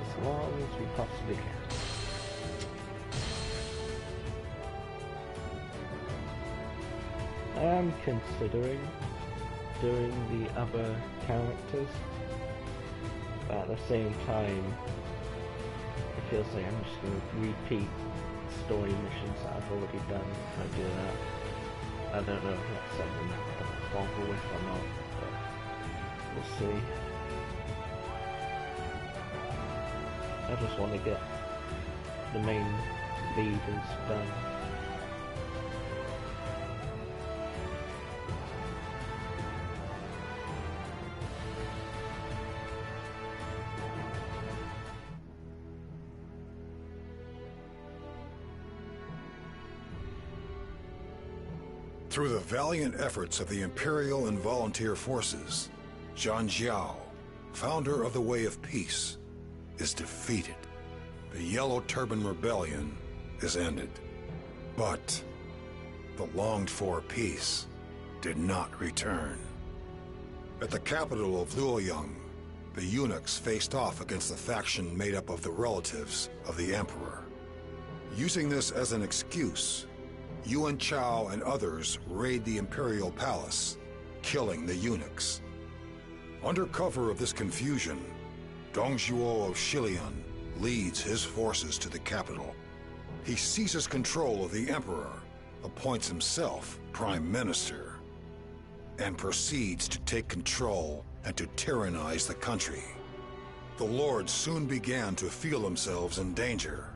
as long as we possibly can. I am considering doing the other characters, but at the same time, it feels like I'm just going to repeat story missions that I've already done if I do that. I don't know if that's something that I'll bother with or not, but we'll see. I just want to get the main leaders done. Through the valiant efforts of the Imperial and Volunteer forces, Zhang Jiao, founder of the Way of Peace, is defeated. The Yellow Turban Rebellion is ended. But the longed-for peace did not return. At the capital of Luoyang, the eunuchs faced off against the faction made up of the relatives of the Emperor. Using this as an excuse, Yuan Chao and others raid the Imperial Palace, killing the eunuchs. Under cover of this confusion, Dongzhuo of Shilian leads his forces to the capital. He seizes control of the Emperor, appoints himself Prime Minister, and proceeds to take control and to tyrannize the country. The lords soon began to feel themselves in danger.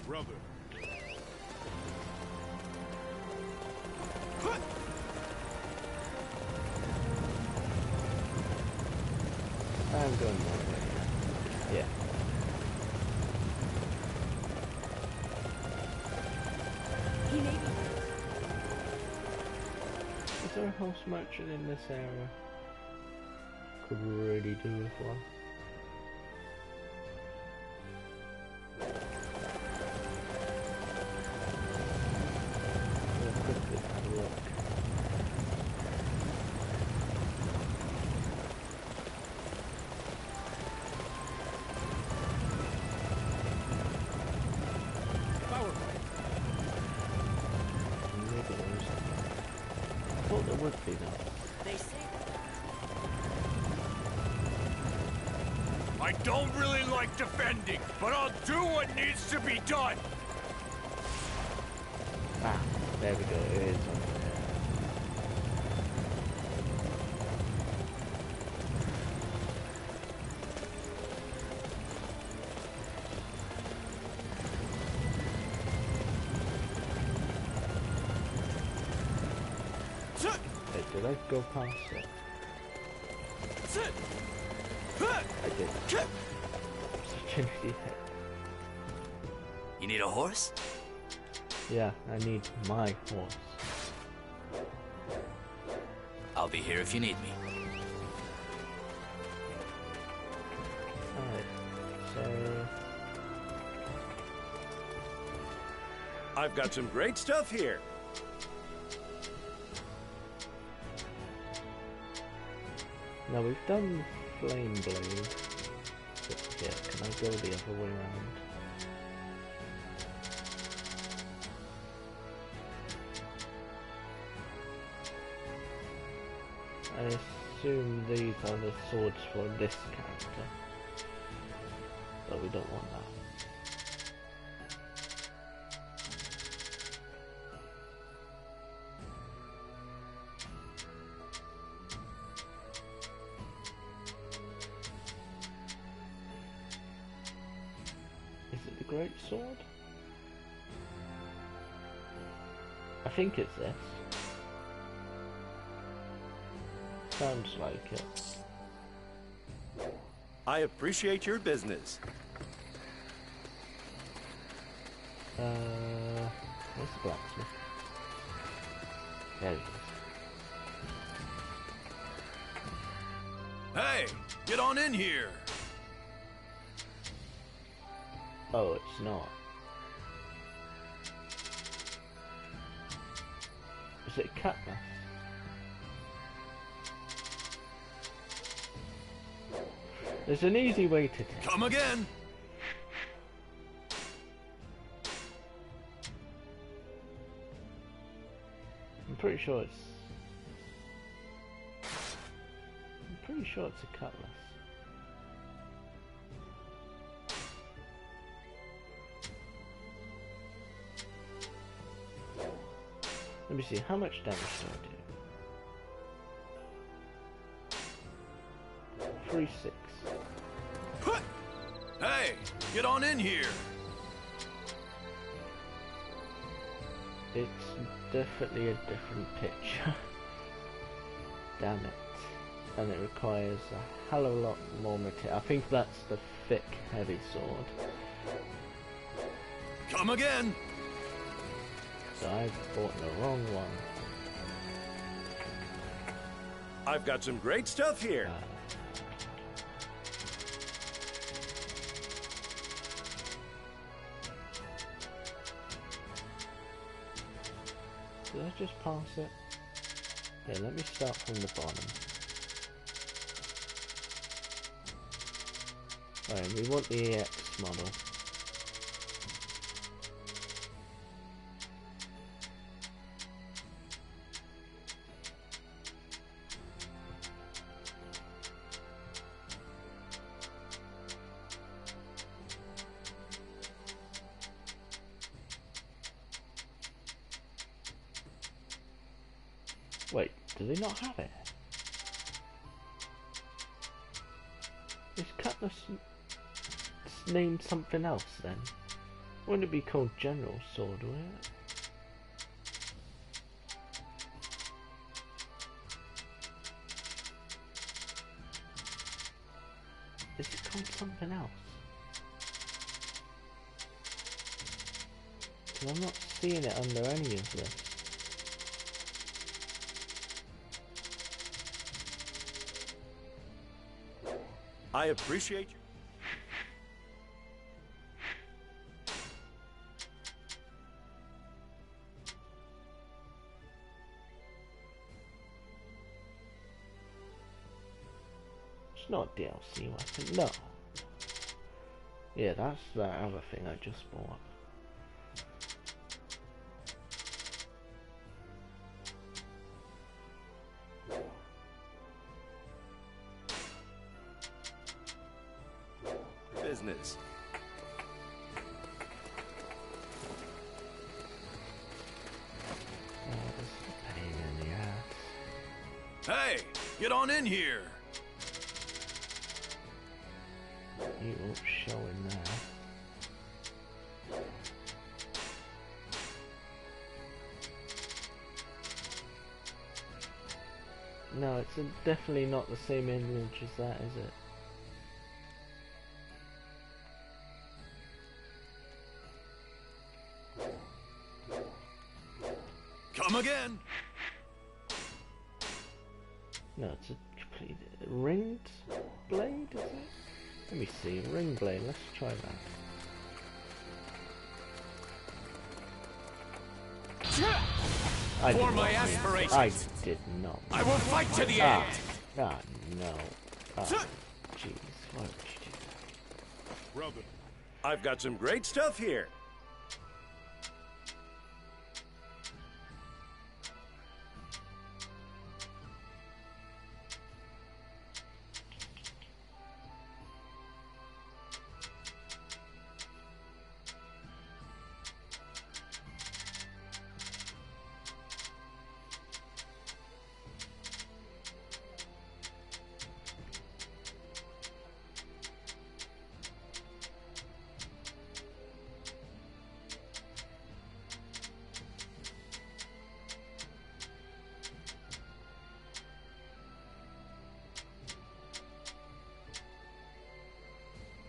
Brother. I'm going that way. Yeah. Is there a house merchant in this area? Could really do with one. I don't really like defending, but I'll do what needs to be done. Ah, there we go. It is on there. Wait, did I go past it? I did. Such an idiot. You need a horse? Yeah, I need my horse. I'll be here if you need me. Alright, so... I've got some great stuff here. Now we've done Flame Blade. But yeah, can I go the other way around? I assume these are the swords for this character. But we don't want that. Is it the Great Sword? I think it's this. Sounds like it. I appreciate your business. Where's the blacksmith? There he is. Hey, get on in here. Oh, it's not. Was it cutlass? There's an easy way to tell. Come again. I'm pretty sure it's a cutlass. Let me see, how much damage do I do? 3-6. Hey, get on in here. It's definitely a different picture. Damn it. And it requires a hell of a lot more material. I think that's the thick, heavy sword. Come again. So I bought the wrong one. I've got some great stuff here. Did I just pass it? Yeah, let me start from the bottom. Alright, we want the EX model. Wait, do they not have it? Is Cutlass named something else then? Wouldn't it be called General Sword, would it? Is it called something else? Because I'm not seeing it under any of this. I appreciate you. It's not DLC weapon, no. Yeah, that's that other thing I just bought. Business. Oh, this is a pain in the ass. Hey, get on in here. You won't show in there. No, it's definitely not the same image as that, is it? Come again. No, it's a complete ringed blade, is it? Let me see, ring blade, let's try that. I For did my not mean- aspirations. I did not. I will fight to the end. Ah, no. Ah, jeez, why would you do that? Brother. I've got some great stuff here.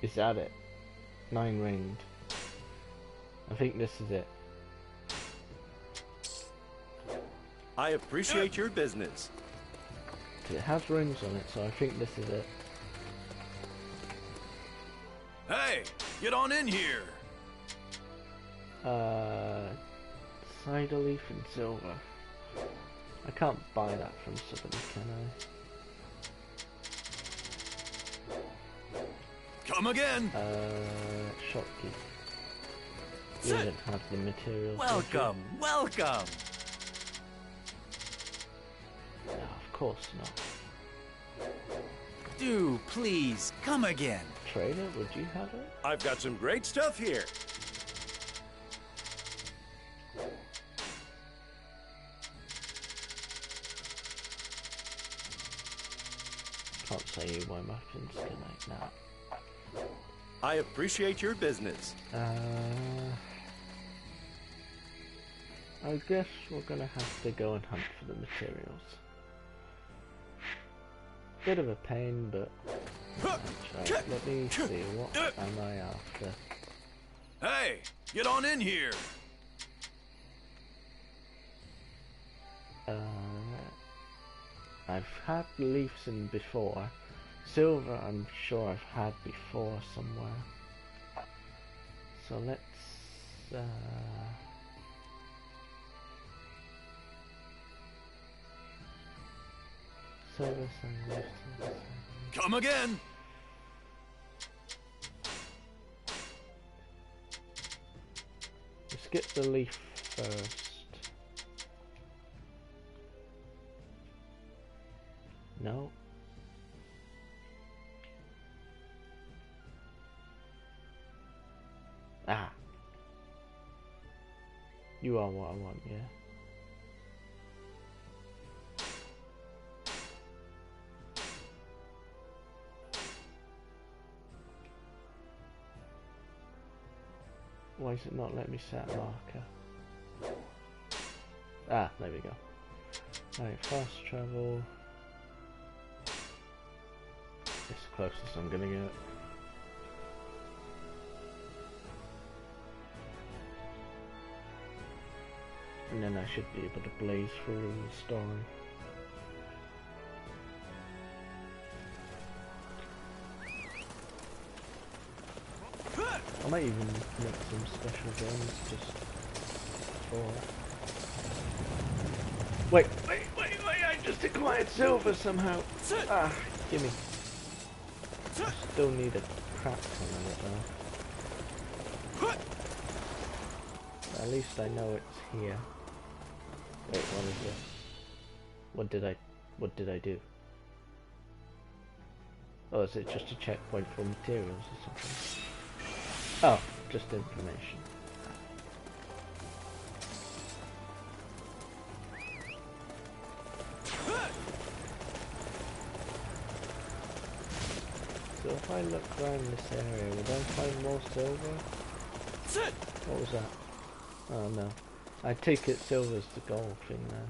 Is that it? 9 ringed. I think this is it. I appreciate your business. It has rings on it, so I think this is it. Hey, get on in here. Cider leaf and silver. I can't buy that from somebody, can I? Come again. Shopkeep. You didn't have the materials. Welcome, welcome. No, of course not. Do please come again. Trader, would you have it? I've got some great stuff here. Can't say why muffins tonight now. I appreciate your business. I guess we're gonna have to go and hunt for the materials. Bit of a pain, but right, let me see, what am I after? Hey, get on in here. I've had leaves in before. Silver I'm sure I've had before somewhere. So let's silver and leaves. Come again. Let's get the leaf first. No. Ah. You are what I want, yeah. Why is it not letting me set a marker? Ah, there we go. Right, fast travel. It's the closest I'm gonna get. And then I should be able to blaze through the story. I might even make some special games just for... Wait, I just acquired silver somehow! Ah, gimme. I still need a crap ton of it though. At least I know it's here. Wait, what is this? What did I do? Oh, is it just a checkpoint for materials or something? Oh, just information. So if I look around this area, would I find more silver? What was that? Oh no. I take it silver's the gold thing then.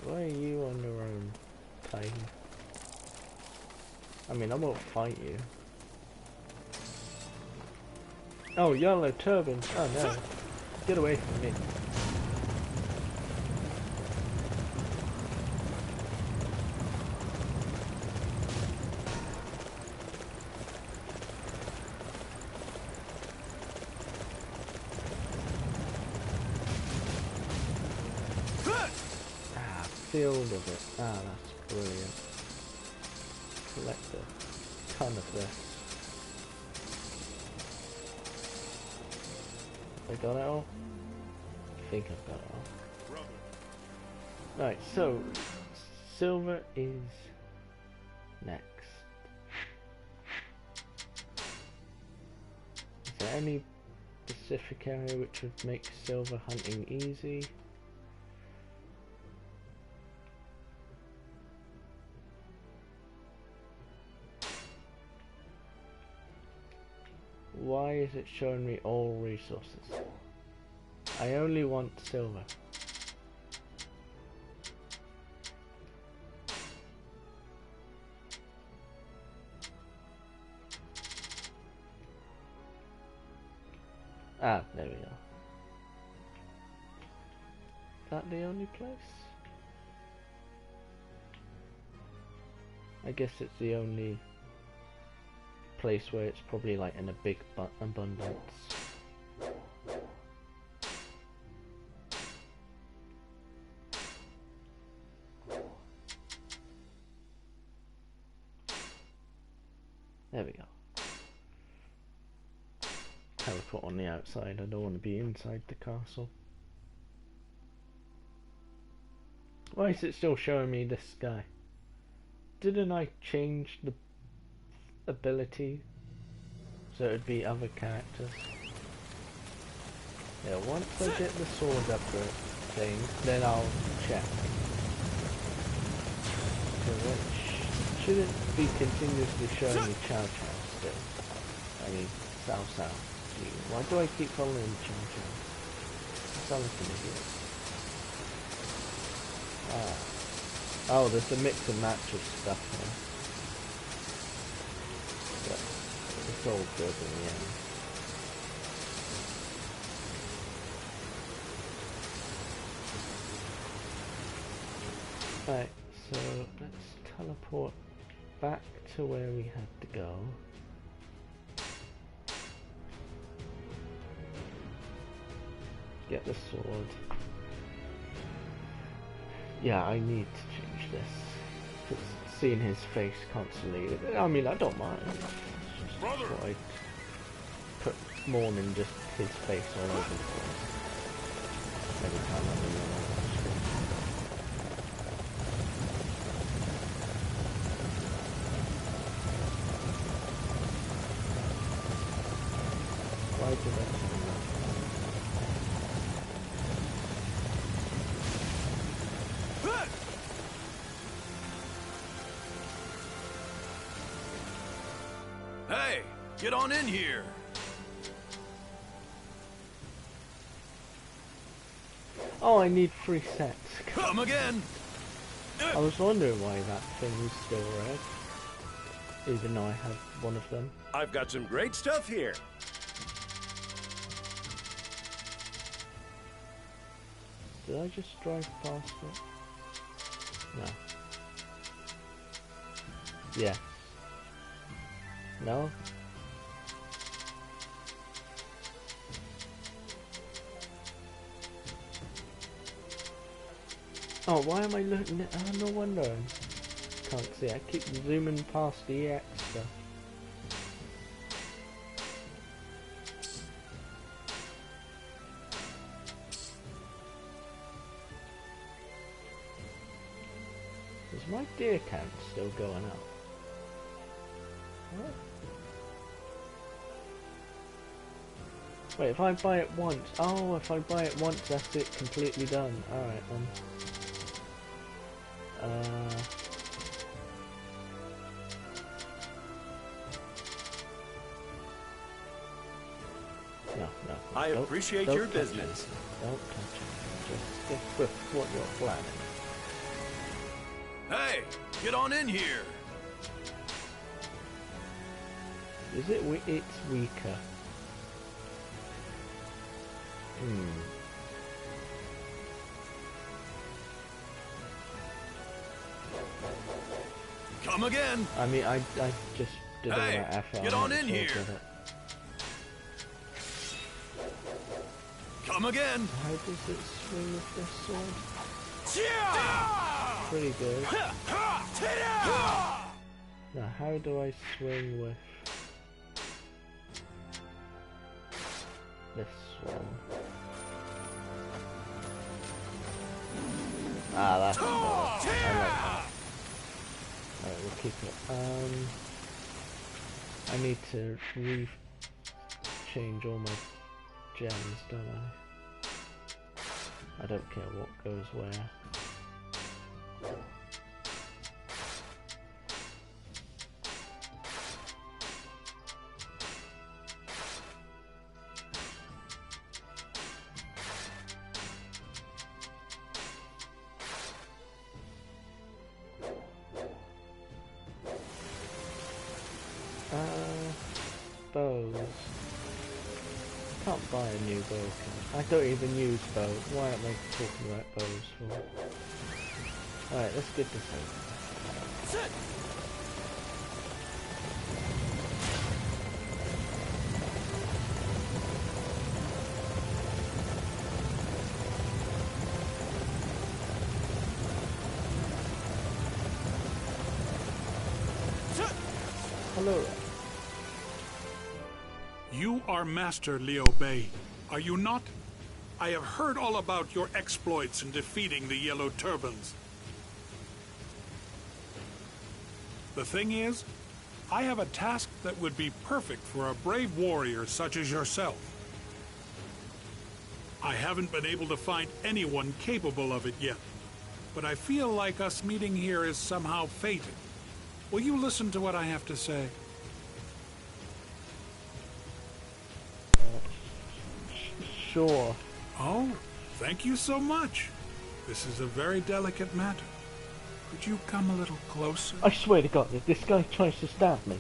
Why are you on your own, Titan? I mean, I won't fight you. Oh, yellow turban. Oh no. Get away from me. Field of it. Ah, that's brilliant. Collect a ton of this. I got it all? I think I've got it all. Right, so silver is next. Is there any specific area which would make silver hunting easy? Why is it showing me all resources? I only want silver. Ah, there we go. Is that the only place? I guess it's the only place where it's probably like in a big abundance. There we go. Teleport on the outside. I don't want to be inside the castle. Why is it still showing me this guy? Didn't I change the ability so it'd be other characters? Yeah, once I get the sword upgrade thing, then I'll check. Because it shouldn't be continuously showing me Chow Chow still. I mean, Cao Cao. Why do I keep calling him Chow Chow? I sound like an idiot. Oh, there's a mix and match of stuff here. But it's all good in the end. Right, so let's teleport back to where we had to go. Get the sword. Yeah, I need to change this. Because seeing his face constantly, I mean, I don't mind. It's just what I'd put more than just his face all over the place. Every time I'm in the screen. Why did I do that? Hey, get on in here. Oh, I need 3 sets. Come again. I was wondering why that thing was still red. Even though I had one of them. I've got some great stuff here. Did I just drive past it? No. Yeah. No? Oh, why am I looking at... Oh, no wonder I can't see. I keep zooming past the EX stuff. Is my deer count still going up? What? Wait, if I buy it once... Oh, if I buy it once, that's it completely done. Alright then. No. I appreciate your business. Don't touch it. Just stick with what you're planning. Hey, get on in here. Is it it's weaker? Come again. I mean, I just did all that effort. Get on in here. Come again. How does it swing with this sword? Yeah! Pretty good. Now, how do I swing with this one? Ah, that's better. I like that. Alright, we'll keep it. I need to change all my gems, don't I? I don't care what goes where. Bows. Can't buy a new bow, can I? I don't even use bows. Why aren't they talking about bows for? Alright, let's get this over. Hello. You are Master Liu Bei, are you not? I have heard all about your exploits in defeating the Yellow Turbans. The thing is, I have a task that would be perfect for a brave warrior such as yourself. I haven't been able to find anyone capable of it yet, but I feel like us meeting here is somehow fated. Will you listen to what I have to say? Sure. Oh, thank you so much. This is a very delicate matter. Could you come a little closer? I swear to God, if this guy tries to stab me.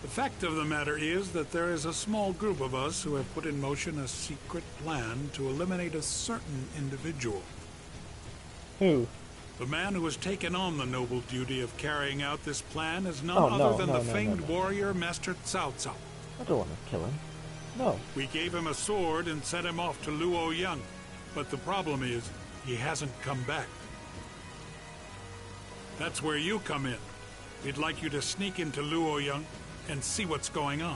The fact of the matter is that there is a small group of us who have put in motion a secret plan to eliminate a certain individual. Who? The man who has taken on the noble duty of carrying out this plan is none other than the famed warrior Master Cao Cao. I don't want to kill him. No. We gave him a sword and sent him off to Luoyang, but the problem is he hasn't come back. That's where you come in. We'd like you to sneak into Luoyang and see what's going on.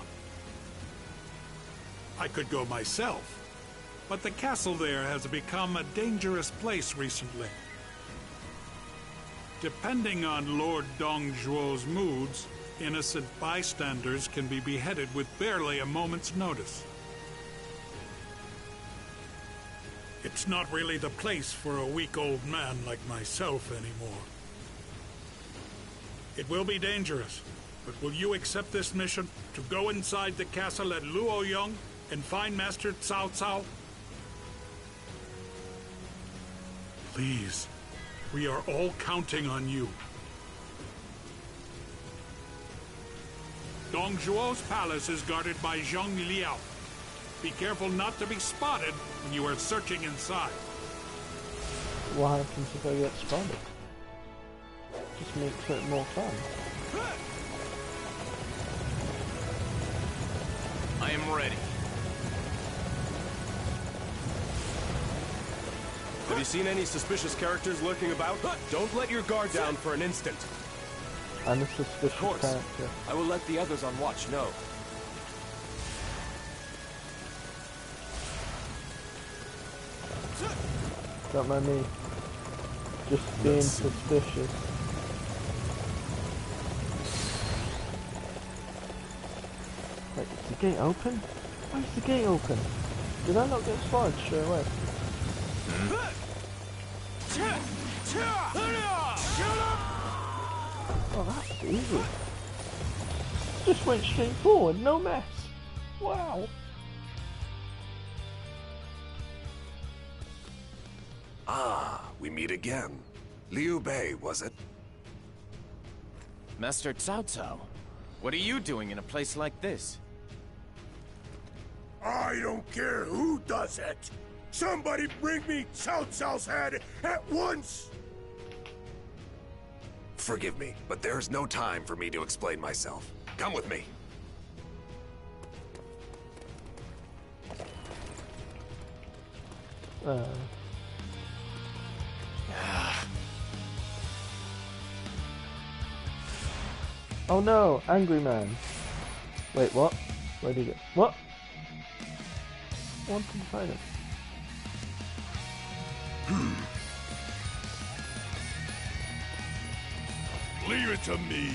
I could go myself, but the castle there has become a dangerous place recently. Depending on Lord Dongzhuo's moods, innocent bystanders can be beheaded with barely a moment's notice. It's not really the place for a weak old man like myself anymore. It will be dangerous, but will you accept this mission to go inside the castle at Luoyang and find Master Cao Cao? Please, we are all counting on you. Dongzhuo's palace is guarded by Zhang Liao. Be careful not to be spotted when you are searching inside. What happens if I get spotted? Just makes it more fun. I am ready. Have you seen any suspicious characters lurking about? Don't let your guard down for an instant. I'm a suspicious Of course. character. I will let the others on watch know. Don't mind me. Just being suspicious. Wait, is the gate open? Why is the gate open? Did I not get spotted straight away? Oh, that's easy. Just went straight forward, no mess. Wow. Ah, we meet again. Liu Bei, was it? Master Cao Cao, what are you doing in a place like this? I don't care who does it. Somebody bring me Cao Cao's head at once. Forgive me, but there's no time for me to explain myself. Come with me. Oh no, angry man. Wait, what? Where'd he go? What? I wanted to find him. Leave it to me.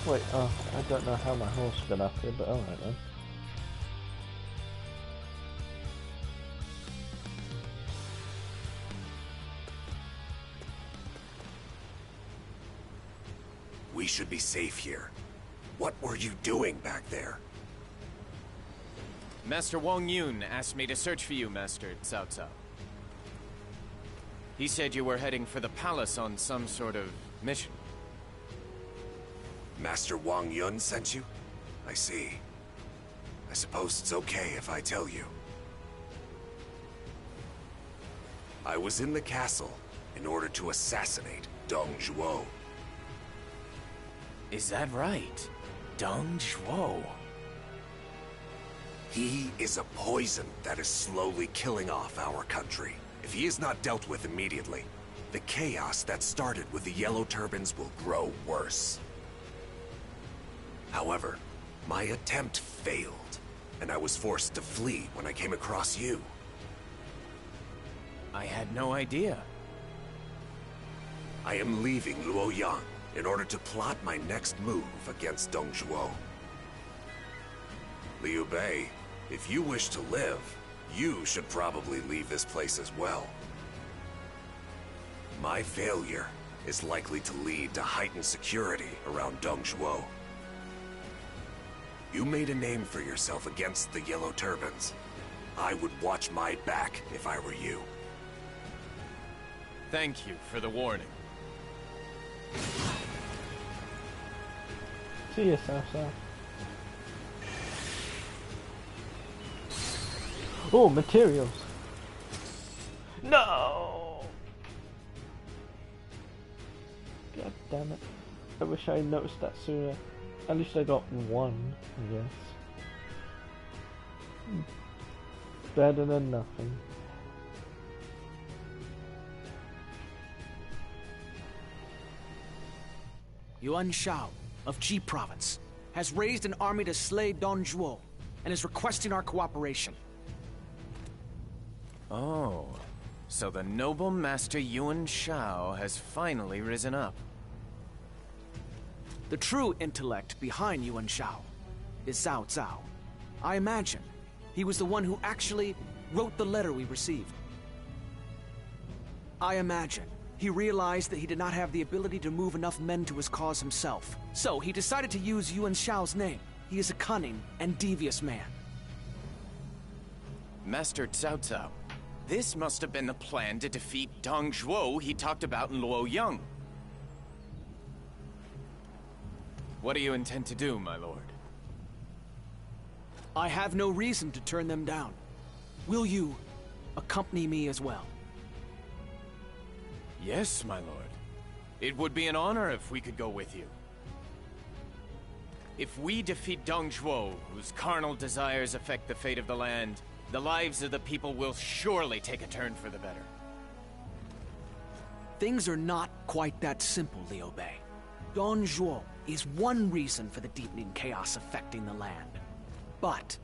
Wait, oh, I don't know how my horse got up here, but alright then. We should be safe here. What were you doing back there? Master Wang Yun asked me to search for you, Master Cao Cao. He said you were heading for the palace on some sort of mission. Master Wang Yun sent you? I see. I suppose it's okay if I tell you. I was in the castle in order to assassinate Dong Zhuo. Is that right? Dong Zhuo? He is a poison that is slowly killing off our country. If he is not dealt with immediately, the chaos that started with the Yellow Turbans will grow worse. However, my attempt failed, and I was forced to flee when I came across you. I had no idea. I am leaving Luoyang in order to plot my next move against Dong Zhuo. Liu Bei, if you wish to live, you should probably leave this place as well. My failure is likely to lead to heightened security around Dong Zhuo. You made a name for yourself against the Yellow Turbans. I would watch my back if I were you. Thank you for the warning. See yourself, sir. Oh, materials. No! God damn it. I wish I noticed that sooner. At least I got one, I guess. Better than nothing. Yuan Shao of Ji Province has raised an army to slay Dong Zhuo and is requesting our cooperation. Oh, so the noble master Yuan Shao has finally risen up. The true intellect behind Yuan Shao is Cao Cao. I imagine he was the one who actually wrote the letter we received. I imagine he realized that he did not have the ability to move enough men to his cause himself. So he decided to use Yuan Shao's name. He is a cunning and devious man. Master Cao Cao, this must have been the plan to defeat Dong Zhuo he talked about in Luoyang. What do you intend to do, my lord? I have no reason to turn them down. Will you accompany me as well? Yes, my lord. It would be an honor if we could go with you. If we defeat Dong Zhuo, whose carnal desires affect the fate of the land, the lives of the people will surely take a turn for the better. Things are not quite that simple, Liu Bei. Dong Zhuo is one reason for the deepening chaos affecting the land. But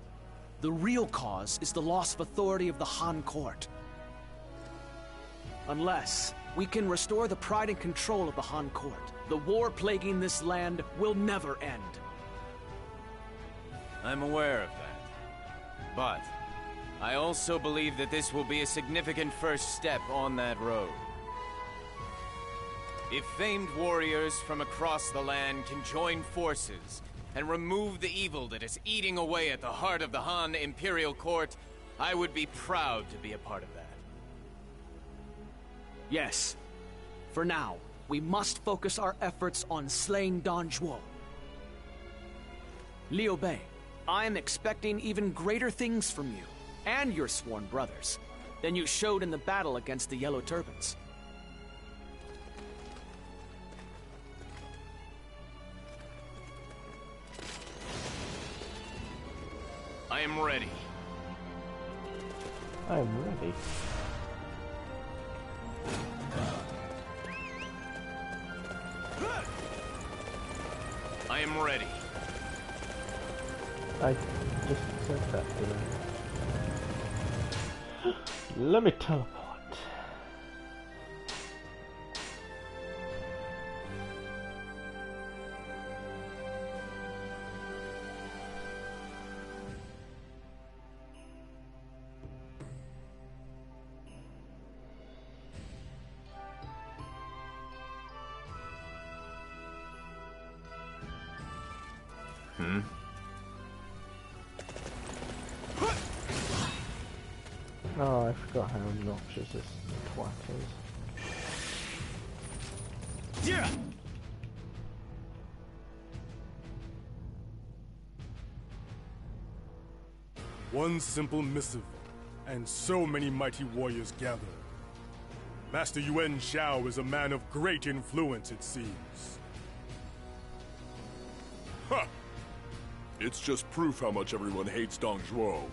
the real cause is the loss of authority of the Han Court. Unless we can restore the pride and control of the Han Court, the war plaguing this land will never end. I'm aware of that. But I also believe that this will be a significant first step on that road. If famed warriors from across the land can join forces and remove the evil that is eating away at the heart of the Han Imperial Court, I would be proud to be a part of that. Yes. For now, we must focus our efforts on slaying Dong Zhuo. Liu Bei, I am expecting even greater things from you and your sworn brothers than you showed in the battle against the Yellow Turbans. I am ready. I'm ready. I am ready. I just said that, didn't I? Let me teleport. Oh, I forgot how obnoxious this twat is. Yeah. One simple missive, and so many mighty warriors gather. Master Yuan Shao is a man of great influence, it seems. Ha! It's just proof how much everyone hates Dong Zhuo.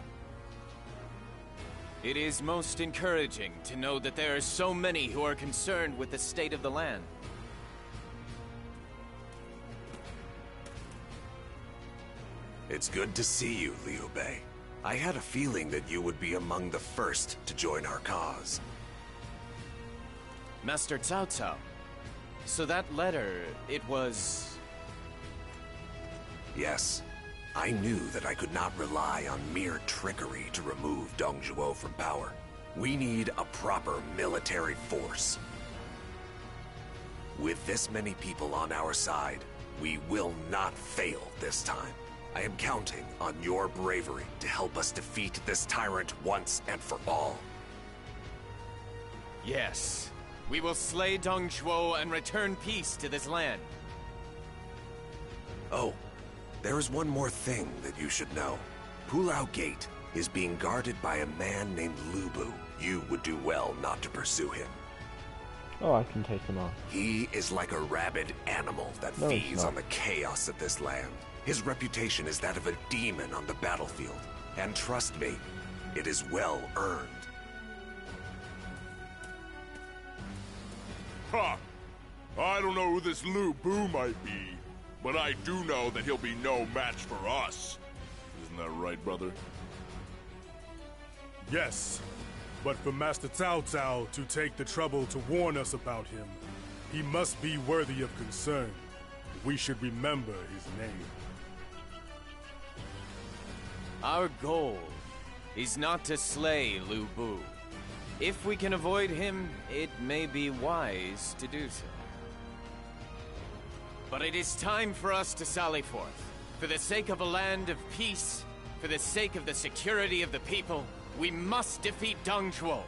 It is most encouraging to know that there are so many who are concerned with the state of the land. It's good to see you, Liu Bei. I had a feeling that you would be among the first to join our cause. Master Cao Cao. So that letter, it was... Yes. I knew that I could not rely on mere trickery to remove Dong Zhuo from power. We need a proper military force. With this many people on our side, we will not fail this time. I am counting on your bravery to help us defeat this tyrant once and for all. Yes. We will slay Dong Zhuo and return peace to this land. Oh, there is one more thing that you should know. Pulao Gate is being guarded by a man named Lu Bu. You would do well not to pursue him. Oh, I can take him on. He is like a rabid animal that No, he's feeds not. on the chaos of this land. His reputation is that of a demon on the battlefield. And trust me, it is well earned. Ha! I don't know who this Lu Bu might be, but I do know that he'll be no match for us. Isn't that right, brother? Yes, but for Master Cao Cao to take the trouble to warn us about him, he must be worthy of concern. We should remember his name. Our goal is not to slay Lu Bu. If we can avoid him, it may be wise to do so. But it is time for us to sally forth. For the sake of a land of peace, for the sake of the security of the people, we must defeat Dong Zhuo.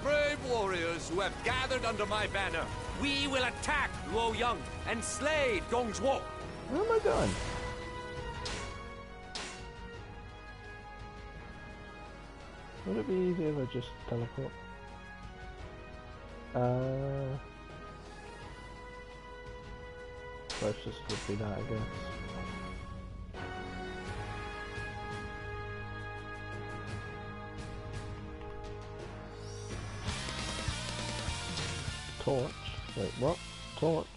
Brave warriors who have gathered under my banner, we will attack Luoyang and slay Dong Zhuo. Where am I going? Would it be easier if I just teleport? Closest would be that, I guess. Torch? Wait, what? Torch?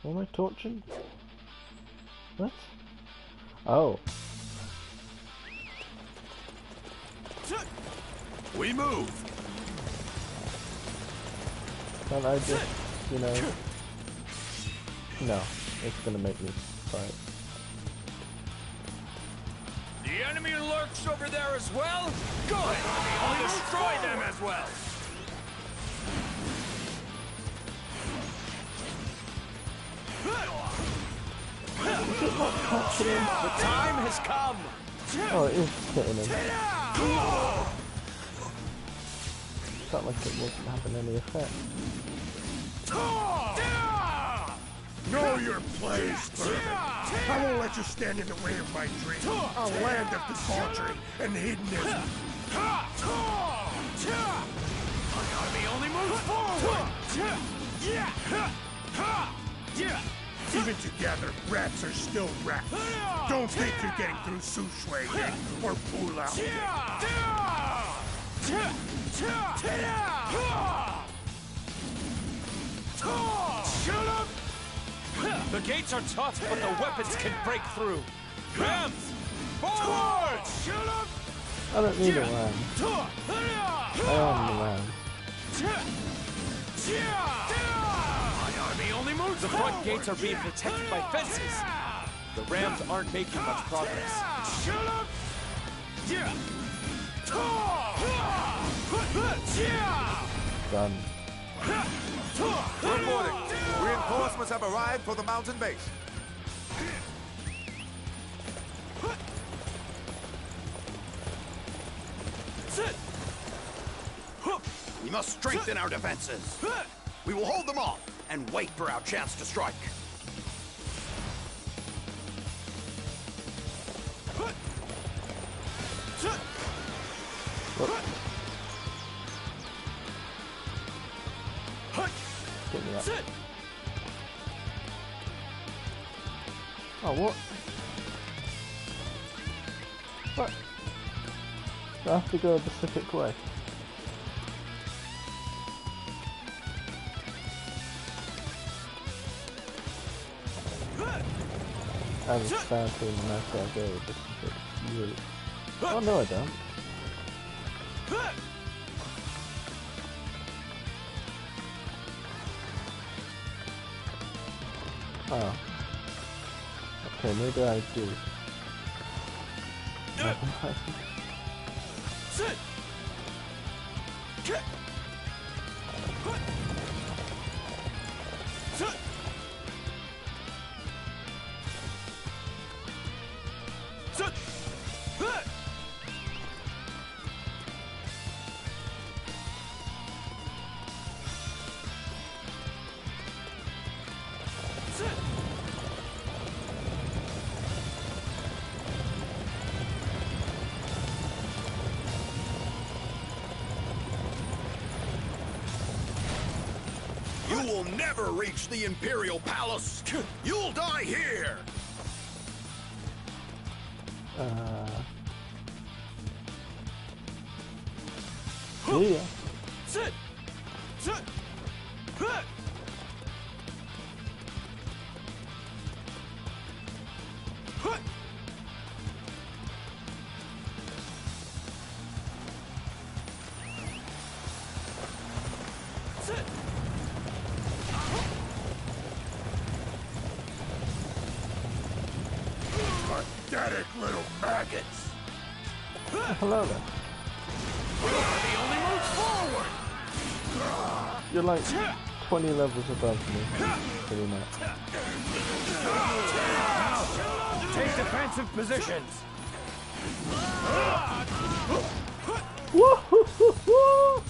What am I torching? What? Oh. We move! Can't I just, you know... No, it's gonna make me fight. The enemy lurks over there as well? Good! I'll destroy them as well! The time has come! Oh, it is hitting him. Felt like it wasn't having any effect. Know your place, Furman. I won't let you stand in the way of my dream. A land of debauchery and hedonism. My army only moves forward! Even together, rats are still rats. Don't think you're getting through Su Shui or Pulao. Shoot him! The gates are tough, but the weapons can break through. Rams! Forward! Shoot him! I don't need a ram. I am the ram. My army only moves The front gates are being protected by fences. The Rams aren't making much progress. Shoot him! Done. Reporting. Reinforcements have arrived for the mountain base. We must strengthen our defenses. We will hold them off and wait for our chance to strike. Get me up. Oh, what? What? Do I have to go a specific way? I was starting and after I go a specific route. Oh no, I don't. Oh. Okay, maybe I do. You will never reach the Imperial Palace! You'll die here! Yeah. Pathetic little maggots! Hello there. He only moves forward! You're like 20 levels above me, pretty much. Take defensive positions. Woo-hoo-hoo-hoo!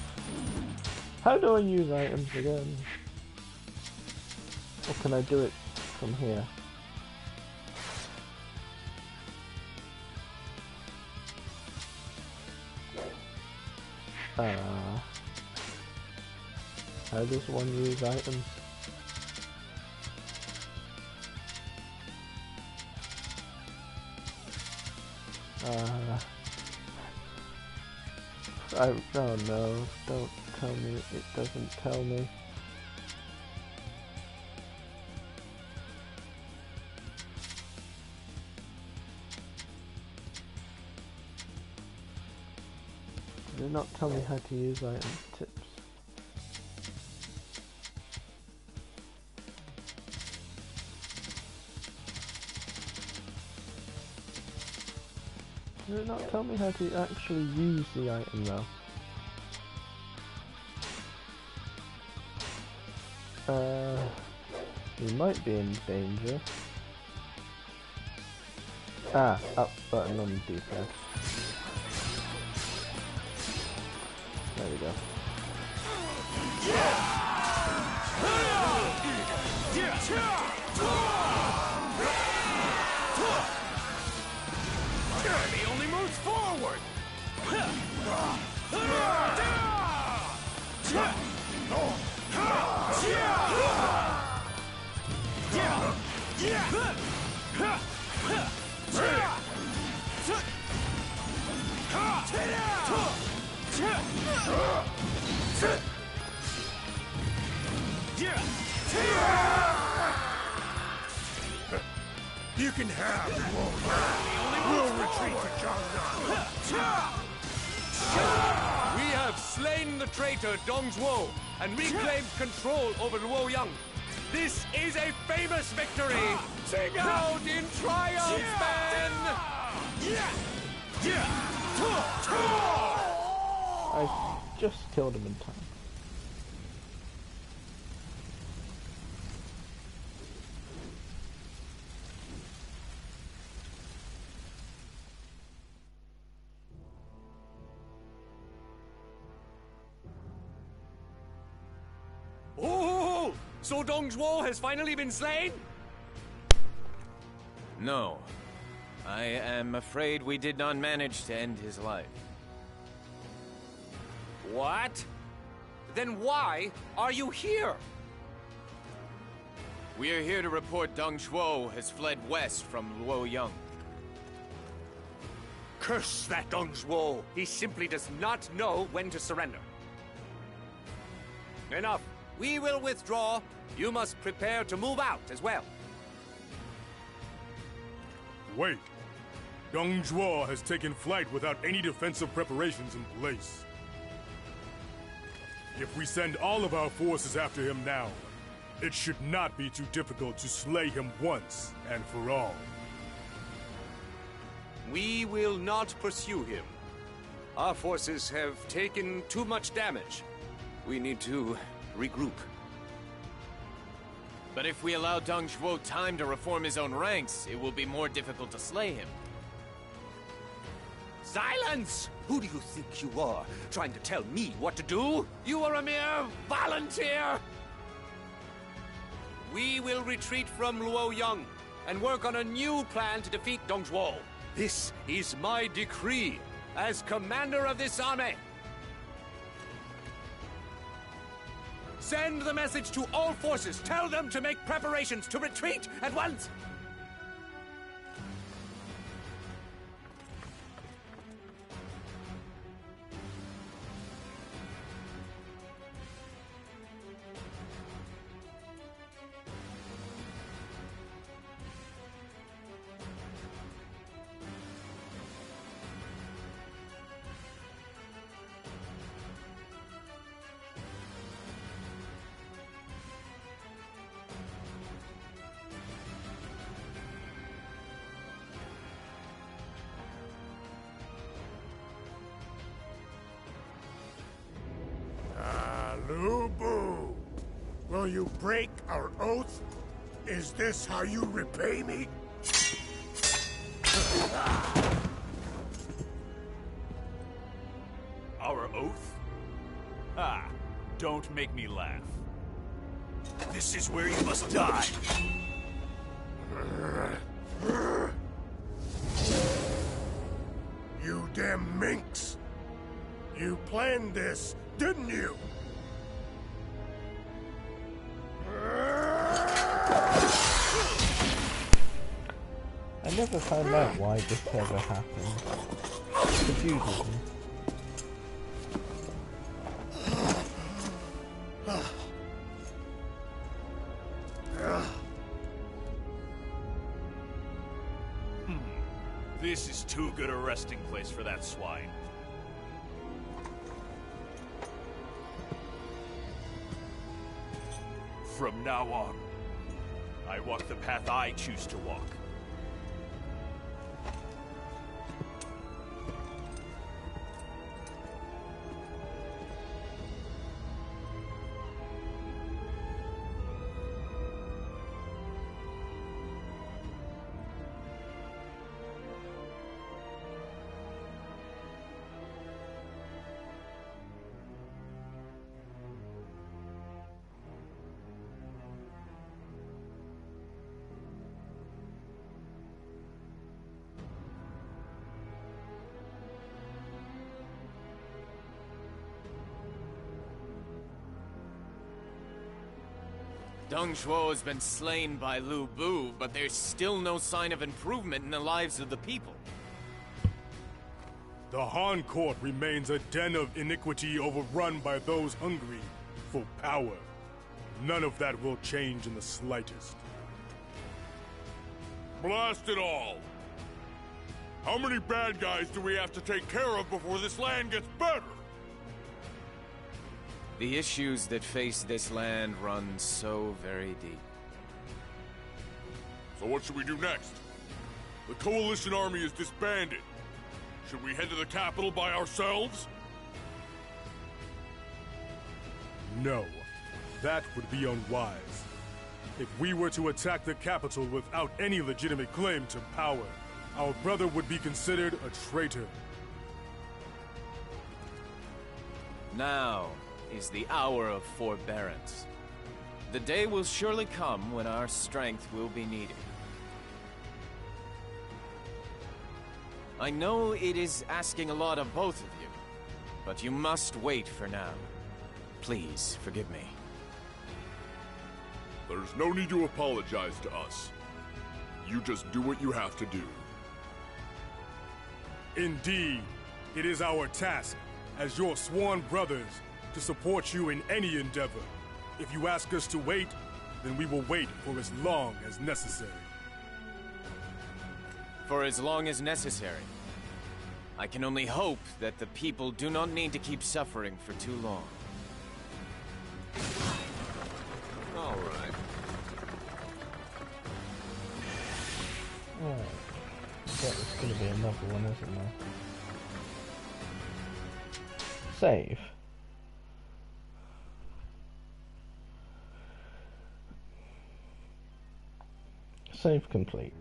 How do I use items again? Or can I do it from here? How does one use items? Oh no, don't tell me, it doesn't tell me. Did it not tell me how to use item tips? Did it not tell me how to actually use the item though? We might be in danger. Ah, up button on the D-pad. There we go. He only moves forward! You can have it, won't you? We'll retreat to Jiangnan. We have slain the traitor Dong Zhuo and reclaimed control over Luoyang. This is a famous victory! Sing out in triumph, men! I just killed him in time. Oh! So Dong Zhuo has finally been slain? No. I am afraid we did not manage to end his life. What? Then why are you here? We are here to report Dong Zhuo has fled west from Luoyang. Curse that Dong Zhuo! He simply does not know when to surrender. Enough. We will withdraw. You must prepare to move out as well. Wait. Dong Zhuo has taken flight without any defensive preparations in place. If we send all of our forces after him now, it should not be too difficult to slay him once and for all. We will not pursue him. Our forces have taken too much damage. We need to regroup. But if we allow Dong Zhuo time to reform his own ranks, it will be more difficult to slay him. Silence! Who do you think you are, trying to tell me what to do? You are a mere volunteer! We will retreat from Luoyang and work on a new plan to defeat Dong Zhuo. This is my decree as commander of this army. Send the message to all forces. Tell them to make preparations to retreat at once. Lu Bu, will you break our oath? Is this how you repay me? Our oath? Ah, don't make me laugh. This is where you must die. You damn minx! You planned this, didn't you? I never found out why this ever happened. It confuses me. This is too good a resting place for that swine. From now on, I walk the path I choose to walk. Dong Zhuo has been slain by Lu Bu, but there's still no sign of improvement in the lives of the people. The Han Court remains a den of iniquity overrun by those hungry for power. None of that will change in the slightest. Blast it all! How many bad guys do we have to take care of before this land gets better? The issues that face this land run so very deep. So what should we do next? The Coalition Army is disbanded. Should we head to the capital by ourselves? No, that would be unwise. If we were to attack the capital without any legitimate claim to power, our brother would be considered a traitor. Now is the hour of forbearance. The day will surely come when our strength will be needed. I know it is asking a lot of both of you, but you must wait for now. Please, forgive me. There's no need to apologize to us. You just do what you have to do. Indeed, it is our task, as your sworn brothers, to support you in any endeavor. If you ask us to wait, then we will wait for as long as necessary. For as long as necessary. I can only hope that the people do not need to keep suffering for too long. All right. Oh, there's gonna be another one, isn't there? Save. Save complete.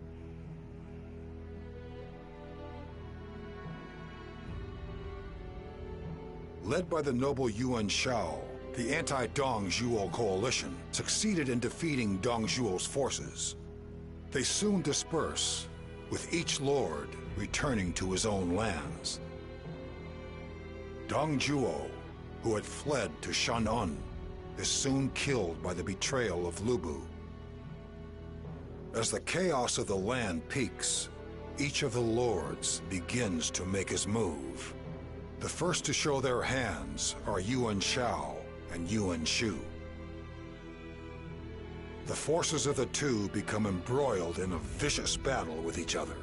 Led by the noble Yuan Shao, the anti-Dong Zhuo coalition succeeded in defeating Dong Zhuo's forces. They soon disperse, with each lord returning to his own lands. Dong Zhuo, who had fled to Shan'an, is soon killed by the betrayal of Lu Bu. As the chaos of the land peaks, each of the lords begins to make his move. The first to show their hands are Yuan Shao and Yuan Shu. The forces of the two become embroiled in a vicious battle with each other.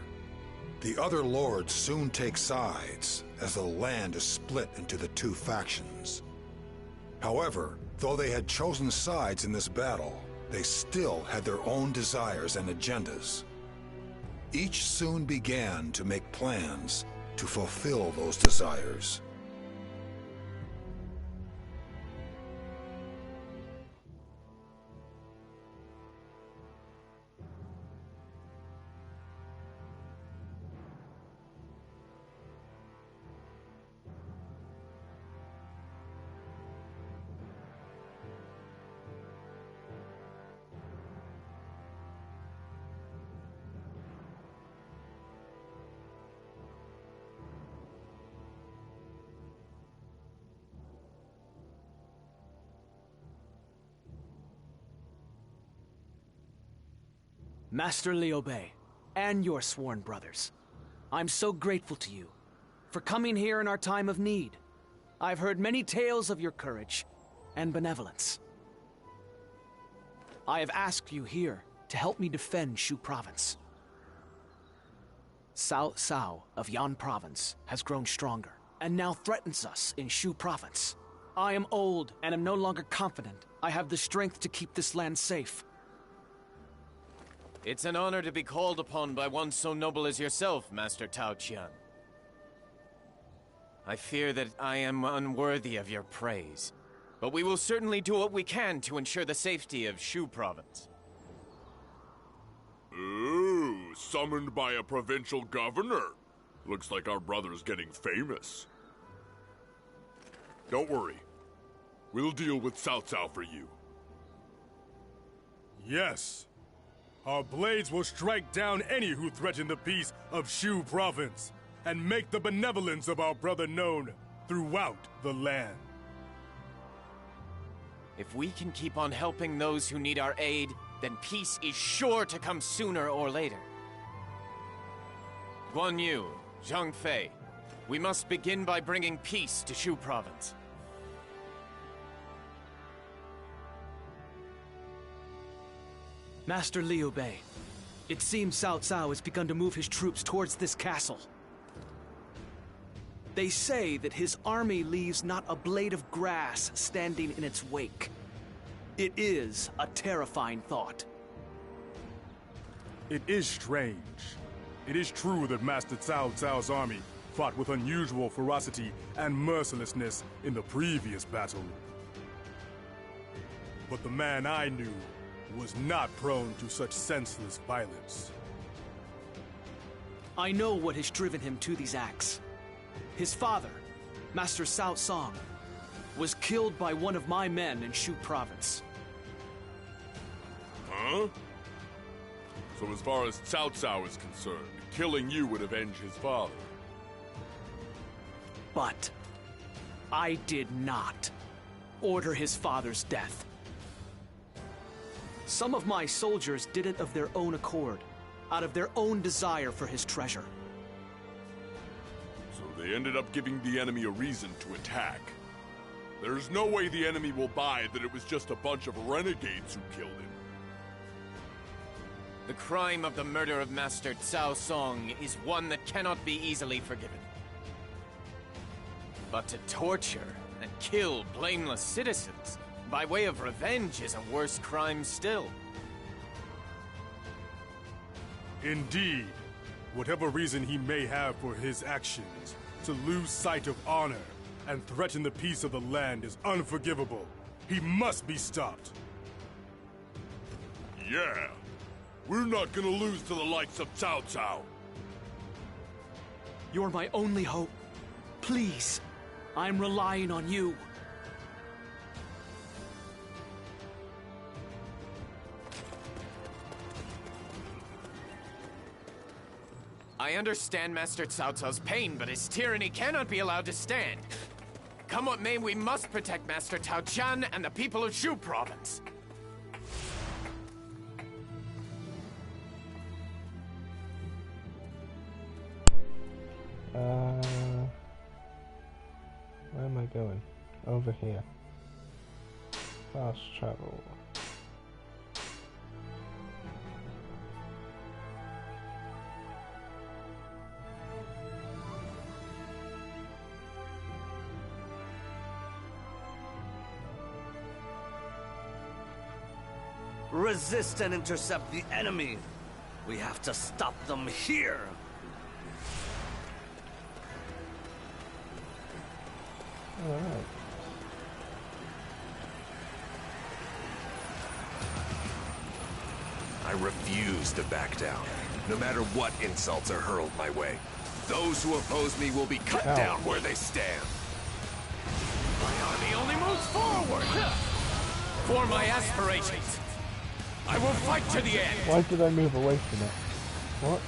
The other lords soon take sides as the land is split into the two factions. However, though they had chosen sides in this battle, they still had their own desires and agendas. Each soon began to make plans to fulfill those desires. Master Liu Bei, and your sworn brothers, I'm so grateful to you for coming here in our time of need. I've heard many tales of your courage and benevolence. I have asked you here to help me defend Shu Province. Cao Cao of Yan Province has grown stronger and now threatens us in Shu Province. I am old and am no longer confident I have the strength to keep this land safe. It's an honor to be called upon by one so noble as yourself, Master Tao Qian. I fear that I am unworthy of your praise, but we will certainly do what we can to ensure the safety of Shu Province. Ooh, summoned by a provincial governor. Looks like our brother's getting famous. Don't worry. We'll deal with Cao Cao for you. Yes. Our blades will strike down any who threaten the peace of Shu Province, and make the benevolence of our brother known throughout the land. If we can keep on helping those who need our aid, then peace is sure to come sooner or later. Guan Yu, Zhang Fei, we must begin by bringing peace to Shu Province. Master Liu Bei, it seems Cao Cao has begun to move his troops towards this castle. They say that his army leaves not a blade of grass standing in its wake. It is a terrifying thought. It is strange. It is true that Master Cao Cao's army fought with unusual ferocity and mercilessness in the previous battle. But the man I knew was not prone to such senseless violence. I know what has driven him to these acts. His father, Master Cao Song, was killed by one of my men in Shu Province. Huh? So as far as Cao Cao is concerned, killing you would avenge his father. But I did not order his father's death. Some of my soldiers did it of their own accord, out of their own desire for his treasure. So they ended up giving the enemy a reason to attack. There's no way the enemy will buy that it was just a bunch of renegades who killed him. The crime of the murder of Master Cao Song is one that cannot be easily forgiven. But to torture and kill blameless citizens by way of revenge is a worse crime still. Indeed, whatever reason he may have for his actions, to lose sight of honor and threaten the peace of the land is unforgivable. He must be stopped. Yeah, we're not gonna lose to the likes of Cao Cao. You're my only hope. Please, I'm relying on you. I understand Master Cao Cao's pain, but his tyranny cannot be allowed to stand. Come what may, we must protect Master Tao Chan and the people of Shu Province. Where am I going? Over here. Fast travel. Resist and intercept the enemy. We have to stop them here. Alright. I refuse to back down, no matter what insults are hurled my way. Those who oppose me will be cut down where they stand. My army only moves forward! For my aspirations, I will fight to the end! Why did I move away from it? What?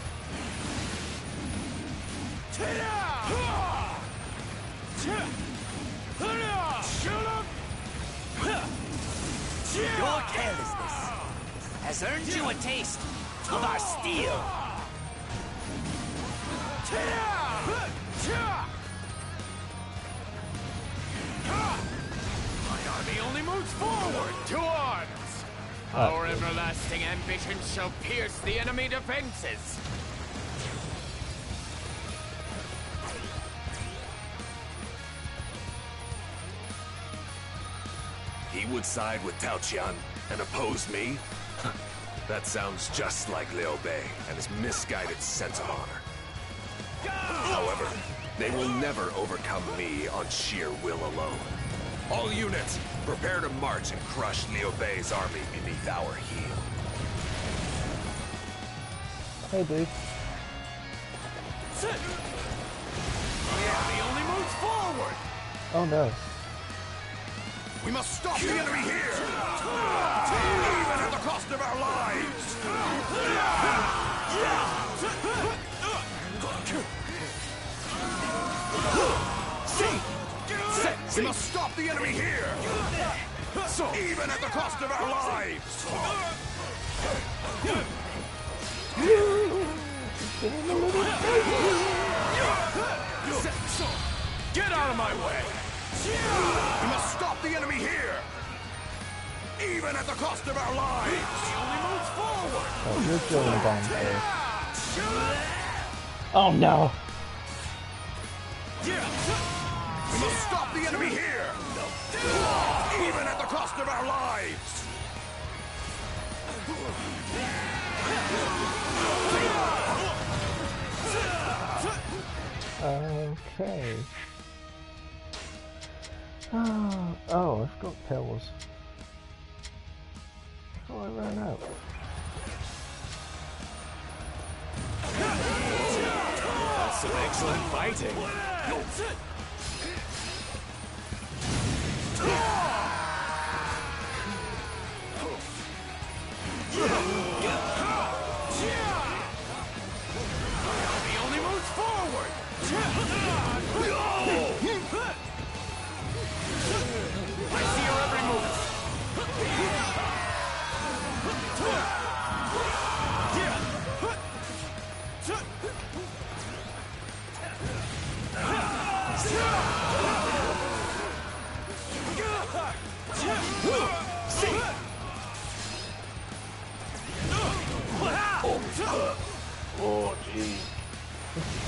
Your carelessness has earned you a taste of our steel. My army only moves forward to arms! Our everlasting ambition shall pierce the enemy defenses! He would side with Tao Qian and oppose me? That sounds just like Liu Bei and his misguided sense of honor. However, they will never overcome me on sheer will alone. All units, prepare to march and crush Liu Bei's army beneath our heel. Hey, dude. My army only moves forward! Oh no. We must stop the enemy here! Even at the cost of our lives! We must stop the enemy here! Even at the cost of our lives! Get out of my way! We must stop the enemy here! Even at the cost of our lives! He only moves forward! Oh, you're going down here. Oh no! We must stop the enemy here! Even at the cost of our lives! Okay. Oh, I've got pills. Oh, I ran out. That's some excellent fighting. He only moves forward!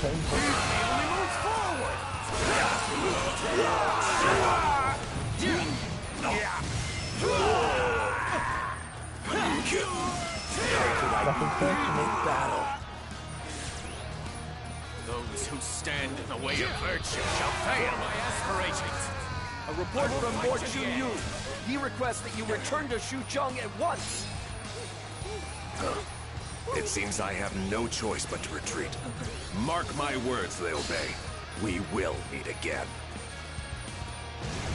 same thing. He only moves forward! Nothing personal. Battle. Those who stand in the way of virtue shall fail my aspirations. A report from Lord Xun Yu. He requests that you return to Shucheng at once. It seems I have no choice but to retreat. Mark my words, Liu Bei. We will meet again.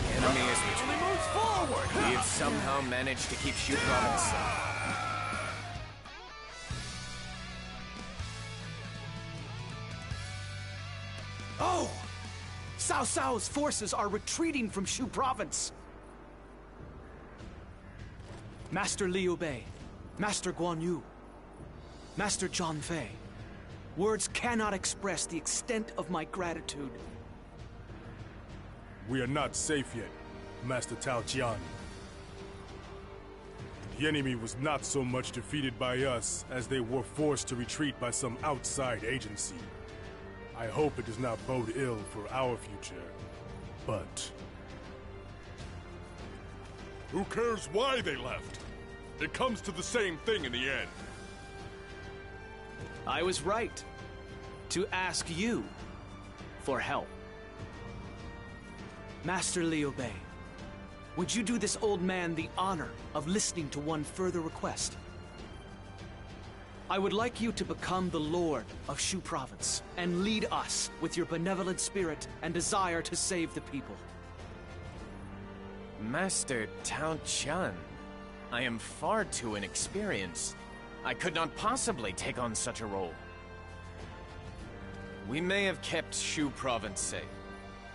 The enemy is retreating. Moves forward! We have somehow managed to keep Shu Province safe. Oh! Cao Cao's forces are retreating from Shu Province. Master Liu Bei, Master Guan Yu, Master Zhang Fei, words cannot express the extent of my gratitude. We are not safe yet, Master Tao Qian. The enemy was not so much defeated by us as they were forced to retreat by some outside agency. I hope it does not bode ill for our future, but... Who cares why they left? It comes to the same thing in the end. I was right to ask you for help. Master Liu Bei, would you do this old man the honor of listening to one further request? I would like you to become the Lord of Shu Province and lead us with your benevolent spirit and desire to save the people. Master Tao Qian, I am far too inexperienced. I could not possibly take on such a role. We may have kept Shu Province safe,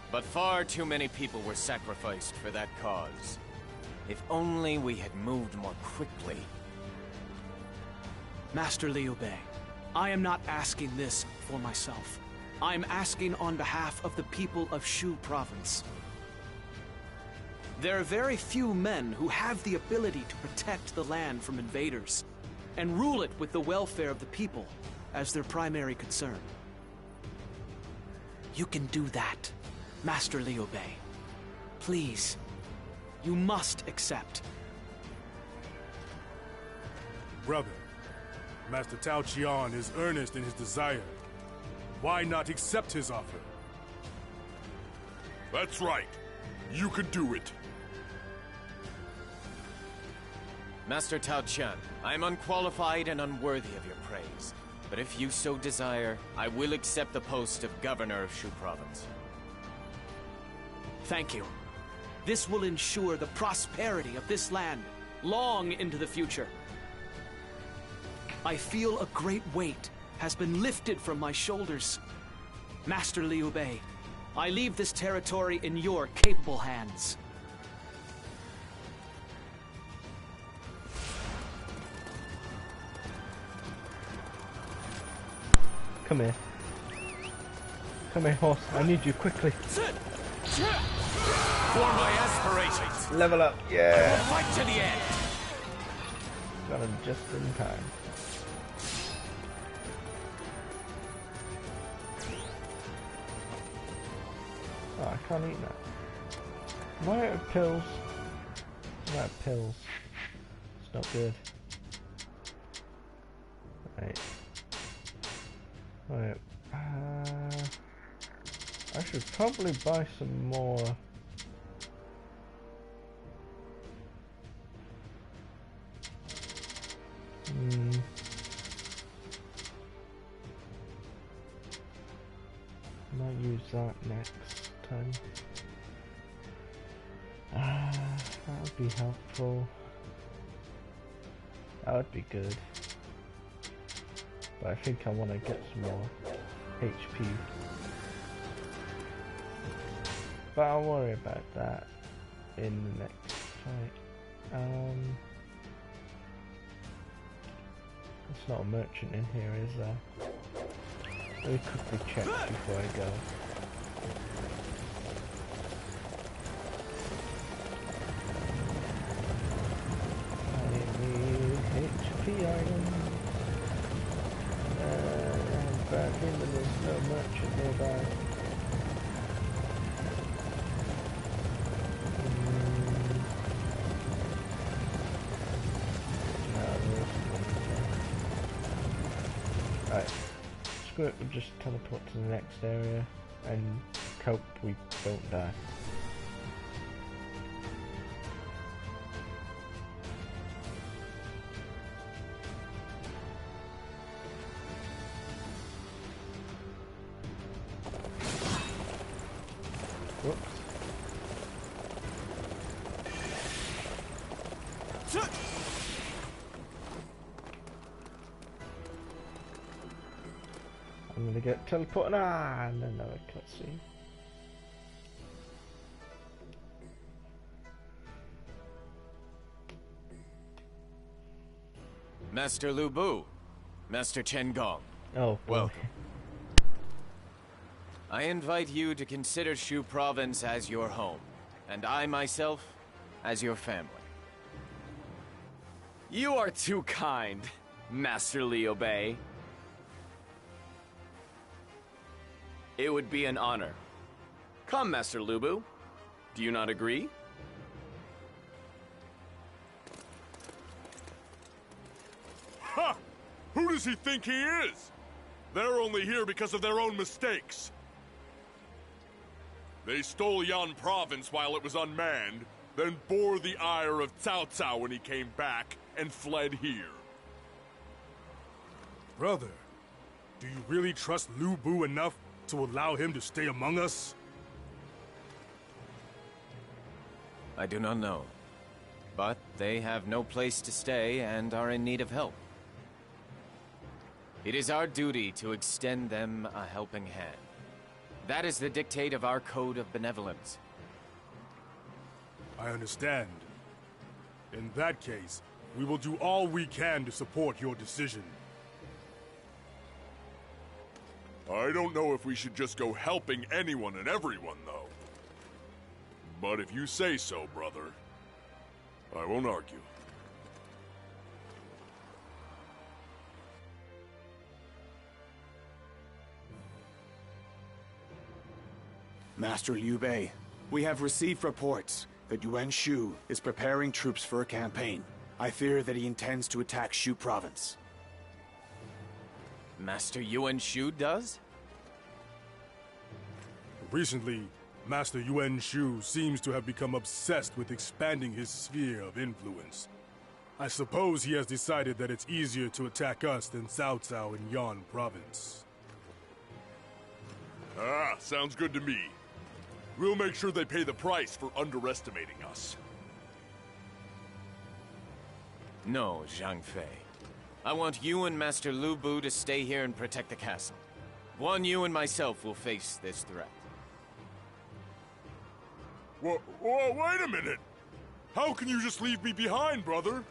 but far too many people were sacrificed for that cause. If only we had moved more quickly. Master Liu Bei, I am not asking this for myself. I am asking on behalf of the people of Shu Province. There are very few men who have the ability to protect the land from invaders and rule it with the welfare of the people as their primary concern. You can do that, Master Liu Bei. Please, you must accept. Brother, Master Tao Qian is earnest in his desire. Why not accept his offer? That's right. You can do it. Master Tao Qian, I am unqualified and unworthy of your praise. But if you so desire, I will accept the post of Governor of Shu Province. Thank you. This will ensure the prosperity of this land long into the future. I feel a great weight has been lifted from my shoulders. Master Liu Bei, I leave this territory in your capable hands. Come here. Come here, horse. I need you quickly. For my aspirations. Level up, yeah. Fight to the end. Got him just in time. Oh, I can't eat that. Am I out of pills? I'm out of pills. It's not good. Right. Right. I should probably buy some more. Might use that next time. That would be helpful. That would be good. But I think I want to get some more HP. But I'll worry about that in the next fight. There's not a merchant in here, is there? Let me quickly check before I go. I need HP items. Back in, there's no merchant nearby. Right, screw it, we'll just teleport to the next area and hope we don't die. Whoops. I'm gonna get teleported. Ah, and another cutscene. Master Lu Bu, Master Chen Gong. Oh, welcome. I invite you to consider Shu Province as your home, and I myself as your family. You are too kind, Master Liu Bei. It would be an honor. Come, Master Lu Bu. Do you not agree? Ha! Who does he think he is? They're only here because of their own mistakes. They stole Yan Province while it was unmanned, then bore the ire of Cao Cao when he came back, and fled here. Brother, do you really trust Lu Bu enough to allow him to stay among us? I do not know, but they have no place to stay and are in need of help. It is our duty to extend them a helping hand. That is the dictate of our code of benevolence. I understand. In that case, we will do all we can to support your decision. I don't know if we should just go helping anyone and everyone, though. But if you say so, brother, I won't argue. Master Liu Bei, we have received reports that Yuan Shu is preparing troops for a campaign. I fear that he intends to attack Shu Province. Master Yuan Shu does? Recently, Master Yuan Shu seems to have become obsessed with expanding his sphere of influence. I suppose he has decided that it's easier to attack us than Cao Cao in Yan Province. Ah, sounds good to me. We'll make sure they pay the price for underestimating us. No, Zhang Fei. I want you and Master Lu Bu to stay here and protect the castle. Guan Yu and myself will face this threat. Wait a minute! How can you just leave me behind, brother?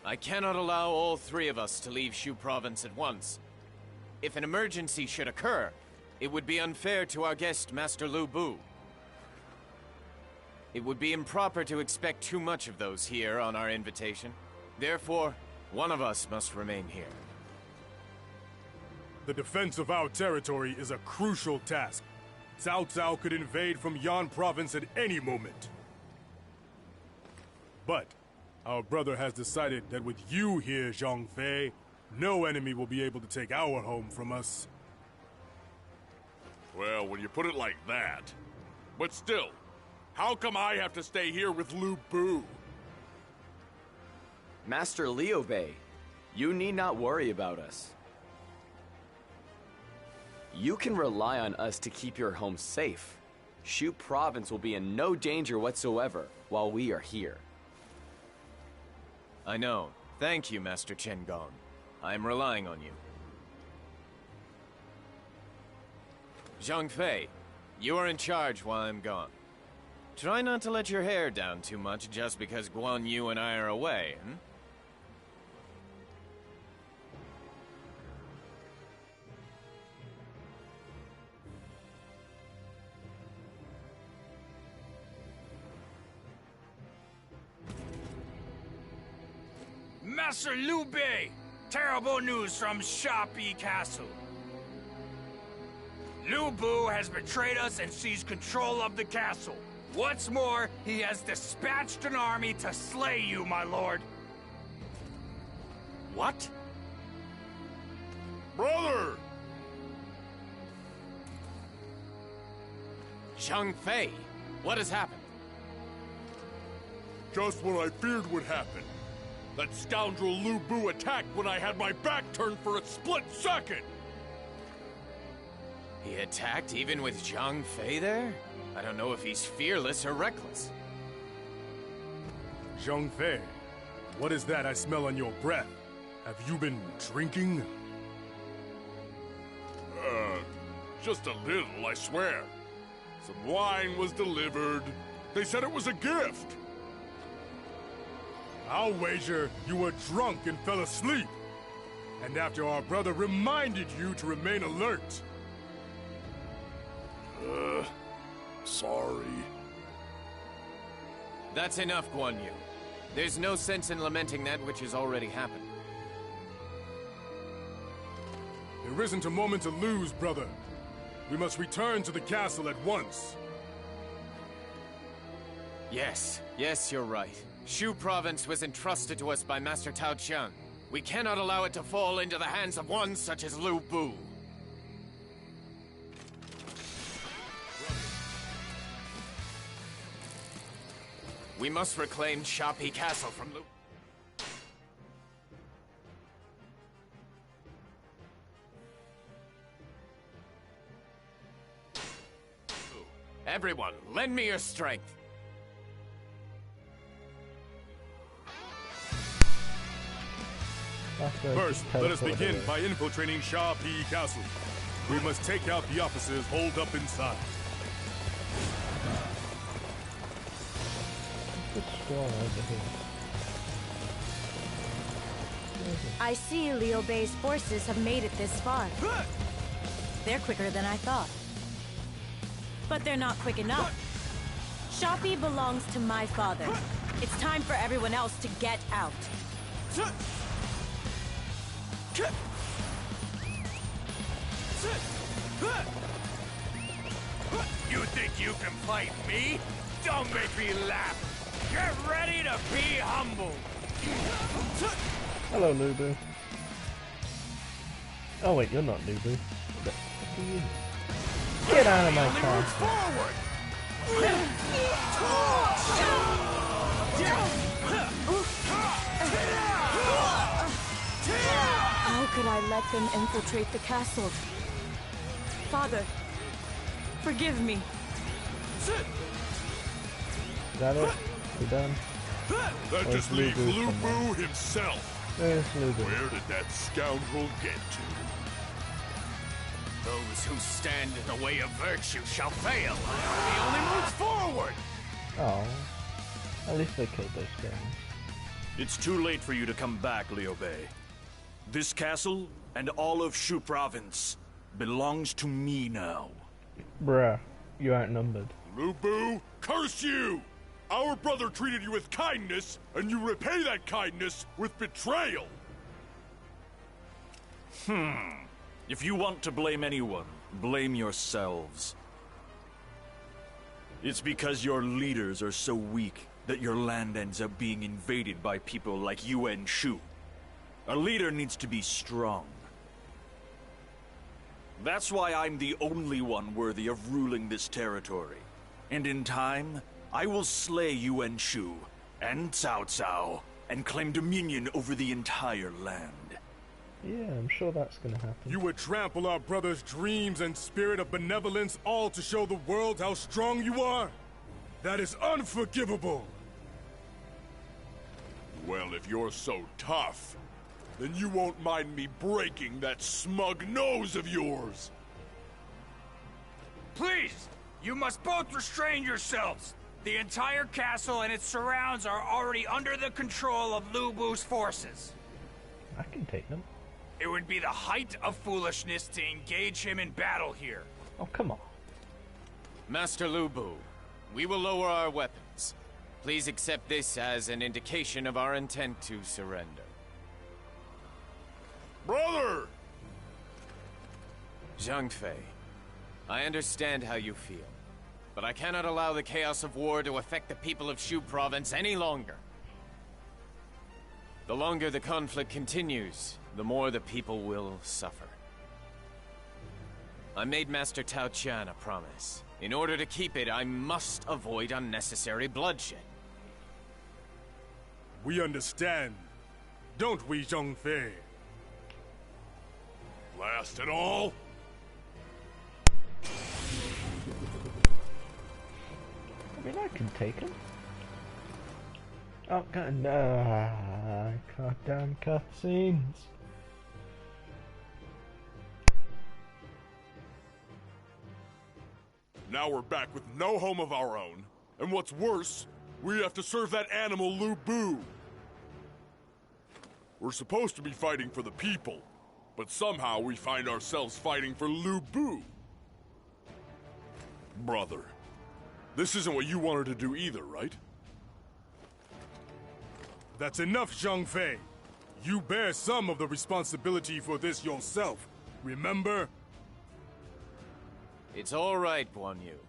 I cannot allow all three of us to leave Shu Province at once. If an emergency should occur, it would be unfair to our guest, Master Lu Bu. It would be improper to expect too much of those here on our invitation. Therefore, one of us must remain here. The defense of our territory is a crucial task. Cao Cao could invade from Yan Province at any moment. But our brother has decided that with you here, Zhang Fei, no enemy will be able to take our home from us. Well, when you put it like that. But still, how come I have to stay here with Lu Bu? Master Liu Bei, you need not worry about us. You can rely on us to keep your home safe. Shu Province will be in no danger whatsoever while we are here. I know. Thank you, Master Chen Gong. I am relying on you. Zhang Fei, you are in charge while I'm gone. Try not to let your hair down too much just because Guan Yu and I are away, hmm? Master Liu Bei! Terrible news from Shapi Castle. Lu Bu has betrayed us and seized control of the castle. What's more, he has dispatched an army to slay you, my lord. What? Brother! Zhang Fei, what has happened? Just what I feared would happen. That scoundrel Lu Bu attacked when I had my back turned for a split second! He attacked even with Zhang Fei there? I don't know if he's fearless or reckless. Zhang Fei, what is that I smell on your breath? Have you been drinking? Just a little, I swear. Some wine was delivered. They said it was a gift. I'll wager you were drunk and fell asleep. And after our brother reminded you to remain alert. Sorry. That's enough, Guan Yu. There's no sense in lamenting that which has already happened. There isn't a moment to lose, brother. We must return to the castle at once. Yes, you're right. Shu Province was entrusted to us by Master Tao Qian. We cannot allow it to fall into the hands of one such as Lu Bu. We must reclaim Shapi Castle from Lu... Everyone, lend me your strength. First, let us begin by infiltrating Shapi Castle. We must take out the officers holed up inside. I see Liu Bei's forces have made it this far. They're quicker than I thought. But they're not quick enough. Shapi belongs to my father. It's time for everyone else to get out. You think you can fight me? Don't make me laugh. Get ready to be humble. Hello, Lu Bu. Oh wait, you're not Lu Bu. Get out of my car. How could I let them infiltrate the castle? Father, forgive me. Is that it? We done? That just leaves Lu Bu himself. There's Lu Bu. Where did that scoundrel get to? Those who stand in the way of virtue shall fail. He only moves forward. Oh, at least they killed those guys. It's too late for you to come back, Liu Bei. This castle and all of Shu Province belongs to me now. Bruh, you're outnumbered. Lu Bu, curse you! Our brother treated you with kindness, and you repay that kindness with betrayal! If you want to blame anyone, blame yourselves. It's because your leaders are so weak that your land ends up being invaded by people like Yuan Shu. A leader needs to be strong. That's why I'm the only one worthy of ruling this territory. And in time, I will slay Yuan Shu and Cao Cao and claim dominion over the entire land. Yeah, I'm sure that's gonna happen. You would trample our brother's dreams and spirit of benevolence, all to show the world how strong you are? That is unforgivable! Well, if you're so tough, then you won't mind me breaking that smug nose of yours! Please, you must both restrain yourselves. The entire castle and its surrounds are already under the control of Lu Bu's forces. I can take them. It would be the height of foolishness to engage him in battle here. Oh, come on. Master Lu Bu, we will lower our weapons. Please accept this as an indication of our intent to surrender. Brother! Zhang Fei, I understand how you feel, but I cannot allow the chaos of war to affect the people of Shu Province any longer. The longer the conflict continues, the more the people will suffer. I made Master Tao Qian a promise. In order to keep it, I must avoid unnecessary bloodshed. We understand, don't we, Zhang Fei? Blast it all! I mean, I can take him. Oh, God, goddamn cutscenes. Now we're back with no home of our own, and what's worse, we have to serve that animal Lu Bu. We're supposed to be fighting for the people, but somehow we find ourselves fighting for Lu Bu. Brother, this isn't what you wanted to do either, right? That's enough, Zhang Fei. You bear some of the responsibility for this yourself, remember? It's all right, Guan Yu.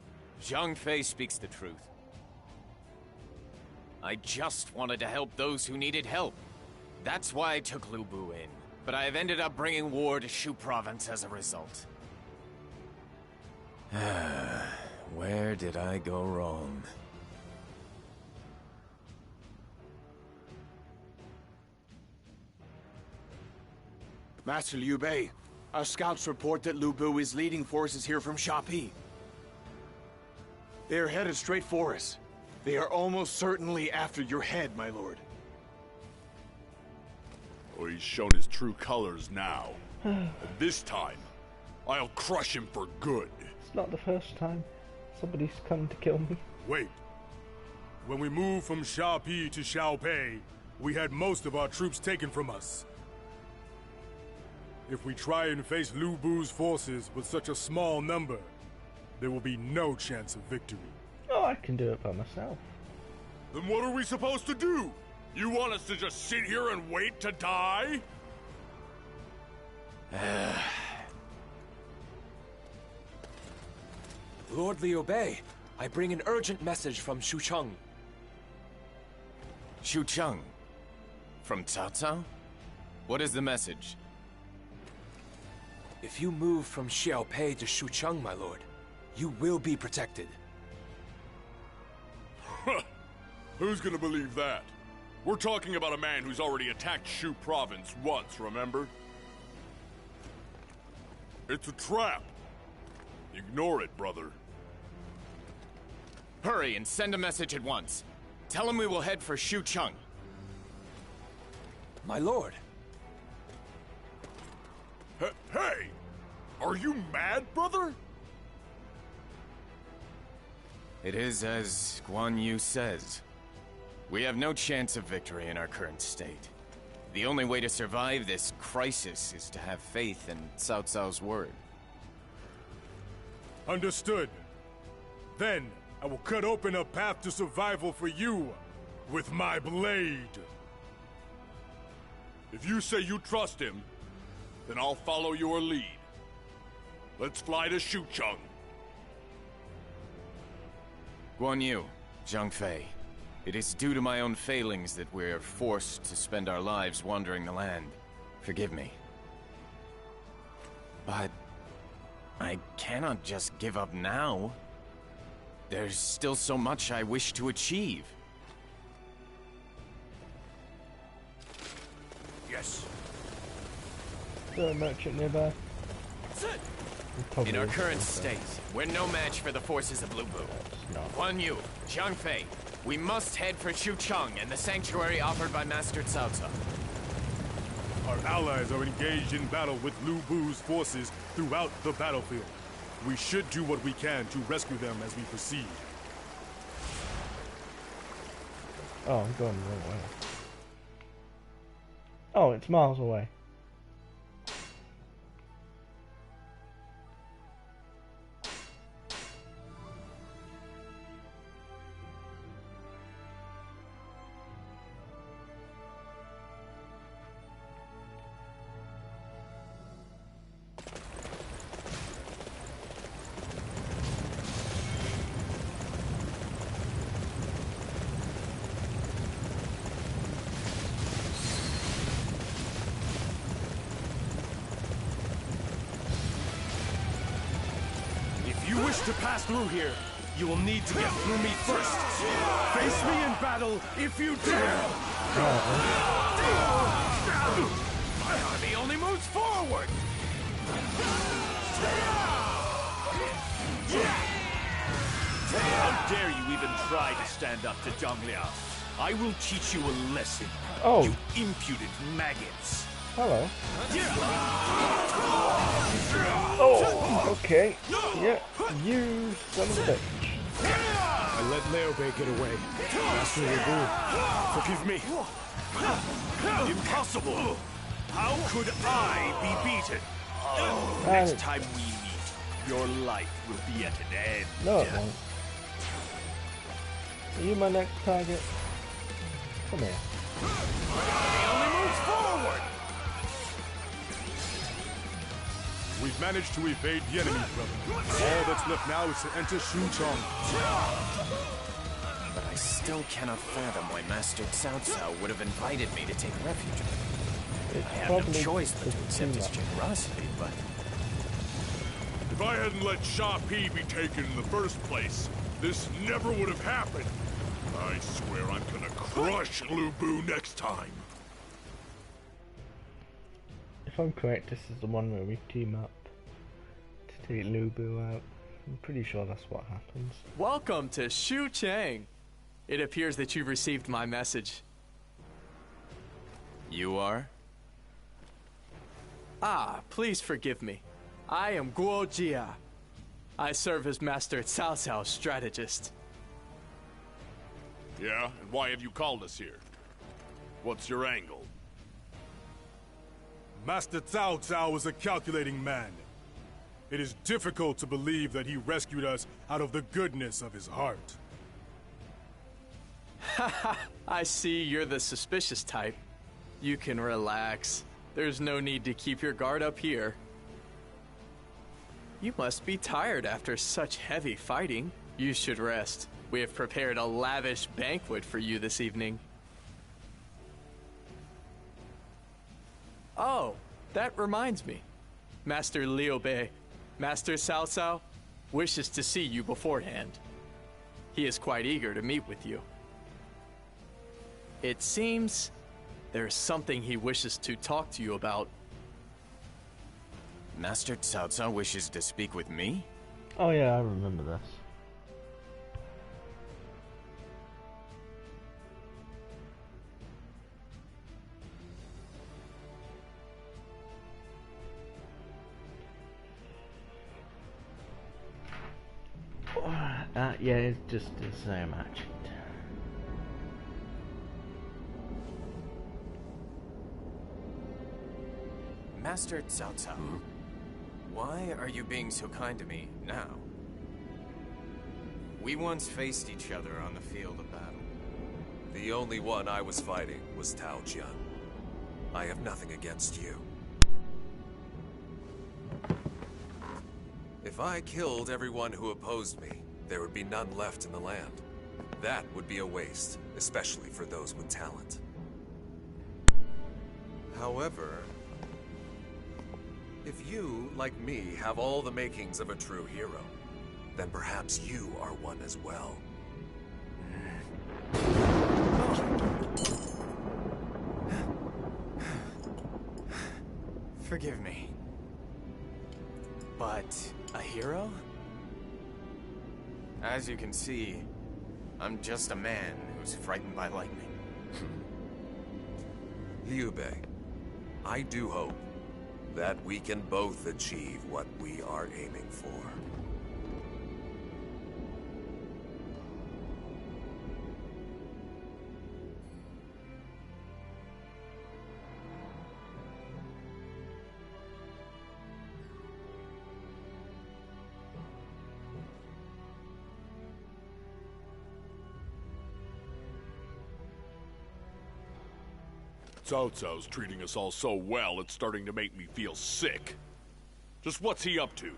Zhang Fei speaks the truth. I just wanted to help those who needed help. That's why I took Lu Bu in. But I have ended up bringing war to Shu Province as a result. Where did I go wrong? Master Liu Bei, our scouts report that Lu Bu is leading forces here from Shapi. They are headed straight for us. They are almost certainly after your head, my lord. Oh, he's shown his true colors now. And this time, I'll crush him for good. It's not the first time somebody's come to kill me. Wait. When we moved from Shapi to Xiaopei, we had most of our troops taken from us. If we try and face Lu Bu's forces with such a small number, there will be no chance of victory. Oh, I can do it by myself. Then what are we supposed to do? You want us to just sit here and wait to die? Lord Liu Bei, I bring an urgent message from Shucheng. Shucheng? From Cao Cao? What is the message? If you move from Xiaopei to Shucheng, my lord, you will be protected. Who's gonna believe that? We're talking about a man who's already attacked Shu Province once, remember? It's a trap. Ignore it, brother. Hurry and send a message at once. Tell him we will head for Shucheng. My lord. Hey! Are you mad, brother? It is as Guan Yu says. We have no chance of victory in our current state. The only way to survive this crisis is to have faith in Cao Cao's word. Understood. Then, I will cut open a path to survival for you with my blade. If you say you trust him, then I'll follow your lead. Let's fly to Shucheng. Guan Yu, Zhang Fei, it is due to my own failings that we're forced to spend our lives wandering the land. Forgive me. But I cannot just give up now. There's still so much I wish to achieve. Yes. Is there a merchant nearby? In our current state, we're no match for the forces of Lu Bu. Guan Yu, Zhang Fei, we must head for Shucheng and the sanctuary offered by Master Cao Cao. Our allies are engaged in battle with Lu Bu's forces throughout the battlefield. We should do what we can to rescue them as we proceed. Oh, I'm going the wrong way. Oh, it's miles away. If you wish to pass through here, you will need to get through me first. Face me in battle if you dare! My army only moves forward! How dare you even try to stand up to Zhang Liao? I will teach you a lesson. Oh. You impudent maggots. Hello. Oh, okay. Yeah, you son of a bitch. I let Liu Bei get away. Master Lu Bu, forgive me. Impossible! How could I be beaten? Next time we meet, your life will be at an end. No, it won't. Are you my next target? Come here. He only moves forward! We've managed to evade the enemy, brother. All that's left now is to enter Shuchong. But I still cannot fathom why Master Cao Cao would have invited me to take refuge with him. I have no choice but to accept his generosity, but... If I hadn't let Sha Pi be taken in the first place, this never would have happened. I swear I'm gonna crush Lu Bu next time. If I'm correct, this is the one where we team up to take Lu Bu out. I'm pretty sure that's what happens. Welcome to Shu Chang. It appears that you've received my message. You are? Ah, please forgive me. I am Guo Jia. I serve as Master Cao Cao's strategist. Yeah, and why have you called us here? What's your angle? Master Cao Cao is a calculating man. It is difficult to believe that he rescued us out of the goodness of his heart. Haha, I see you're the suspicious type. You can relax. There's no need to keep your guard up here. You must be tired after such heavy fighting. You should rest. We have prepared a lavish banquet for you this evening. Oh, that reminds me. Master Liu Bei, Master Cao Cao, wishes to see you beforehand. He is quite eager to meet with you. It seems there's something he wishes to talk to you about. Master Cao Cao wishes to speak with me? Oh yeah, I remember this. Yeah, it's just the same actually. Master Cao Cao, why are you being so kind to me now? We once faced each other on the field of battle. The only one I was fighting was Tao Jian. I have nothing against you. If I killed everyone who opposed me, there would be none left in the land. That would be a waste, especially for those with talent. However, if you, like me, have all the makings of a true hero, then perhaps you are one as well. Forgive me. But a hero? As you can see, I'm just a man who's frightened by lightning. Liu Bei, I do hope that we can both achieve what we are aiming for. Cao Cao's treating us all so well, it's starting to make me feel sick. Just what's he up to?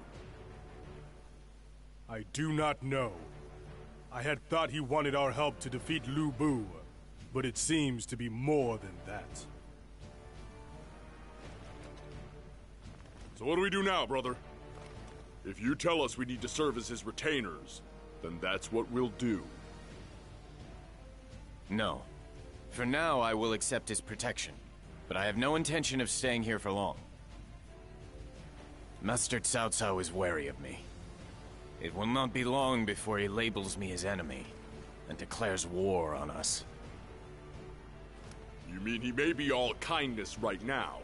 I do not know. I had thought he wanted our help to defeat Lu Bu, but it seems to be more than that. So what do we do now, brother? If you tell us we need to serve as his retainers, then that's what we'll do. No. For now, I will accept his protection, but I have no intention of staying here for long. Master Cao Cao is wary of me. It will not be long before he labels me his enemy and declares war on us. You mean he may be all kindness right now,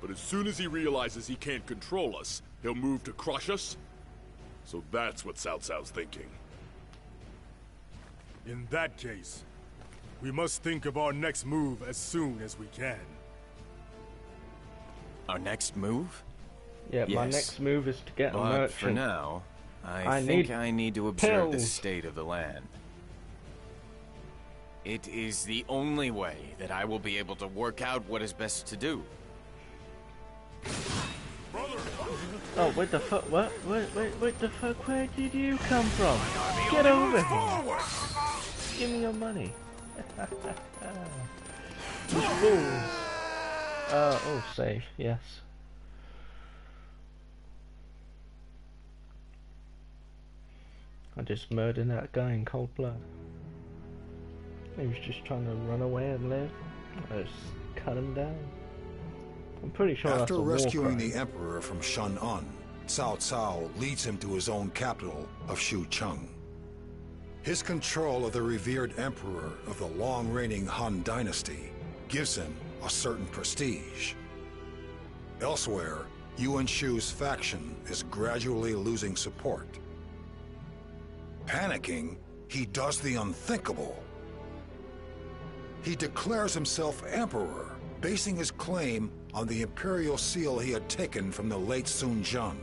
but as soon as he realizes he can't control us, he'll move to crush us? So that's what Cao Cao's thinking. In that case, we must think of our next move as soon as we can. Our next move? Yeah, yes. My next move is to get a But merchant. for now, I think I need to observe the state of the land. It is the only way that I will be able to work out what is best to do. Oh, what the fuck? What? What the fuck? Where did you come from? Get over here! Give me your money. You fools. Oh, save, yes. I just murdered that guy in cold blood. He was just trying to run away and live. I just cut him down. I'm pretty sure After that's a rescuing war crime. the Emperor from Shen'an, Cao Cao leads him to his own capital of Xucheng. His control of the revered Emperor of the long-reigning Han Dynasty gives him a certain prestige. Elsewhere, Yuan Shu's faction is gradually losing support. Panicking, he does the unthinkable. He declares himself emperor, basing his claim on the imperial seal he had taken from the late Sun Jian.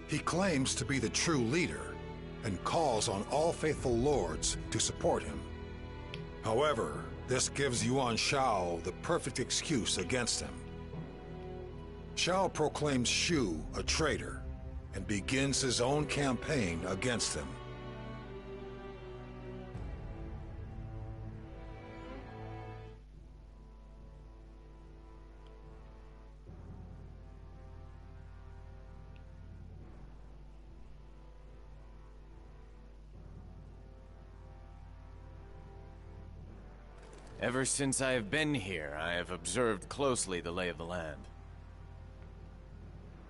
He claims to be the true leader and calls on all faithful lords to support him. However, this gives Yuan Shao the perfect excuse against him. Shao proclaims Shu a traitor and begins his own campaign against him. Ever since I have been here, I have observed closely the lay of the land.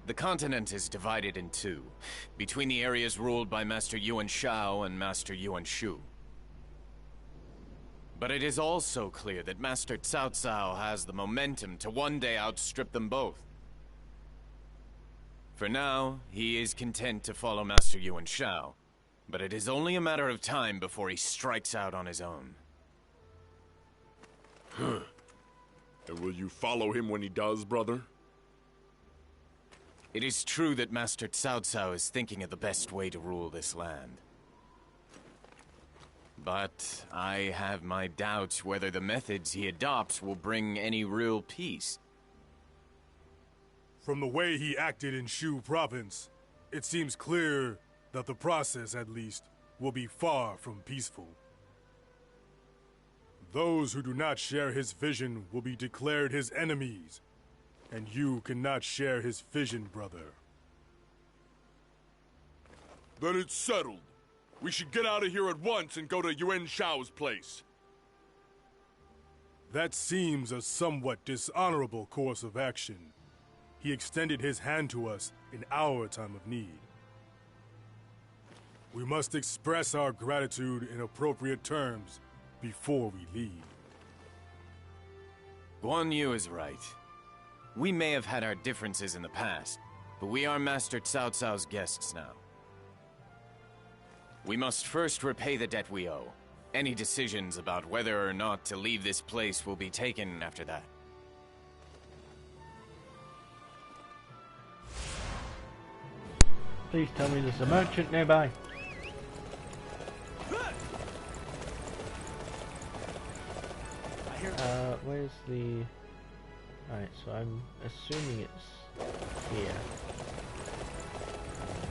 The continent is divided in two, between the areas ruled by Master Yuan Shao and Master Yuan Shu. But it is also clear that Master Cao Cao has the momentum to one day outstrip them both. For now, he is content to follow Master Yuan Shao, but it is only a matter of time before he strikes out on his own. And will you follow him when he does, brother? It is true that Master Cao Cao is thinking of the best way to rule this land. But I have my doubts whether the methods he adopts will bring any real peace. From the way he acted in Shu province, it seems clear that the process, at least, will be far from peaceful. Those who do not share his vision will be declared his enemies, and you cannot share his vision, brother. Then it's settled. We should get out of here at once and go to Yuan Shao's place. That seems a somewhat dishonorable course of action. He extended his hand to us in our time of need. We must express our gratitude in appropriate terms before we leave. Guan Yu is right. We may have had our differences in the past, but we are Master Cao Cao's guests now. We must first repay the debt we owe. Any decisions about whether or not to leave this place will be taken after that. Please tell me there's a merchant nearby. Where's the... Alright, so I'm assuming it's here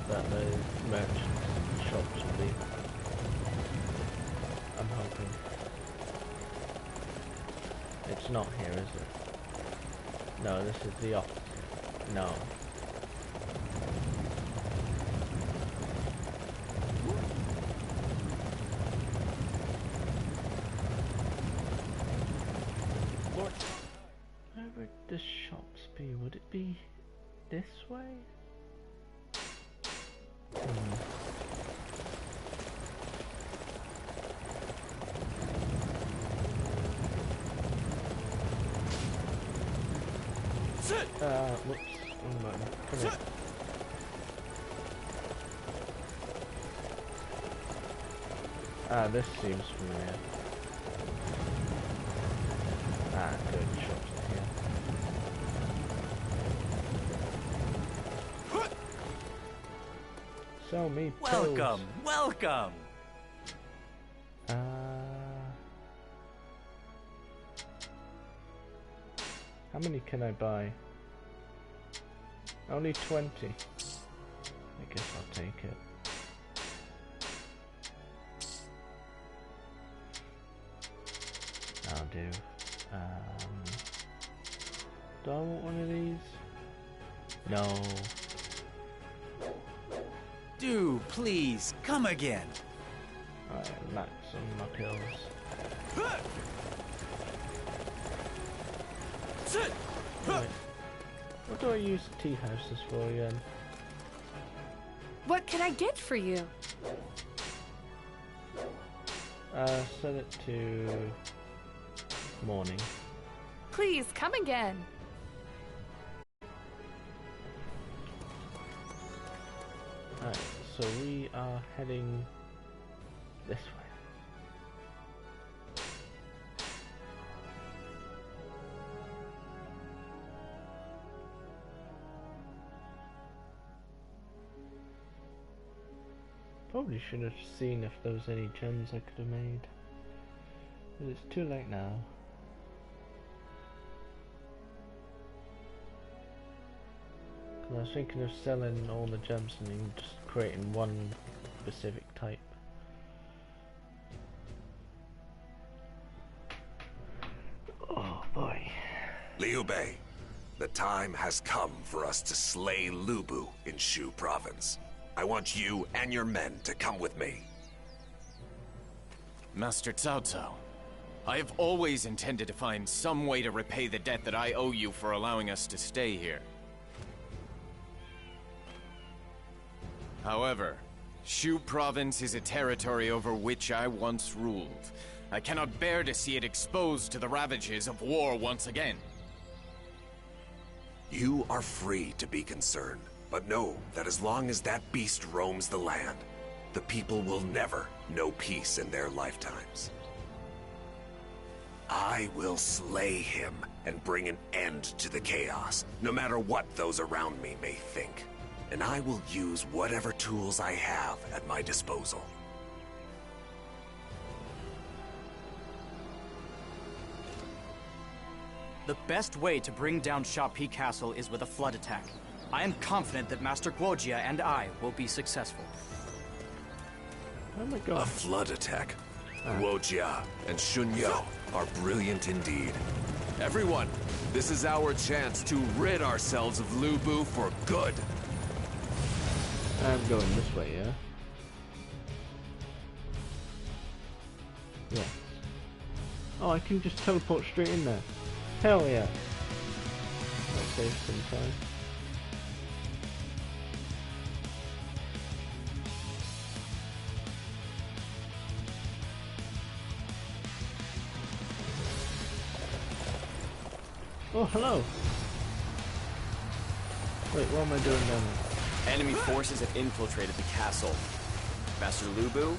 that the merchants' shops will be. I'm hoping. It's not here, is it? No, this is the opposite. No. this way? Whoops, wrong button. Come here. This seems familiar. Good, shops here. Sell me pills. Welcome, welcome! How many can I buy? Only 20. I guess I'll take it. I'll do. Do I want one of these? No. Do please come again. Alright, max on my pills. Right. What do I use tea houses for again? What can I get for you? Set it to morning. Please come again. Alright, so we are heading this way. Probably should have seen if there was any gems I could have made. But it's too late now. I was thinking of selling all the gems and then just creating one specific type. Oh boy. Liu Bei, the time has come for us to slay Lu Bu in Shu Province. I want you and your men to come with me. Master Cao Cao, I have always intended to find some way to repay the debt that I owe you for allowing us to stay here. However, Shu Province is a territory over which I once ruled. I cannot bear to see it exposed to the ravages of war once again. You are free to be concerned, but know that as long as that beast roams the land, the people will never know peace in their lifetimes. I will slay him and bring an end to the chaos, no matter what those around me may think. And I will use whatever tools I have at my disposal. The best way to bring down Sha Pi Castle is with a flood attack. I am confident that Master Guojia and I will be successful. Oh my god. A flood attack? Guojia and Shunyo are brilliant indeed. Everyone, this is our chance to rid ourselves of Lu Bu for good. I'm going this way, yeah? Yeah. Oh, I can just teleport straight in there. Hell yeah. That saves some time. Oh, hello. Wait, what am I doing down there? Enemy forces have infiltrated the castle. Master Lu Bu,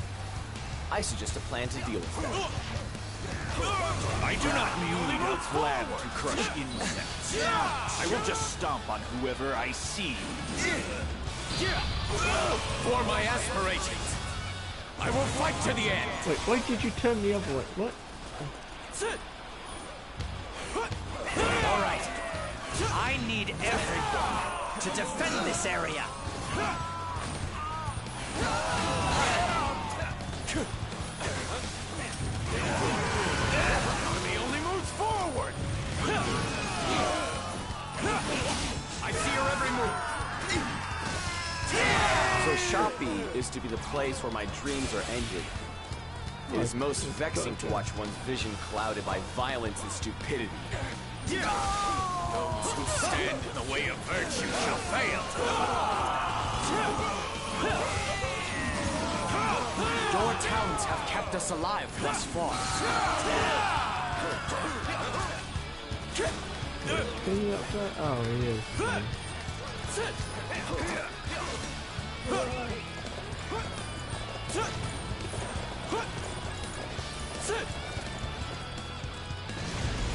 I suggest a plan to deal with them. I do not merely have a plan to crush insects. I will just stomp on whoever I see. For my aspirations, I will fight to the end. Wait, why did you turn the other way? What? All right. I need everyone to defend this area. The enemy only moves forward. I see your every move. So Sha Pi is to be the place where my dreams are ended. It is most vexing to watch one's vision clouded by violence and stupidity. Those who stand in the way of virtue shall fail. Your talents have kept us alive thus far. Can you up there? Oh, he is.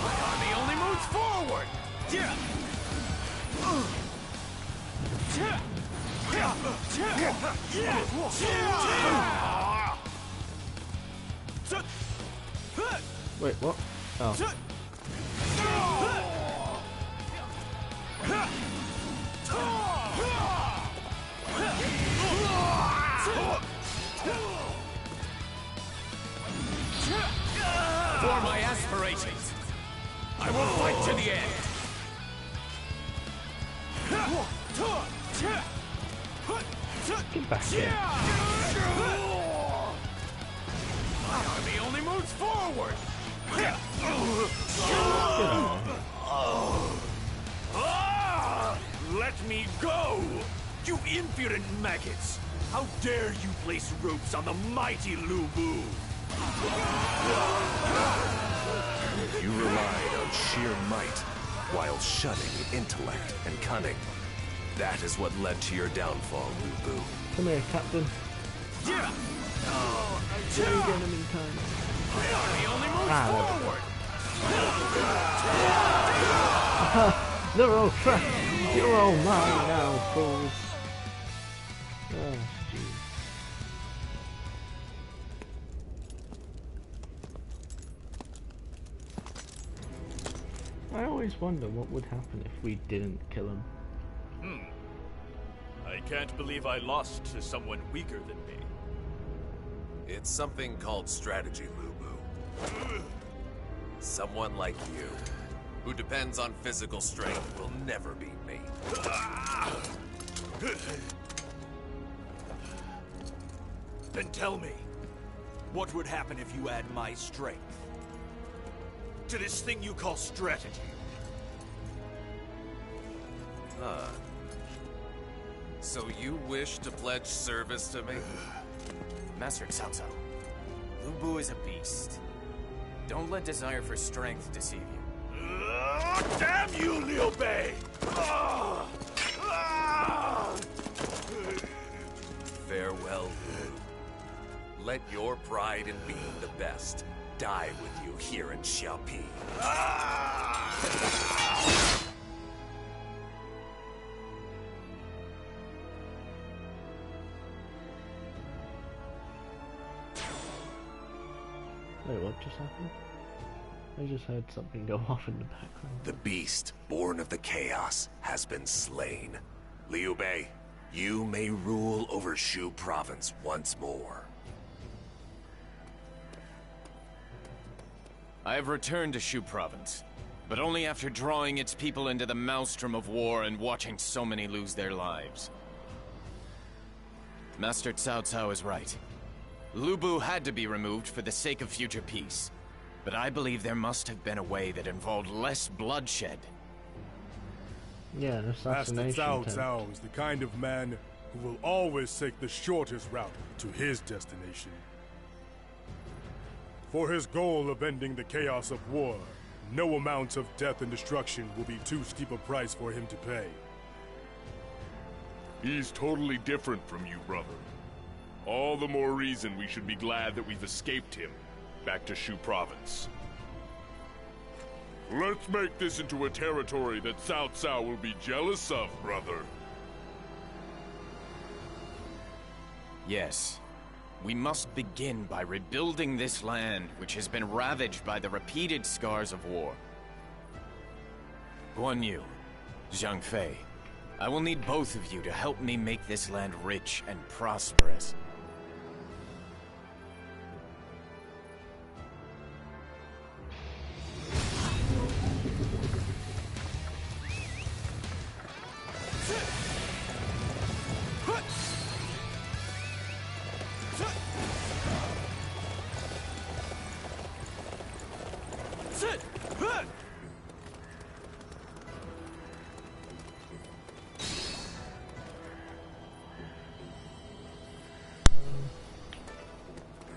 My army only moves forward! Wait, what? Oh. For my aspirations, I will fight to the end. Get back here. My army only moves forward. Let me go! You impudent maggots! How dare you place ropes on the mighty Lu Bu? You relied on sheer might, while shunning intellect and cunning. That is what led to your downfall, Lu Bu. Come here, Captain. Yeah. There you go in the meantime. My army only moves forward. They're all trapped. You're all mine now, fools. Oh, jeez. I always wonder what would happen if we didn't kill him. I can't believe I lost to someone weaker than me. It's something called strategy, Lu Bu. Someone like you, who depends on physical strength, will never beat me. Then tell me, what would happen if you add my strength to this thing you call strategy? So you wish to pledge service to me? Master Cao Cao, Lu Bu is a beast. Don't let desire for strength deceive you. Damn you, Liu Bei! Farewell, Lu. Let your pride in being the best die with you here in Xiaopi. Wait, what just happened? I just heard something go off in the background. The beast, born of the chaos, has been slain. Liu Bei, you may rule over Shu province once more. I have returned to Shu province, but only after drawing its people into the maelstrom of war and watching so many lose their lives. Master Cao Cao is right. Lu Bu had to be removed for the sake of future peace. But I believe there must have been a way that involved less bloodshed. Yeah, an Master assassination Cao attempt. Cao is the kind of man who will always take the shortest route to his destination. For his goal of ending the chaos of war, no amount of death and destruction will be too steep a price for him to pay. He's totally different from you, brother. All the more reason we should be glad that we've escaped him back to Shu province. Let's make this into a territory that Cao Cao will be jealous of, brother. Yes. We must begin by rebuilding this land, which has been ravaged by the repeated scars of war. Guan Yu, Zhang Fei, I will need both of you to help me make this land rich and prosperous.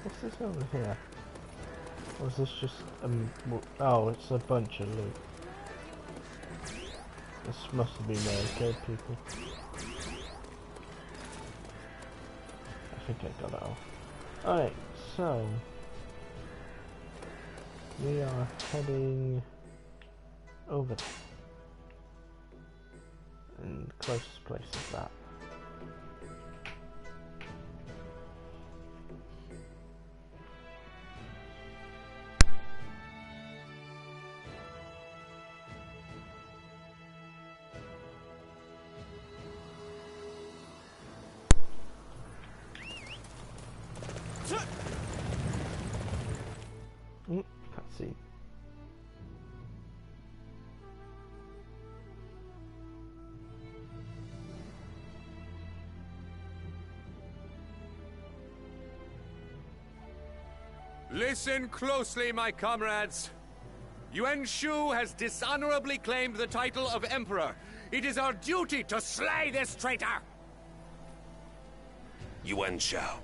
What's this over here? Or is this just oh, it's a bunch of loot. This must have been where I killed people. I think I got it off. Alright, so we are heading over there. And the closest place is that. Cutscene. Listen closely, my comrades. Yuan Shu has dishonorably claimed the title of Emperor. It is our duty to slay this traitor! Yuan Shao,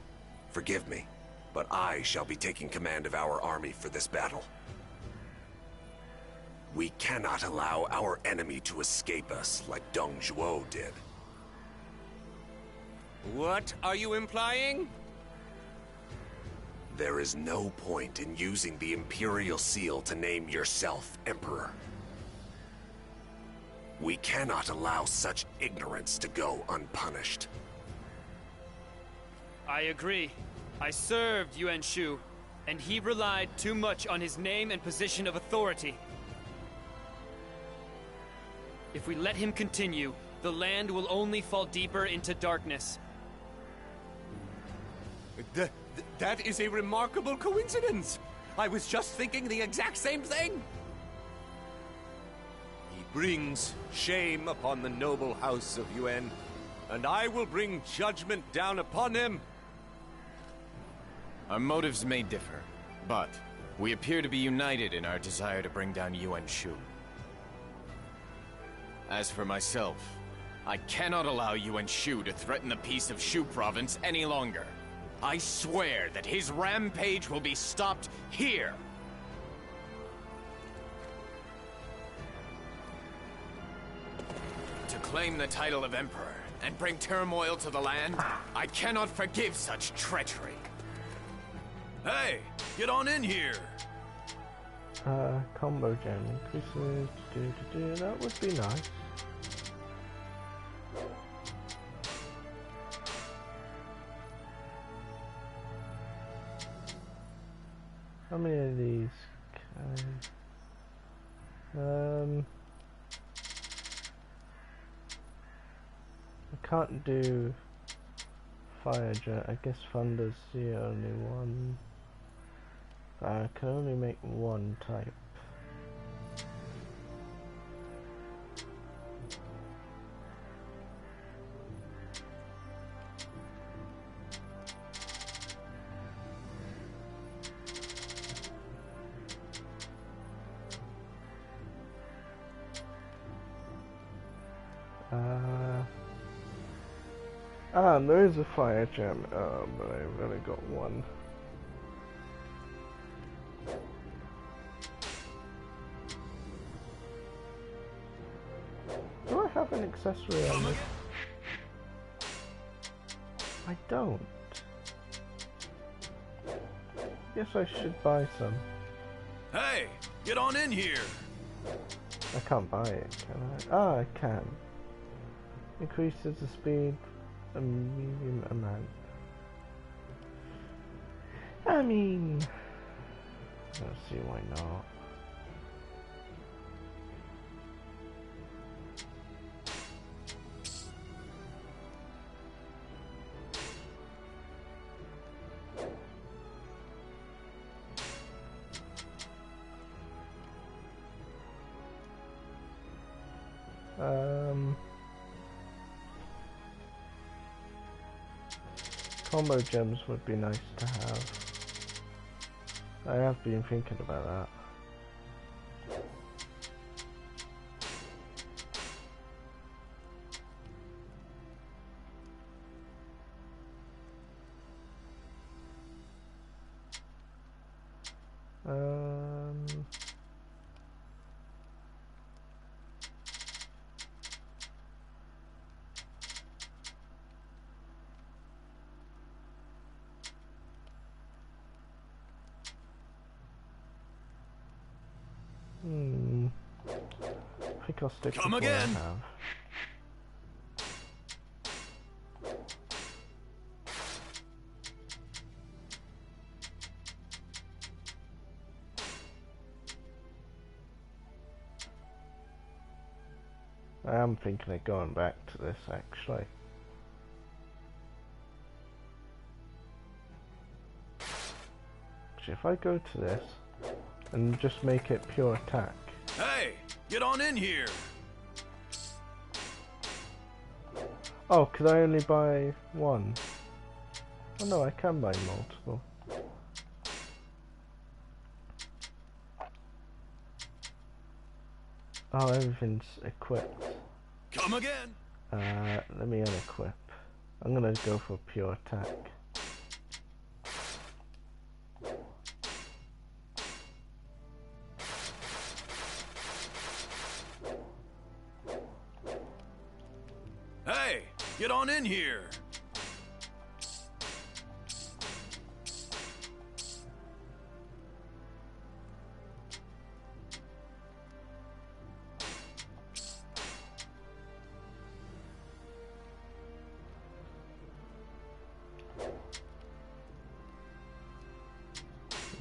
forgive me, but I shall be taking command of our army for this battle. We cannot allow our enemy to escape us like Dong Zhuo did. What are you implying? There is no point in using the Imperial Seal to name yourself Emperor. We cannot allow such ignorance to go unpunished. I agree. I served Yuan Shu, and he relied too much on his name and position of authority. If we let him continue, the land will only fall deeper into darkness. That is a remarkable coincidence. I was just thinking the exact same thing. He brings shame upon the noble house of Yuan, and I will bring judgment down upon him. Our motives may differ, but we appear to be united in our desire to bring down Yuan Shu. As for myself, I cannot allow Yuan Shu to threaten the peace of Shu province any longer. I swear that his rampage will be stopped here. To claim the title of Emperor and bring turmoil to the land, I cannot forgive such treachery. Hey, get on in here. Combo gem increases. That would be nice. How many of these I can't do fire jet. I guess Thunder's the only one. I can only make one type. There is a fire gem, but I've only got one. Do I have an accessory on this? I don't. Guess I should buy some. Hey, get on in here. I can't buy it, can I? Ah, I can. Increases the speed a medium amount. I mean, I don't see why not. Combo gems would be nice to have. I have been thinking about that. I think I'll stick Come with again. what I have. I am thinking of going back to this actually. Actually, if I go to this and just make it pure attack. Hey, get on in here. Oh, could I only buy one? Oh no, I can buy multiple. Oh, everything's equipped. Come again. Let me unequip. I'm gonna go for pure attack. Hey, get on in here.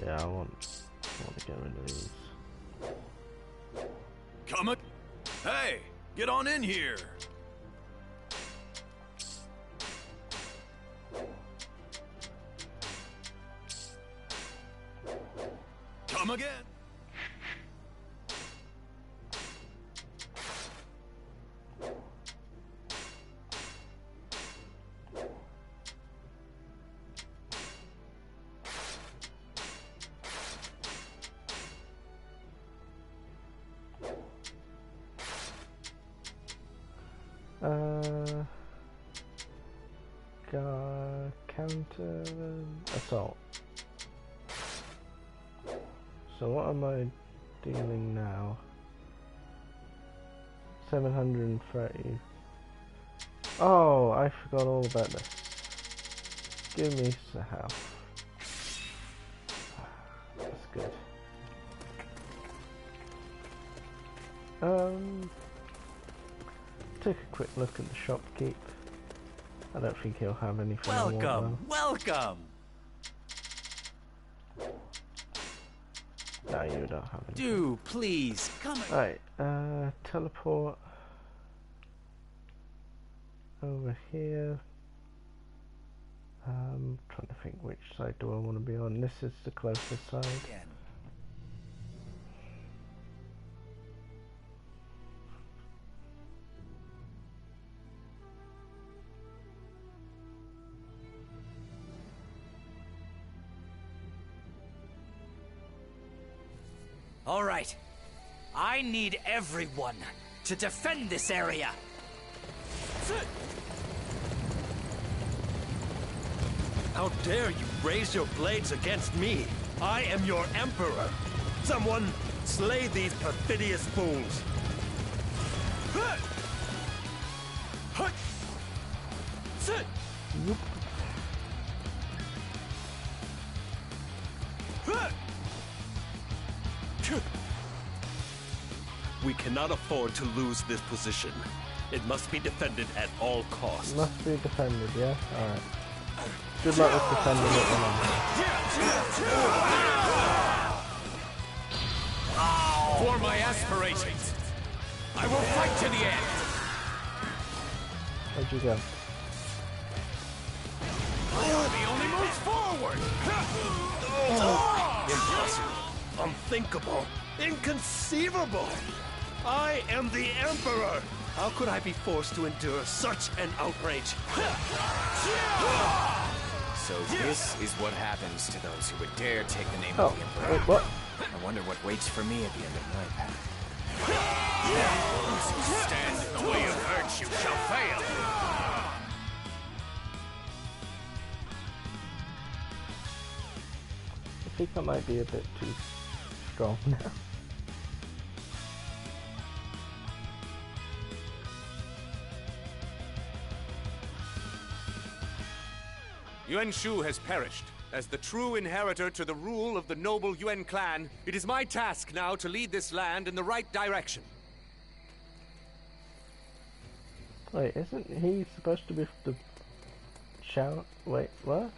Yeah, I want to get rid of these. Come Hey, get on in here. Come again. Counter assault. So what am I dealing now? 730. Oh, I forgot all about this. Give me some help. That's good. Take a quick look at the shopkeep. I don't think he'll have anything. Welcome, welcome. No, you don't have anything. Do please come. Right, teleport over here. Trying to think which side do I want to be on. This is the closest side. Again. All right. I need everyone to defend this area. How dare you raise your blades against me? I am your emperor. Someone slay these perfidious fools. We cannot afford to lose this position. It must be defended at all costs. Must be defended, yeah? Alright. Good luck with defending it when I'm here. For my aspirations, I will fight to the end. Where'd you go? He only moves forward. Impossible. Unthinkable. Inconceivable. I am the Emperor. How could I be forced to endure such an outrage? So this is what happens to those who would dare take the name of the Emperor. Wait, what? I wonder what waits for me at the end of my path. Those who stand in the way of virtue shall fail. think I might be a bit too strong now. Yuan Shu has perished. As the true inheritor to the rule of the noble Yuan clan, it is my task now to lead this land in the right direction. Wait, isn't he supposed to be the shout? Wait, what?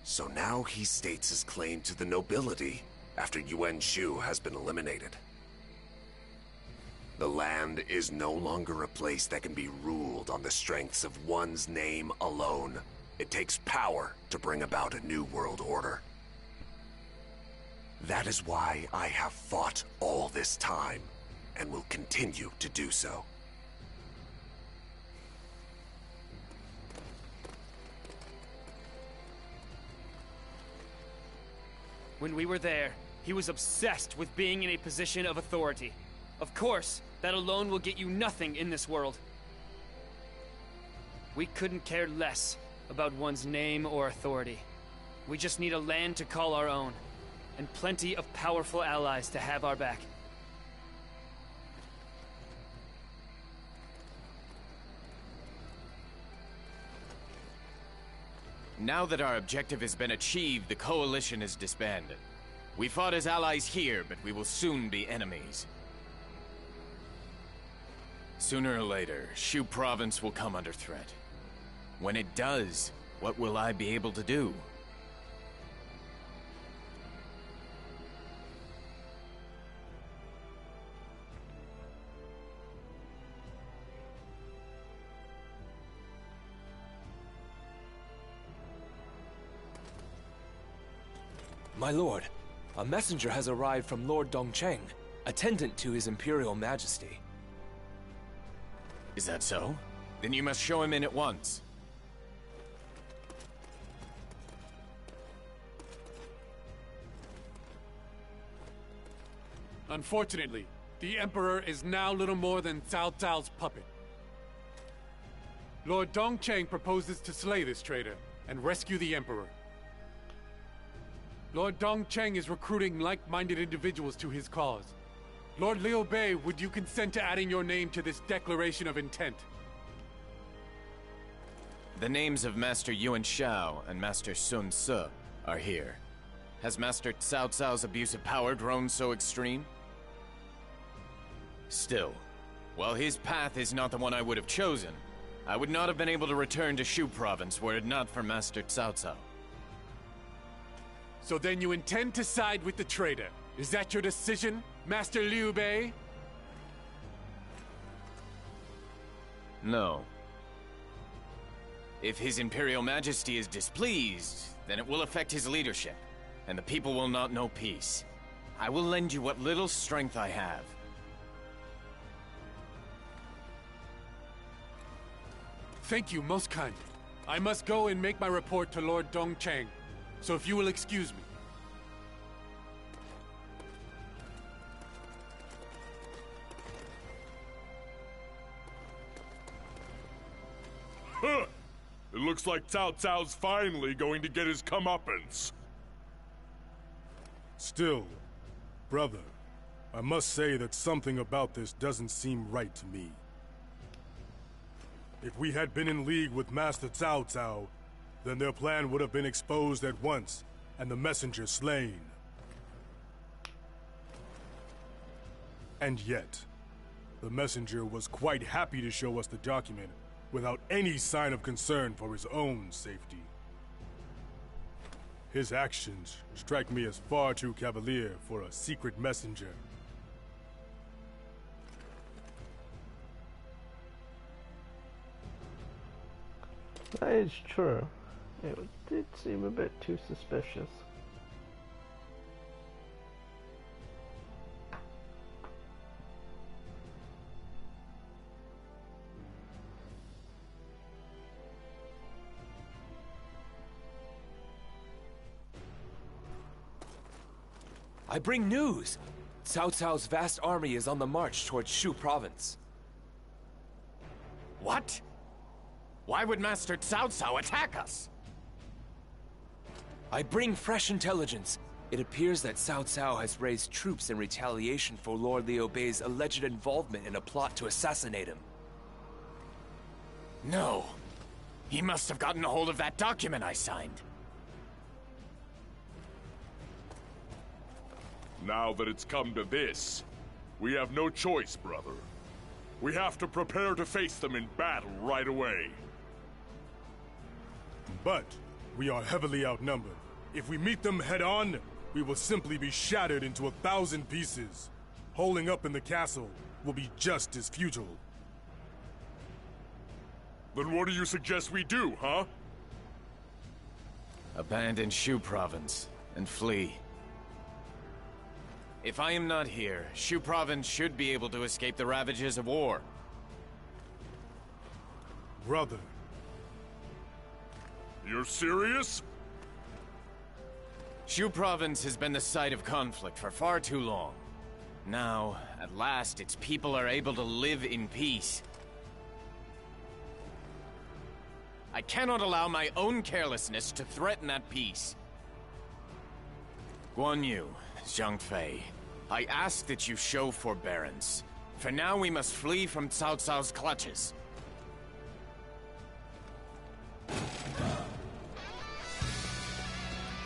So now he states his claim to the nobility after Yuan Shu has been eliminated. The land is no longer a place that can be ruled on the strengths of one's name alone. It takes power to bring about a new world order. That is why I have fought all this time, and will continue to do so. When we were there, he was obsessed with being in a position of authority. Of course, that alone will get you nothing in this world. We couldn't care less about one's name or authority. We just need a land to call our own, and plenty of powerful allies to have our back. Now that our objective has been achieved, the coalition is disbanded. We fought as allies here, but we will soon be enemies. Sooner or later, Shu Province will come under threat. When it does, what will I be able to do? My lord, a messenger has arrived from Lord Dongcheng, attendant to His Imperial Majesty. Is that so? Then you must show him in at once. Unfortunately, the Emperor is now little more than Cao Cao's puppet. Lord Dongcheng proposes to slay this traitor and rescue the Emperor. Lord Dongcheng is recruiting like-minded individuals to his cause. Lord Liu Bei, would you consent to adding your name to this declaration of intent? The names of Master Yuan Shao and Master Sun Ce are here. Has Master Cao Cao's abuse of power grown so extreme? Still, while his path is not the one I would have chosen, I would not have been able to return to Shu Province were it not for Master Cao Cao. So then you intend to side with the traitor. Is that your decision, Master Liu Bei? No. If His Imperial Majesty is displeased, then it will affect his leadership, and the people will not know peace. I will lend you what little strength I have. Thank you, most kind. I must go and make my report to Lord Dongcheng, so if you will excuse me. Huh! It looks like Cao Cao's finally going to get his comeuppance. Still, brother, I must say that something about this doesn't seem right to me. If we had been in league with Master Cao Cao, then their plan would have been exposed at once, and the messenger slain. And yet, the messenger was quite happy to show us the document without any sign of concern for his own safety. His actions strike me as far too cavalier for a secret messenger. That is true. It did seem a bit too suspicious. I bring news! Cao Cao's vast army is on the march towards Shu Province. What? Why would Master Cao Cao attack us? I bring fresh intelligence. It appears that Cao Cao has raised troops in retaliation for Lord Liu Bei's alleged involvement in a plot to assassinate him. No. He must have gotten a hold of that document I signed. Now that it's come to this, we have no choice, brother. We have to prepare to face them in battle right away. But we are heavily outnumbered. If we meet them head-on, we will simply be shattered into 1,000 pieces. Holding up in the castle will be just as futile. Then what do you suggest we do, huh? Abandon Shu Province and flee. If I am not here, Shu Province should be able to escape the ravages of war. Brother. You're serious? Shu Province has been the site of conflict for far too long. Now, at last, its people are able to live in peace. I cannot allow my own carelessness to threaten that peace. Guan Yu, Zhang Fei, I ask that you show forbearance. For now, we must flee from Cao Cao's clutches.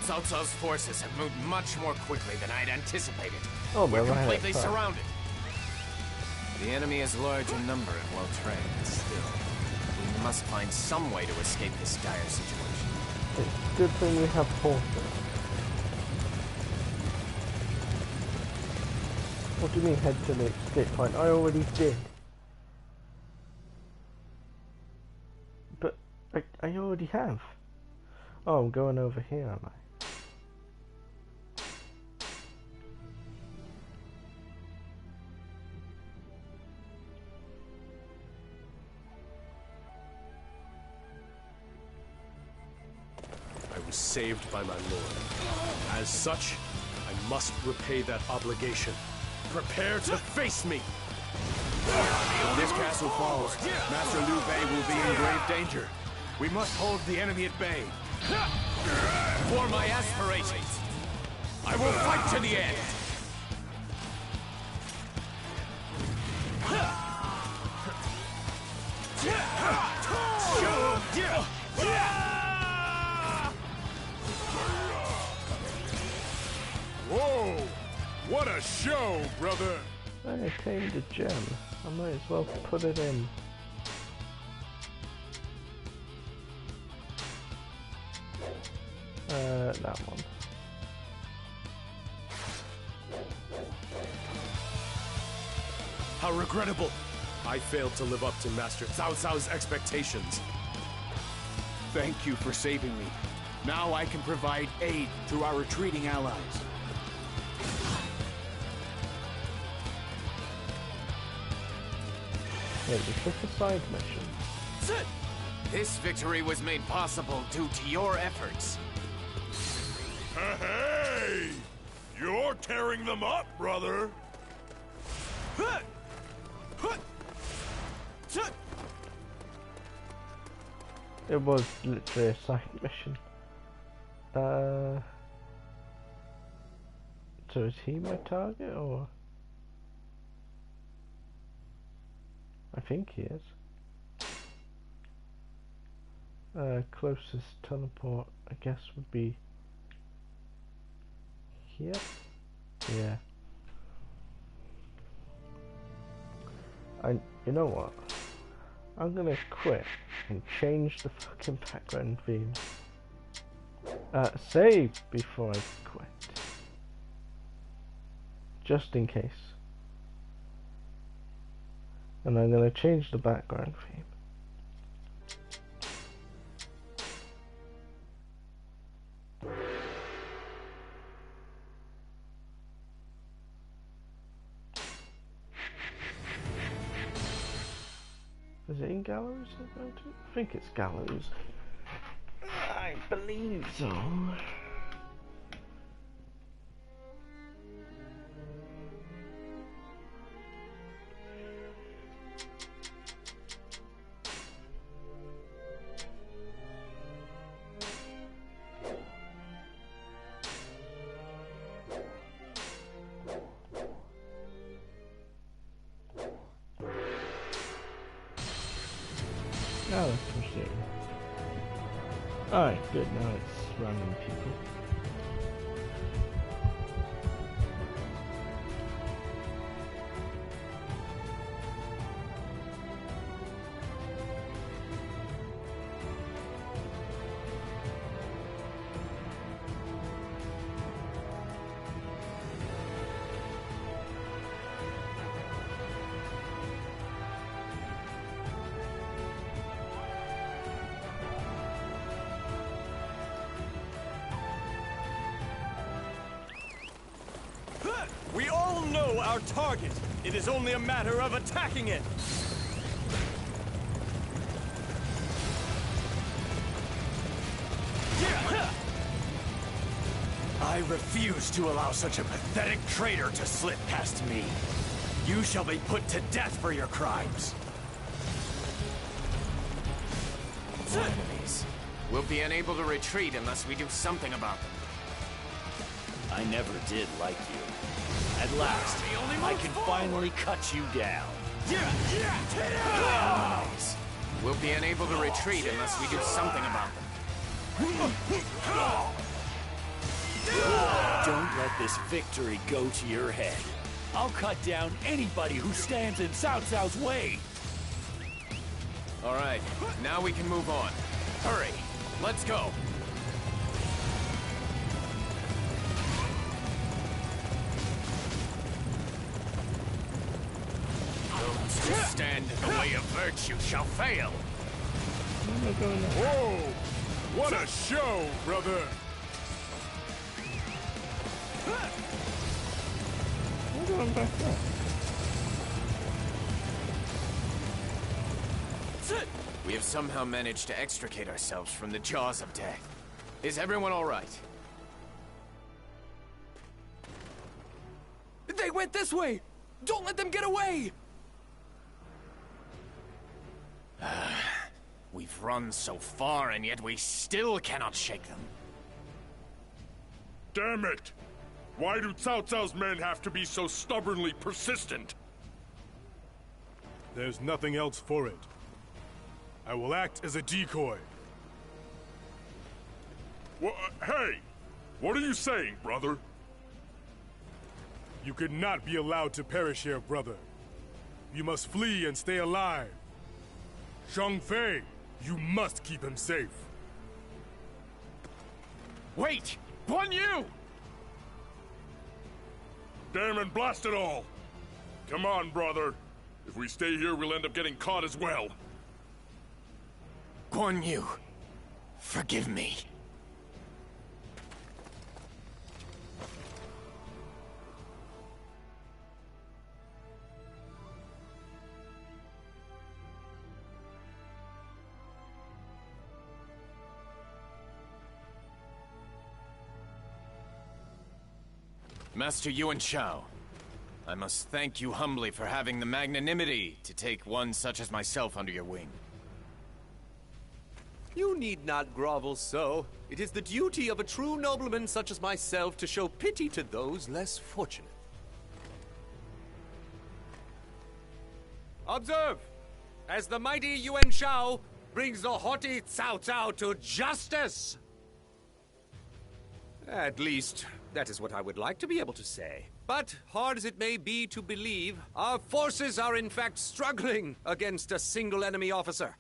Cao Cao's forces have moved much more quickly than I'd anticipated. Oh, we're right, completely right. surrounded. The enemy is large in number and well trained, still. We must find some way to escape this dire situation. It's a good thing we have horses. What do you mean head to the escape point? I already did. But I already have. Oh, I'm going over here, am I? I was saved by my lord. As such, I must repay that obligation. Prepare to face me! If this castle falls, Master Liu Bei will be in grave danger. We must hold the enemy at bay. For my aspirations, I will fight to the end! Whoa! What a show, brother! I attained a gem. I might as well put it in. That one. How regrettable! I failed to live up to Master Cao Cao's expectations. Thank you for saving me. Now I can provide aid to our retreating allies. Wait, is this a side mission? This victory was made possible due to your efforts. Hey! You're tearing them up, brother! It was literally a side mission. So is he my target, or? I think he is. Closest teleport, I guess, would be here? Yeah. You know what? I'm gonna quit and change the fucking background theme. Save before I quit. Just in case. And I'm gonna change the background theme. Is it in gallows I'm going to? I think it's gallows. I believe so. Alright, good. Now it's random people. We all know our target. It is only a matter of attacking it. I refuse to allow such a pathetic traitor to slip past me. You shall be put to death for your crimes. More enemies. We'll be unable to retreat unless we do something about them. I never did like you. At last, I can finally cut you down. Enemies. We'll be unable to retreat unless we do something about them. Don't let this victory go to your head. I'll cut down anybody who stands in Cao Cao's way. All right, now we can move on. Hurry, let's go. Those who stand in the way of virtue shall fail. Whoa! What a show, brother! I'm going back up. We have somehow managed to extricate ourselves from the jaws of death. Is everyone all right? They went this way! Don't let them get away! We've run so far, and yet we still cannot shake them. Damn it! Why do Cao Cao's men have to be so stubbornly persistent? There's nothing else for it. I will act as a decoy. Hey! What are you saying, brother? You could not be allowed to perish here, brother. You must flee and stay alive. Zhang Fei, you must keep him safe. Wait! Guan Yu! Damn and blast it all! Come on, brother. If we stay here, we'll end up getting caught as well. Guan Yu, forgive me. Master Yuan Shao, I must thank you humbly for having the magnanimity to take one such as myself under your wing. You need not grovel so. It is the duty of a true nobleman such as myself to show pity to those less fortunate. Observe! As the mighty Yuan Shao brings the haughty Cao Cao to justice! At least, that is what I would like to be able to say. But, hard as it may be to believe, our forces are in fact struggling against a single enemy officer.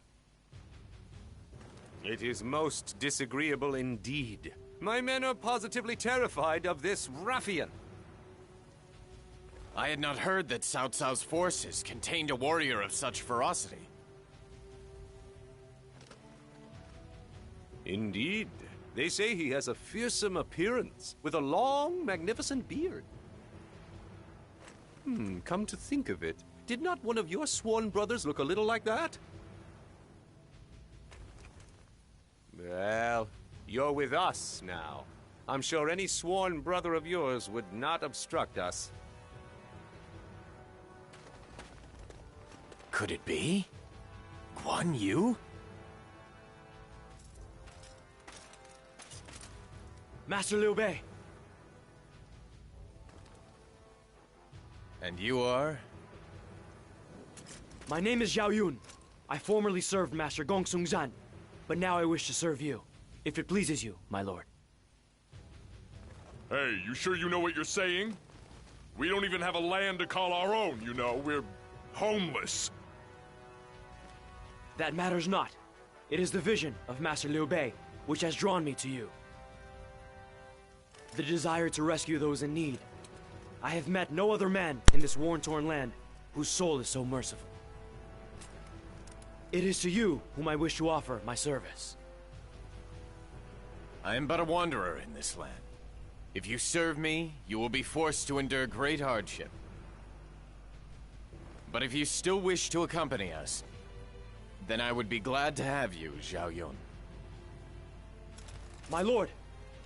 It is most disagreeable indeed. My men are positively terrified of this ruffian. I had not heard that Cao Cao's forces contained a warrior of such ferocity. Indeed. They say he has a fearsome appearance, with a long, magnificent beard. Come to think of it, did not one of your sworn brothers look a little like that? Well, you're with us now. I'm sure any sworn brother of yours would not obstruct us. Could it be? Guan Yu? Master Liu Bei. And you are? My name is Zhao Yun. I formerly served Master Gong Sung Zan, but now I wish to serve you. if it pleases you, my lord. Hey, you sure you know what you're saying? We don't even have a land to call our own, you know. We're homeless. That matters not. It is the vision of Master Liu Bei which has drawn me to you. The desire to rescue those in need. I have met no other man in this war-torn land whose soul is so merciful. It is to you whom I wish to offer my service. I am but a wanderer in this land. If you serve me, you will be forced to endure great hardship. But if you still wish to accompany us, then I would be glad to have you, Zhao Yun. My lord,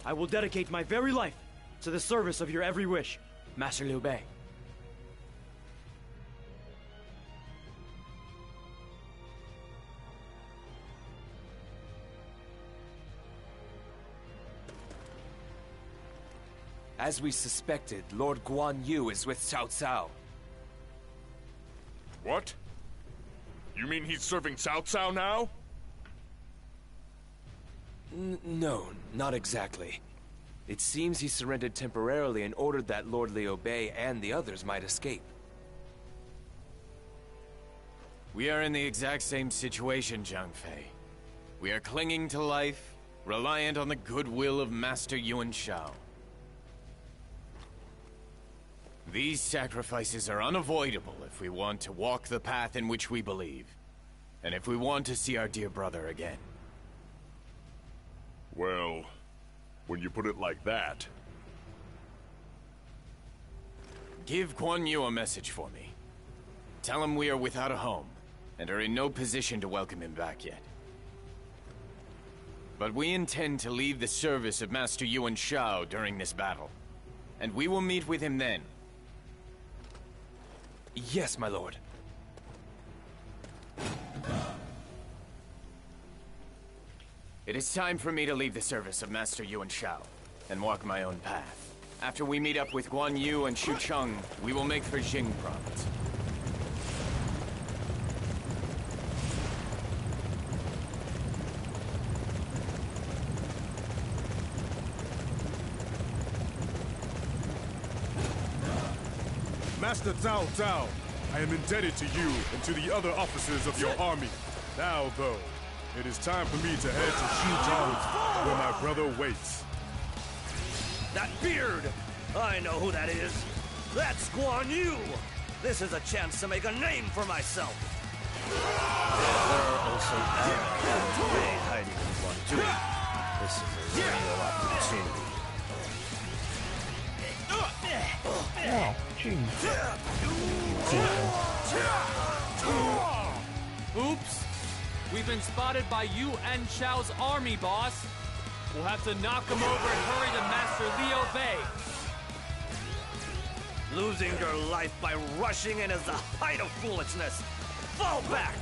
I will dedicate my very life to the service of your every wish, Master Liu Bei. As we suspected, Lord Guan Yu is with Cao Cao. What? You mean he's serving Cao Cao now? No, not exactly. It seems he surrendered temporarily and ordered that Lord Liu Bei and the others might escape. We are in the exact same situation, Zhang Fei. We are clinging to life, reliant on the goodwill of Master Yuan Shao. These sacrifices are unavoidable if we want to walk the path in which we believe, and if we want to see our dear brother again. Well, when you put it like that... Give Guan Yu a message for me. Tell him we are without a home, and are in no position to welcome him back yet. But we intend to leave the service of Master Yuan Shao during this battle, and we will meet with him then. Yes, my lord. It is time for me to leave the service of Master Yuan Shao and walk my own path. After we meet up with Guan Yu and Xu Cheng, we will make for Jing province. Master Cao Cao, I am indebted to you and to the other officers of your army. Now, though, it is time for me to head to Xuzhou, where my brother waits. That beard! I know who that is. That's Guan Yu! This is a chance to make a name for myself. There are also enemies hiding in Guangzhou. This is a real opportunity. Oh, jeez. Oops! We've been spotted by Yu and Shao's army, boss. We'll have to knock him over and hurry to Master Liu Bei. Losing your life by rushing in is the height of foolishness. Fall back!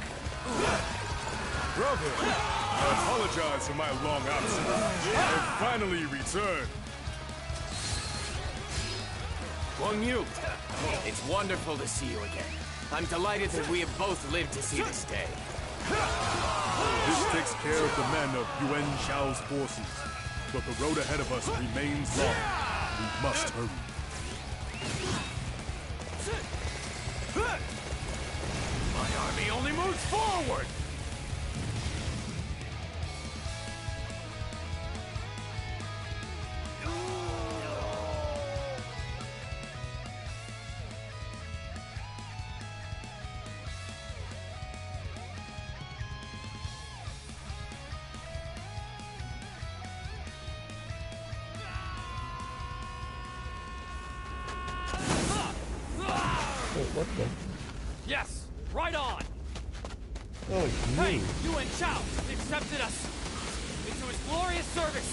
Brother, I apologize for my long absence. I have finally returned. Guan Yu, it's wonderful to see you again. I'm delighted that we have both lived to see this day. This takes care of the men of Yuan Shao's forces, but the road ahead of us remains long. We must hurry. My army only moves forward! What the? Yes, right on! Oh, Hey, Yu and Chao accepted us into his glorious service!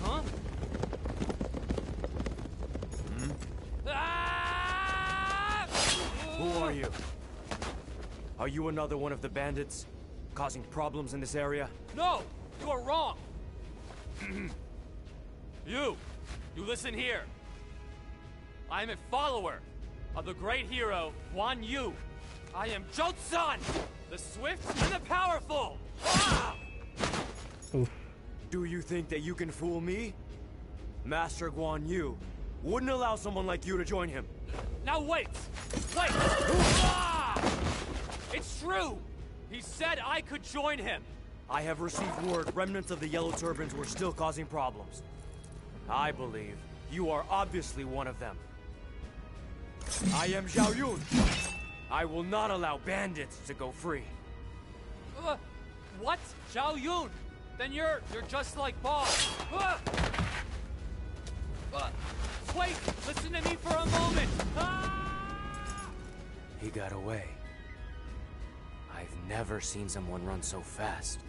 Huh? Who are you? Are you another one of the bandits? Causing problems in this area? No! You are wrong! You listen here. I am a follower of the great hero, Guan Yu. I am Jotsun, the swift and the powerful! Ah! Oof. Do you think that you can fool me? Master Guan Yu wouldn't allow someone like you to join him. Now wait! Wait! Ah! It's true! He said I could join him! I have received word remnants of the Yellow Turbans were still causing problems. I believe you are obviously one of them. I am Zhao Yun. I will not allow bandits to go free. What? Zhao Yun? Then you're just like boss. Wait! Listen to me for a moment! Ah! He got away. I've never seen someone run so fast.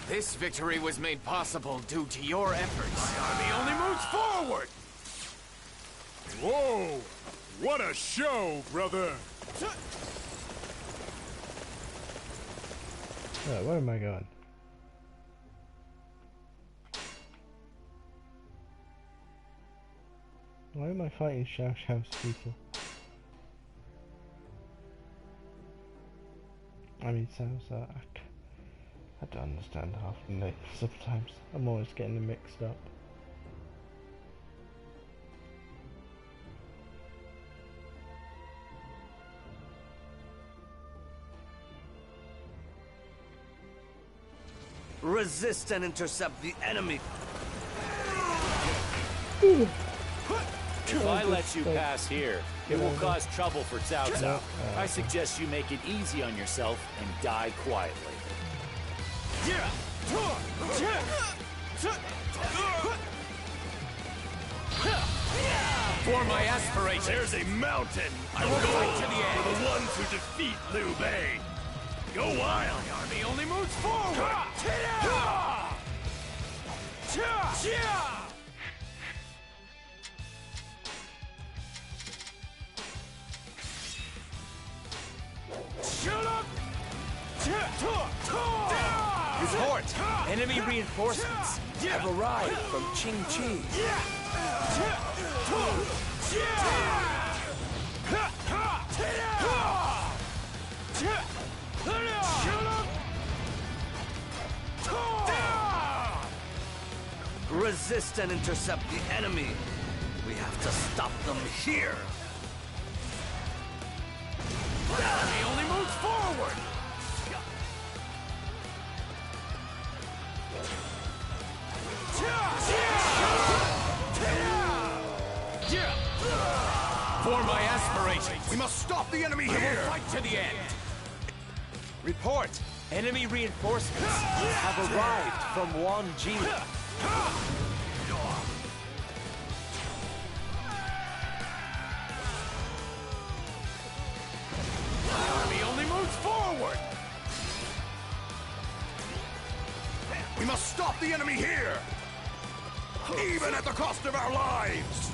This victory was made possible due to your efforts. My army only moves forward! Whoa! What a show, brother! Where am I going? Why am I fighting Xiao Xiao's people? I mean, Cao. I don't understand half the names sometimes. I'm always getting them mixed up. Resist and intercept the enemy. If I let you pass here, it will cause trouble for Cao Cao. I suggest you make it easy on yourself and die quietly. For my aspirations! There's a mountain! I will go to the end for the ones who defeat Liu Bei! Go wild! My army only moves forward! Report! Enemy reinforcements have arrived from Qingqi. Resist and intercept the enemy. We have to stop them here. He only moves forward! For my aspirations! We must stop the enemy here! Fight to the end! Report! Enemy reinforcements have arrived from Wangji. My army only moves forward! We must stop the enemy here! Even at the cost of our lives!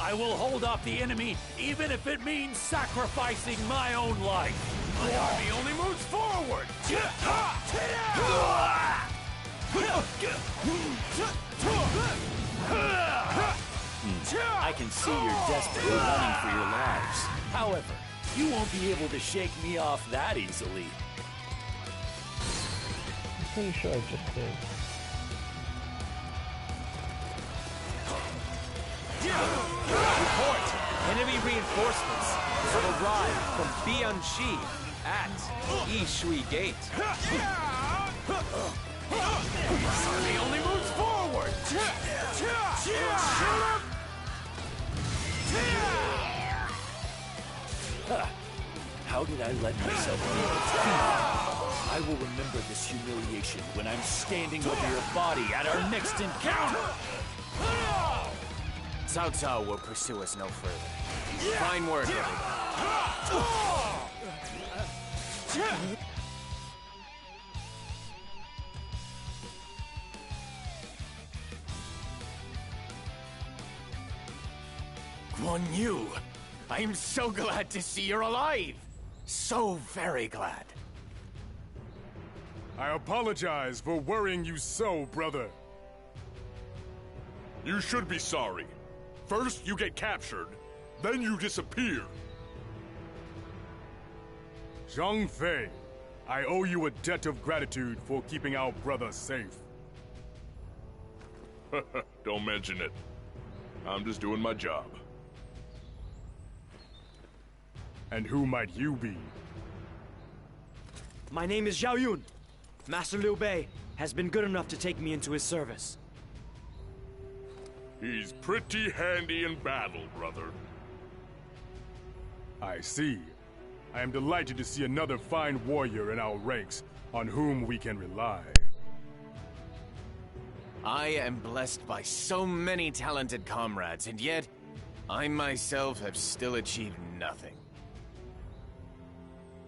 I will hold off the enemy, even if it means sacrificing my own life. My army only moves forward! I can see you're desperately running for your lives. However, you won't be able to shake me off that easily. I'm pretty sure I just did. Report! Enemy reinforcements have arrived from Bianxi at Yishui Gate. Army only moves forward! How did I let myself be defeated? I will remember this humiliation when I'm standing over your body at our next encounter! Cao Cao will pursue us no further. Fine work, everybody. Guan Yu, I am so glad to see you're alive. So very glad. I apologize for worrying you so, brother. You should be sorry. First, you get captured, then you disappear. Zhang Fei, I owe you a debt of gratitude for keeping our brother safe. Don't mention it. I'm just doing my job. And who might you be? My name is Zhao Yun. Master Liu Bei has been good enough to take me into his service. He's pretty handy in battle, brother. I see. I am delighted to see another fine warrior in our ranks on whom we can rely. I am blessed by so many talented comrades, and yet, I myself have still achieved nothing.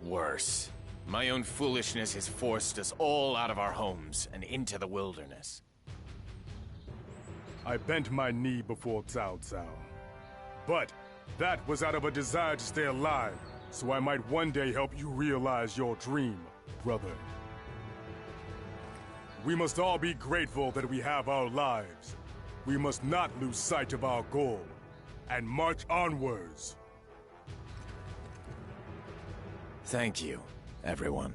Worse, my own foolishness has forced us all out of our homes and into the wilderness. I bent my knee before Cao Cao. But that was out of a desire to stay alive, so I might one day help you realize your dream, brother. We must all be grateful that we have our lives. We must not lose sight of our goal, and march onwards. Thank you, everyone.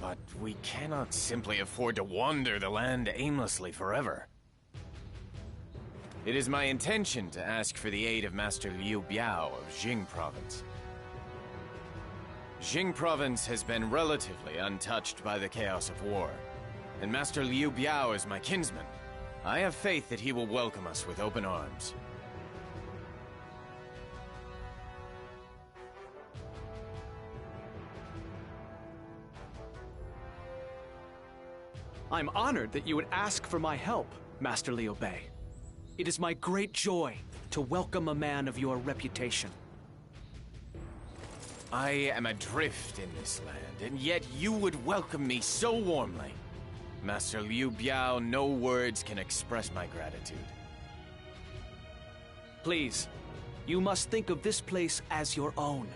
But we cannot simply afford to wander the land aimlessly forever. It is my intention to ask for the aid of Master Liu Biao of Jing Province. Jing Province has been relatively untouched by the chaos of war, and Master Liu Biao is my kinsman. I have faith that he will welcome us with open arms. I'm honored that you would ask for my help, Master Liu Bei. It is my great joy to welcome a man of your reputation. I am adrift in this land, and yet you would welcome me so warmly. Master Liu Biao, no words can express my gratitude. Please, you must think of this place as your own,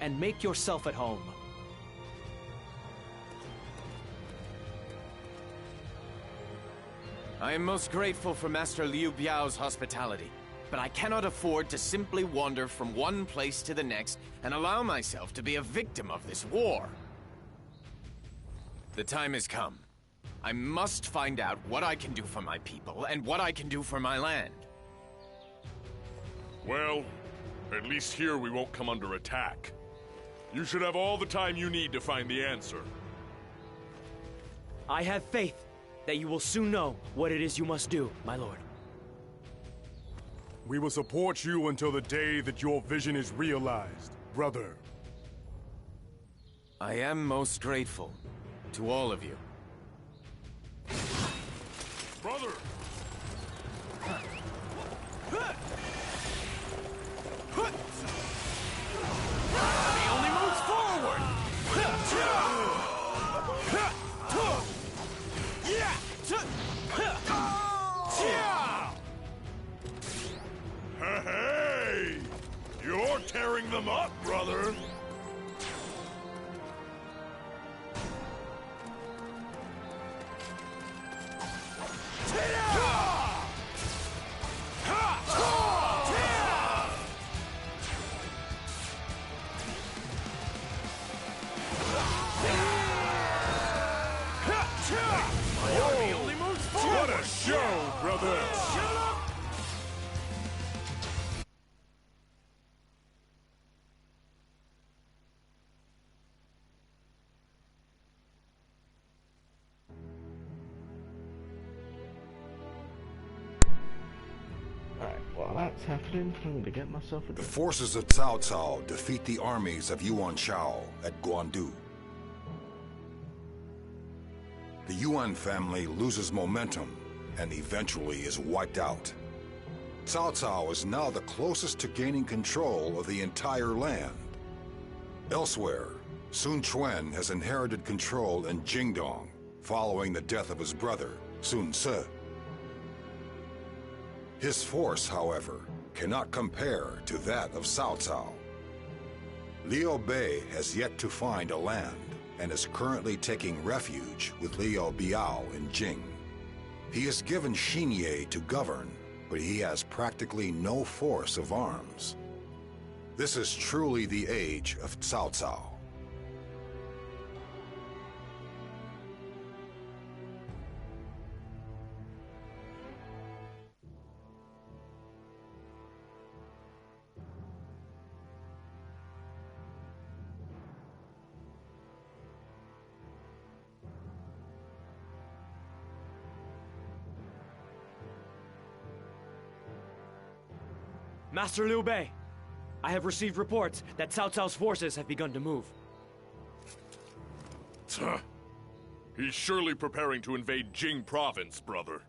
and make yourself at home. I am most grateful for Master Liu Biao's hospitality, but I cannot afford to simply wander from one place to the next and allow myself to be a victim of this war. The time has come. I must find out what I can do for my people and what I can do for my land. Well, at least here we won't come under attack. You should have all the time you need to find the answer. I have faith that you will soon know what it is you must do, my lord. We will support you until the day that your vision is realized, brother. I am most grateful to all of you. Brother! He only moves forward! Hey! You're tearing them up, brother! What a show, brother! Alright, while that's happening, I'm going to get myself a The drink. forces of Cao Cao defeat the armies of Yuan Shao at Guandu. The Yuan family loses momentum and eventually is wiped out. Cao Cao is now the closest to gaining control of the entire land. Elsewhere, Sun Quan has inherited control in Jingdong following the death of his brother, Sun Ce. His force, however, cannot compare to that of Cao Cao. Liu Bei has yet to find a land and is currently taking refuge with Liu Biao in Jing. He is given Xinye to govern, but he has practically no force of arms. This is truly the age of Cao Cao. Master Liu Bei, I have received reports that Cao Cao's forces have begun to move. He's surely preparing to invade Jing province, brother.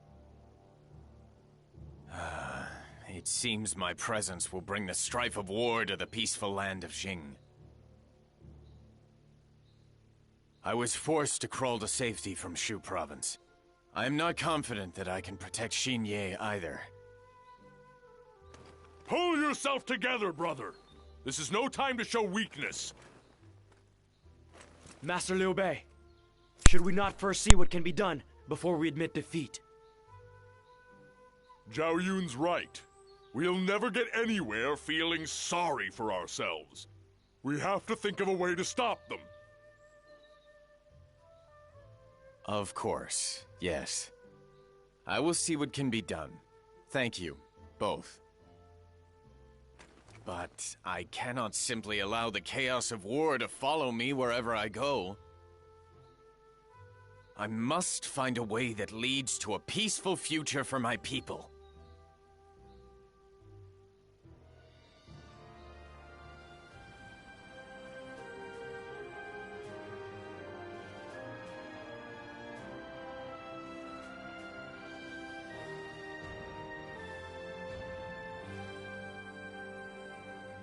It seems my presence will bring the strife of war to the peaceful land of Jing. I was forced to crawl to safety from Shu province. I am not confident that I can protect Xinye either. Pull yourself together, brother! This is no time to show weakness. Master Liu Bei, should we not first see what can be done before we admit defeat? Zhao Yun's right. We'll never get anywhere feeling sorry for ourselves. We have to think of a way to stop them. Of course, yes. I will see what can be done. Thank you, both. But I cannot simply allow the chaos of war to follow me wherever I go. I must find a way that leads to a peaceful future for my people.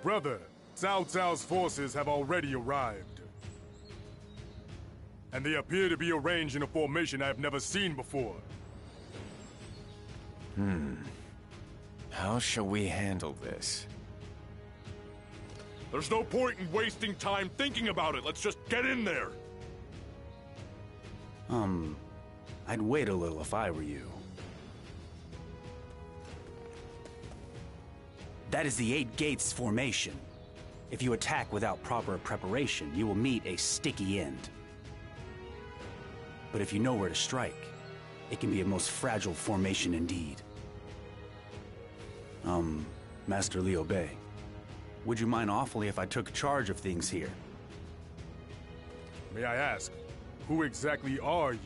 Brother, Cao Cao's forces have already arrived. And they appear to be arranged in a formation I have never seen before. How shall we handle this? There's no point in wasting time thinking about it. Let's just get in there. I'd wait a little if I were you. That is the Eight Gates formation. If you attack without proper preparation, you will meet a sticky end. But if you know where to strike, it can be a most fragile formation indeed. Master Liu Bei, would you mind awfully if I took charge of things here? May I ask, who exactly are you?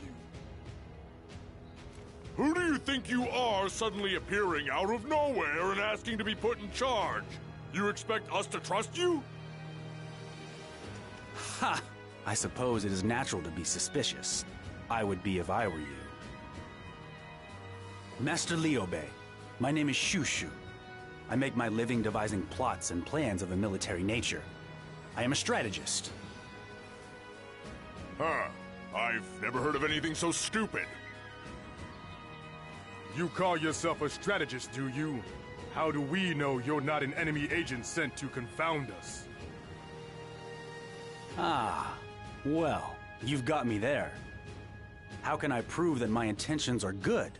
Who do you think you are suddenly appearing out of nowhere and asking to be put in charge? You expect us to trust you? Ha! I suppose it is natural to be suspicious. I would be if I were you. Master Liu Bei, my name is Shu Shu. I make my living devising plots and plans of a military nature. I am a strategist. Huh. I've never heard of anything so stupid. You call yourself a strategist, do you? How do we know you're not an enemy agent sent to confound us? Ah, well, you've got me there. How can I prove that my intentions are good?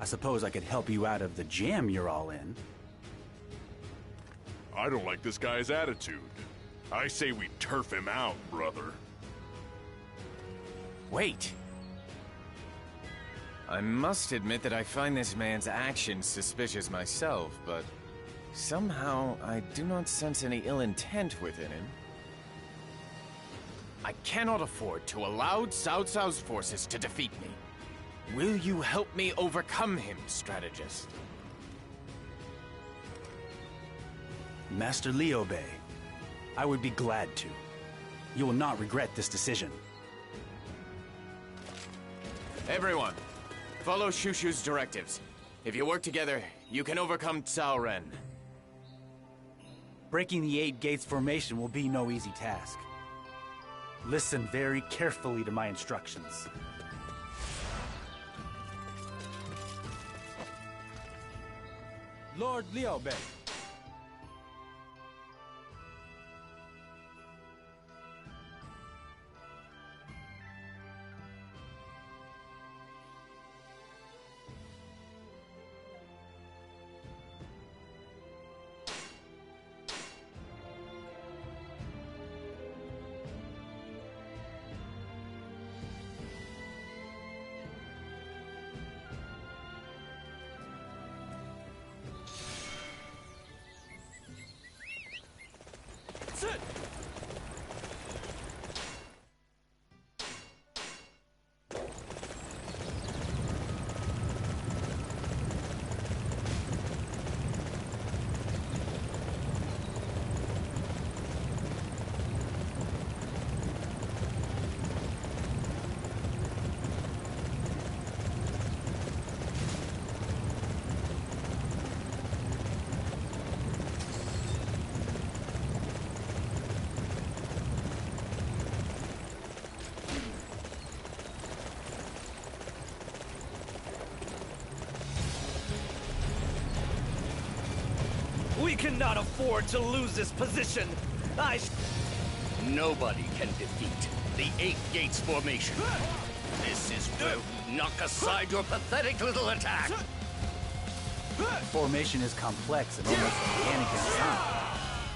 I suppose I could help you out of the jam you're all in. I don't like this guy's attitude. I say we turf him out, brother. Wait. I must admit that I find this man's actions suspicious myself, but somehow I do not sense any ill intent within him. I cannot afford to allow Cao Cao's forces to defeat me. Will you help me overcome him, strategist? Master Liu Bei, I would be glad to. You will not regret this decision. Everyone, follow Shu Shu's directives. If you work together, you can overcome Cao Ren. Breaking the Eight Gates formation will be no easy task. Listen very carefully to my instructions. Lord Liu Bei. We cannot afford to lose this position. Nobody can defeat the Eight Gates formation. This is where we knock aside your pathetic little attack. Formation is complex and almost organic in design.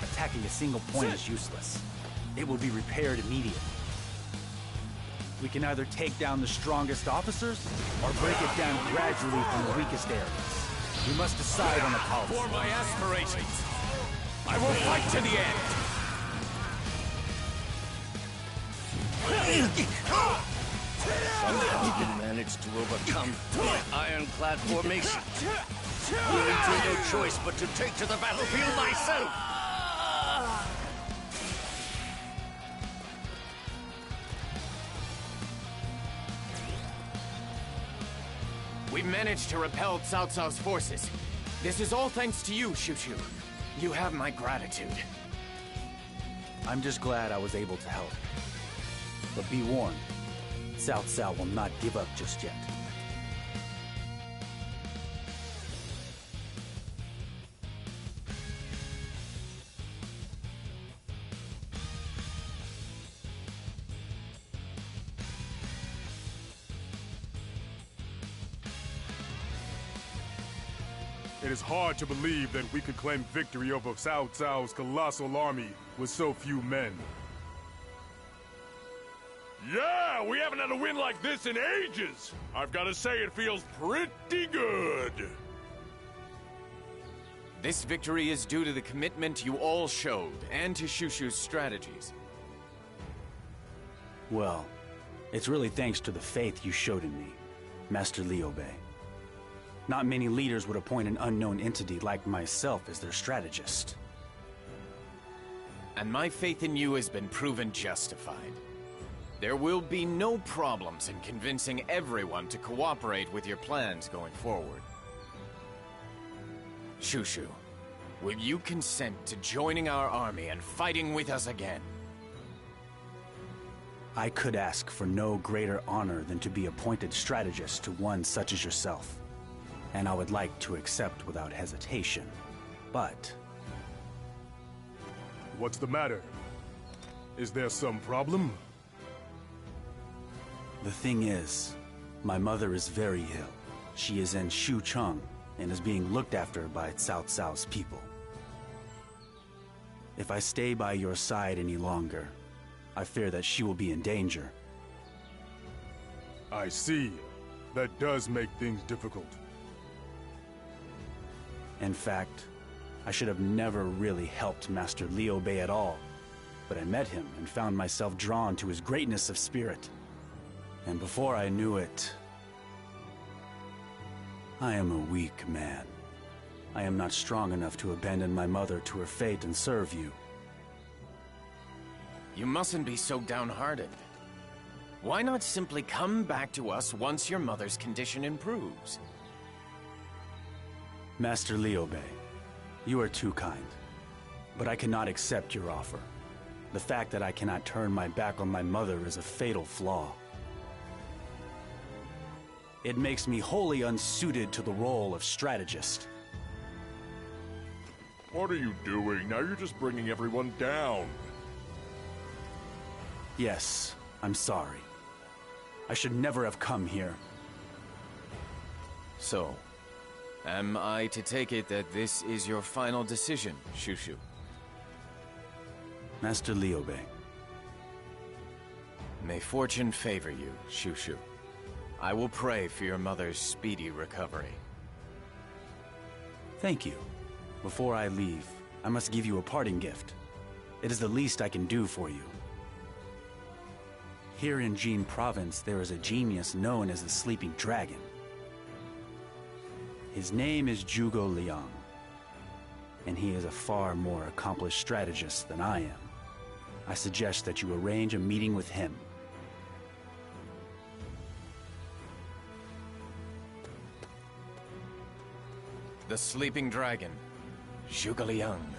Attacking a single point is useless. It will be repaired immediately. We can either take down the strongest officers, or break it down gradually from the weakest areas. We must decide on the policy. For my aspirations, I will fight to the end. Somehow you managed to overcome my ironclad formation. Leaving me no choice but to take to the battlefield myself. We managed to repel Cao Cao's forces. This is all thanks to you, Shu Shu. You have my gratitude. I'm just glad I was able to help. But be warned, Cao Cao will not give up just yet. It is hard to believe that we could claim victory over Cao Cao's colossal army with so few men. Yeah, we haven't had a win like this in ages. I've got to say it feels pretty good. This victory is due to the commitment you all showed, and to Shu Shu's strategies. Well, it's really thanks to the faith you showed in me, Master Liu Bei. Not many leaders would appoint an unknown entity like myself as their strategist. And my faith in you has been proven justified. There will be no problems in convincing everyone to cooperate with your plans going forward. Shu Shu, will you consent to joining our army and fighting with us again? I could ask for no greater honor than to be appointed strategist to one such as yourself. And I would like to accept without hesitation, but... What's the matter? Is there some problem? The thing is, my mother is very ill. She is in Xucheng and is being looked after by Cao Cao's people. If I stay by your side any longer, I fear that she will be in danger. I see. That does make things difficult. In fact, I should have never really helped Master Liu Bei at all. But I met him and found myself drawn to his greatness of spirit. And before I knew it, I am a weak man. I am not strong enough to abandon my mother to her fate and serve you. You mustn't be so downhearted. Why not simply come back to us once your mother's condition improves? Master Liu Bei, you are too kind, but I cannot accept your offer. The fact that I cannot turn my back on my mother is a fatal flaw. It makes me wholly unsuited to the role of strategist. What are you doing? Now you're just bringing everyone down. Yes, I'm sorry. I should never have come here. So, am I to take it that this is your final decision, Shushu? Master Liobei. May fortune favor you, Shushu. I will pray for your mother's speedy recovery. Thank you. Before I leave, I must give you a parting gift. It is the least I can do for you. Here in Jin Province, there is a genius known as the Sleeping Dragon. His name is Zhuge Liang, and he is a far more accomplished strategist than I am. I suggest that you arrange a meeting with him. The Sleeping Dragon, Zhuge Liang.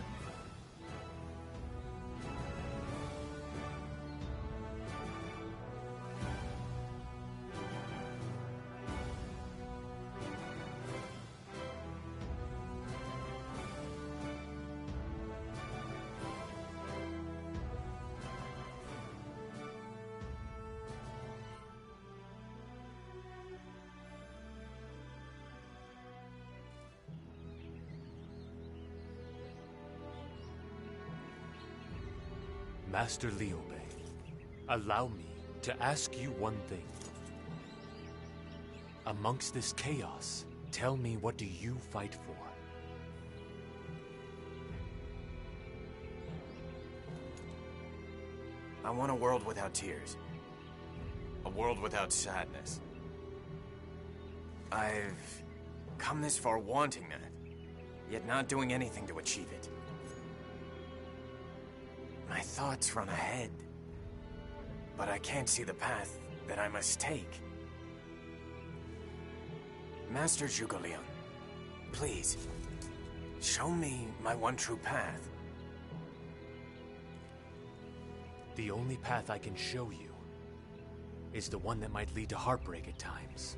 Master Liobei, allow me to ask you one thing. Amongst this chaos, tell me, what do you fight for? I want a world without tears. A world without sadness. I've come this far wanting that, yet not doing anything to achieve it. My thoughts run ahead, but I can't see the path that I must take. Master Zhuge Liang, please, show me my one true path. The only path I can show you is the one that might lead to heartbreak at times.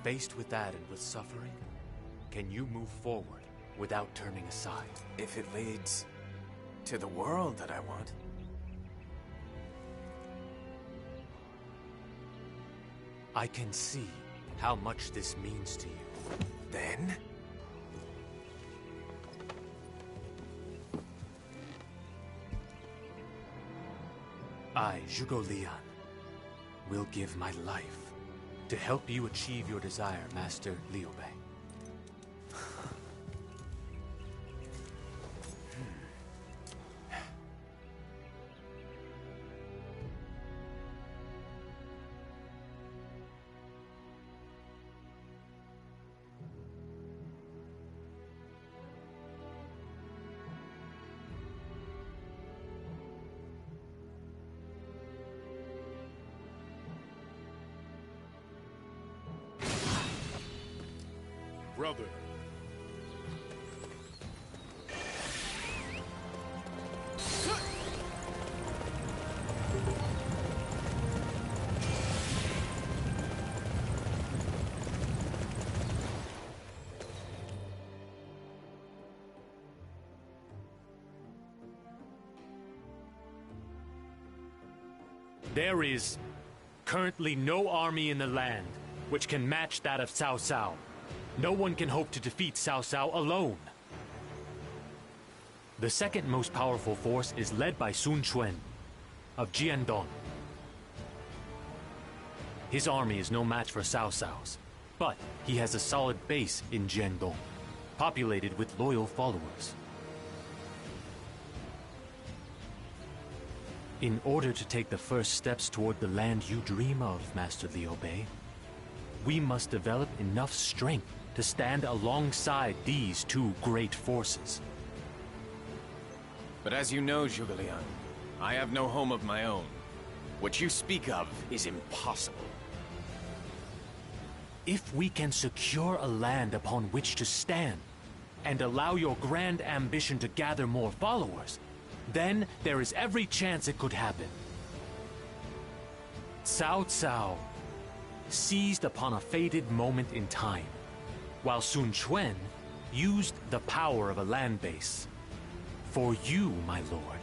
Faced with that and with suffering, can you move forward without turning aside? If it leads to the world that I want. I can see how much this means to you. Then? I, Zhuge Liang, will give my life to help you achieve your desire, Master Liobei. Brother. There is currently no army in the land which can match that of Cao Cao. No one can hope to defeat Cao Cao alone. The second most powerful force is led by Sun Quan of Jiandong. His army is no match for Cao Cao's, but he has a solid base in Jiandong, populated with loyal followers. In order to take the first steps toward the land you dream of, Master Liobei, we must develop enough strength to stand alongside these two great forces. But as you know, Zhuge Liang, I have no home of my own. What you speak of is impossible. If we can secure a land upon which to stand, and allow your grand ambition to gather more followers, then there is every chance it could happen. Cao Cao seized upon a fated moment in time, while Sun Quan used the power of a land base. For you, my lord,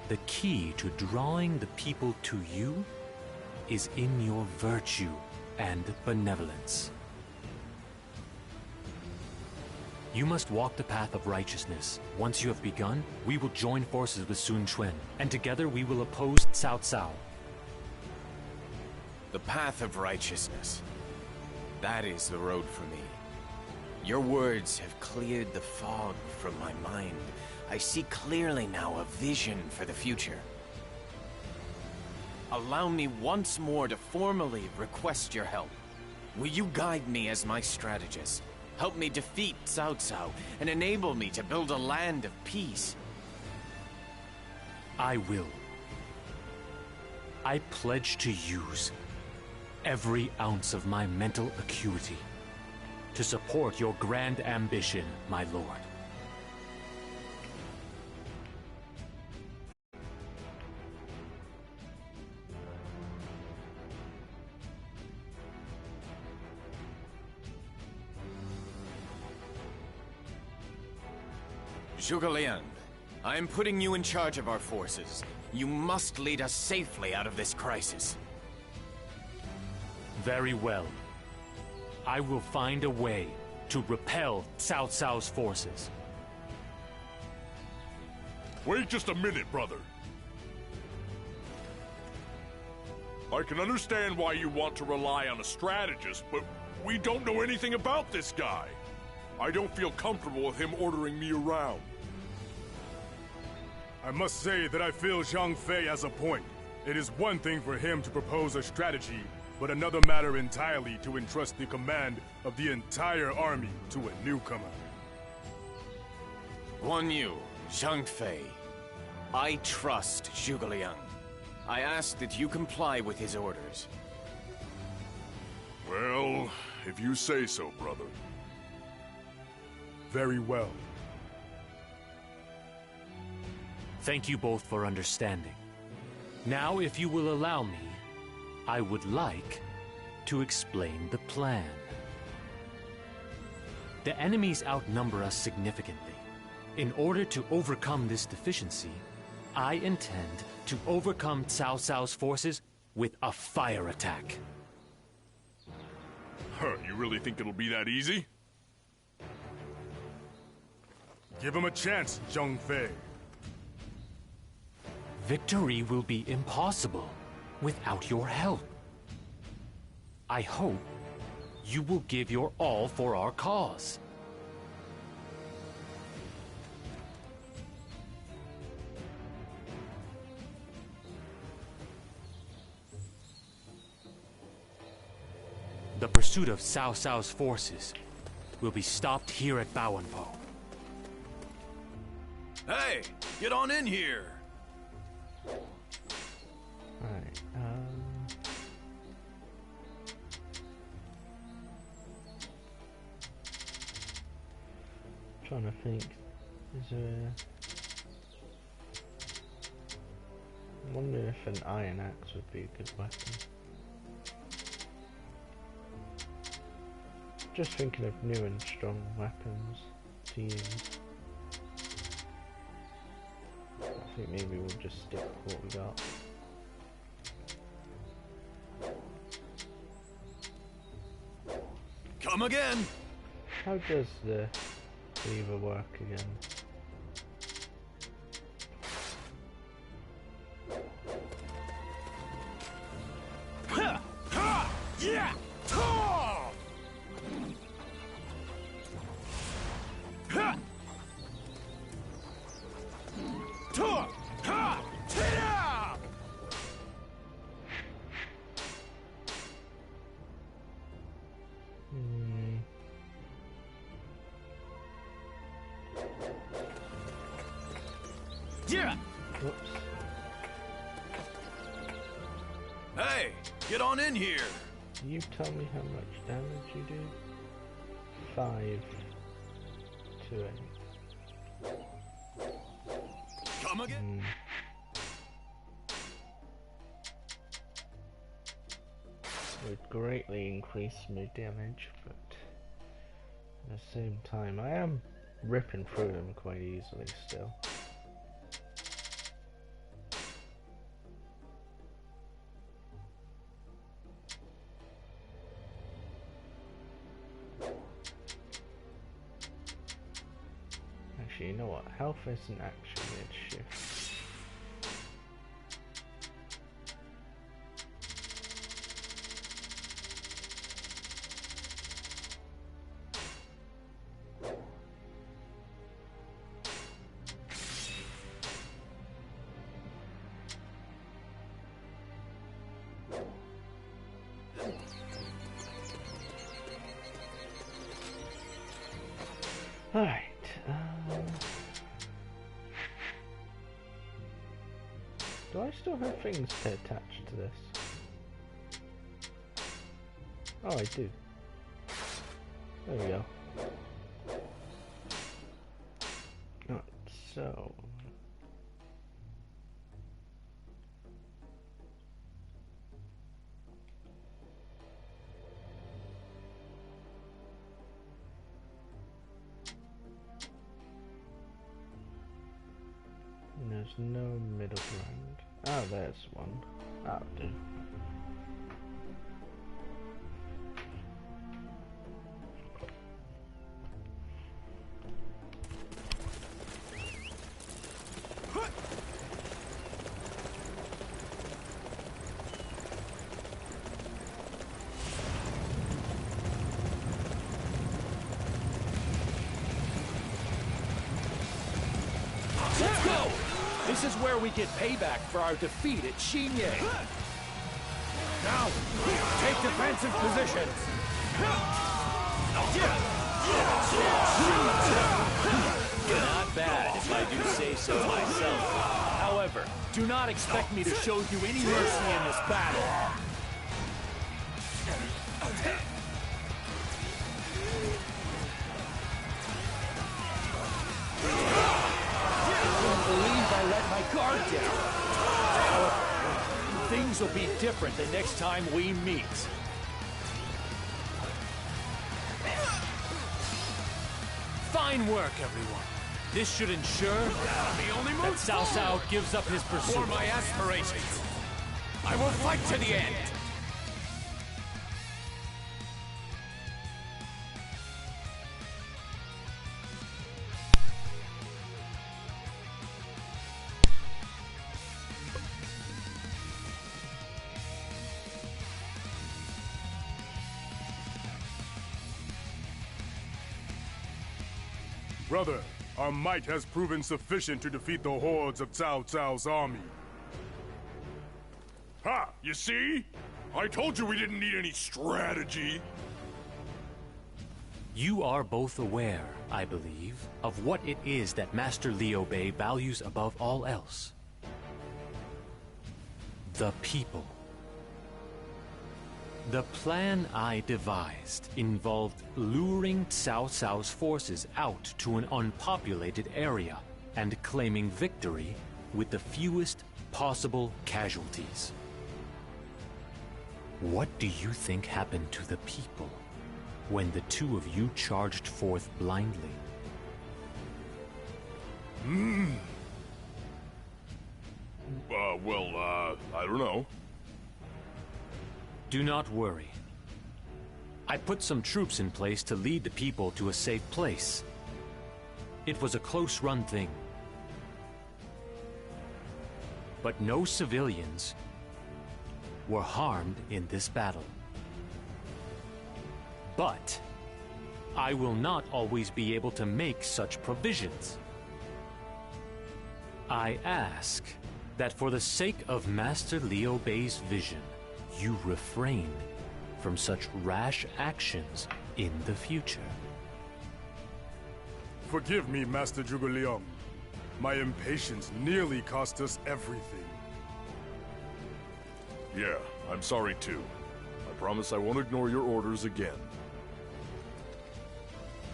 the key to drawing the people to you is in your virtue and benevolence. You must walk the path of righteousness. Once you have begun, we will join forces with Sun Quan, and together we will oppose Cao Cao. The path of righteousness. That is the road for me. Your words have cleared the fog from my mind. I see clearly now a vision for the future. Allow me once more to formally request your help. Will you guide me as my strategist? Help me defeat Cao Cao and enable me to build a land of peace. I will. I pledge to use every ounce of my mental acuity to support your grand ambition, my lord. Zhuge Liang, I am putting you in charge of our forces. You must lead us safely out of this crisis. Very well. I will find a way to repel Cao Cao's forces. Wait just a minute, brother. I can understand why you want to rely on a strategist, but we don't know anything about this guy. I don't feel comfortable with him ordering me around. I must say that I feel Zhang Fei has a point. It is one thing for him to propose a strategy, but another matter entirely to entrust the command of the entire army to a newcomer. Guan Yu, Zhang Fei, I trust Zhuge Liang. I ask that you comply with his orders. Well, if you say so, brother. Very well. Thank you both for understanding. Now, if you will allow me, I would like to explain the plan. The enemies outnumber us significantly. In order to overcome this deficiency, I intend to overcome Cao Cao's forces with a fire attack. Huh, you really think it'll be that easy? Give him a chance, Zhang Fei. Victory will be impossible without your help. I hope you will give your all for our cause. The pursuit of Cao Cao's forces will be stopped here at Baoanpo. Hey, get on in here! Right, trying to think, is there... I wonder if an iron axe would be a good weapon. Just thinking of new and strong weapons to use. I think maybe we'll just stick with what we got. Come again! How does the lever work again? Yeah! Hey, get on in here! Can you tell me how much damage you do? 5 to 8. Come again? Would greatly increase my damage, but At the same time, I am ripping through them quite easily still. Actually, you know what? Health isn't actually an issue. Alright, do I still have things to attach to this? Oh, I do. There we go. Right, so... There's no middle ground. Oh, there's one. That'll do. Let's go! This is where we get payback for our defeat at Xinye. Now, take defensive positions. Not bad, if I do say so myself. However, do not expect me to show you any mercy in this battle. I let my guard down. However, things will be different the next time we meet. Fine work, everyone. This should ensure that Cao Cao gives up his pursuit. For my aspirations, I will fight to the end. Brother, our might has proven sufficient to defeat the hordes of Cao Cao's army. Ha! You see? I told you we didn't need any strategy. You are both aware, I believe, of what it is that Master Liu Bei values above all else. The people. The plan I devised involved luring Cao Cao's forces out to an unpopulated area and claiming victory with the fewest possible casualties. What do you think happened to the people when the two of you charged forth blindly? I don't know. Do not worry. I put some troops in place to lead the people to a safe place. It was a close-run thing. But no civilians were harmed in this battle. But I will not always be able to make such provisions. I ask that for the sake of Master Liu Bei's vision, you refrain from such rash actions in the future. Forgive me, Master Zhuge Liang. My impatience nearly cost us everything. Yeah, I'm sorry too. I promise I won't ignore your orders again.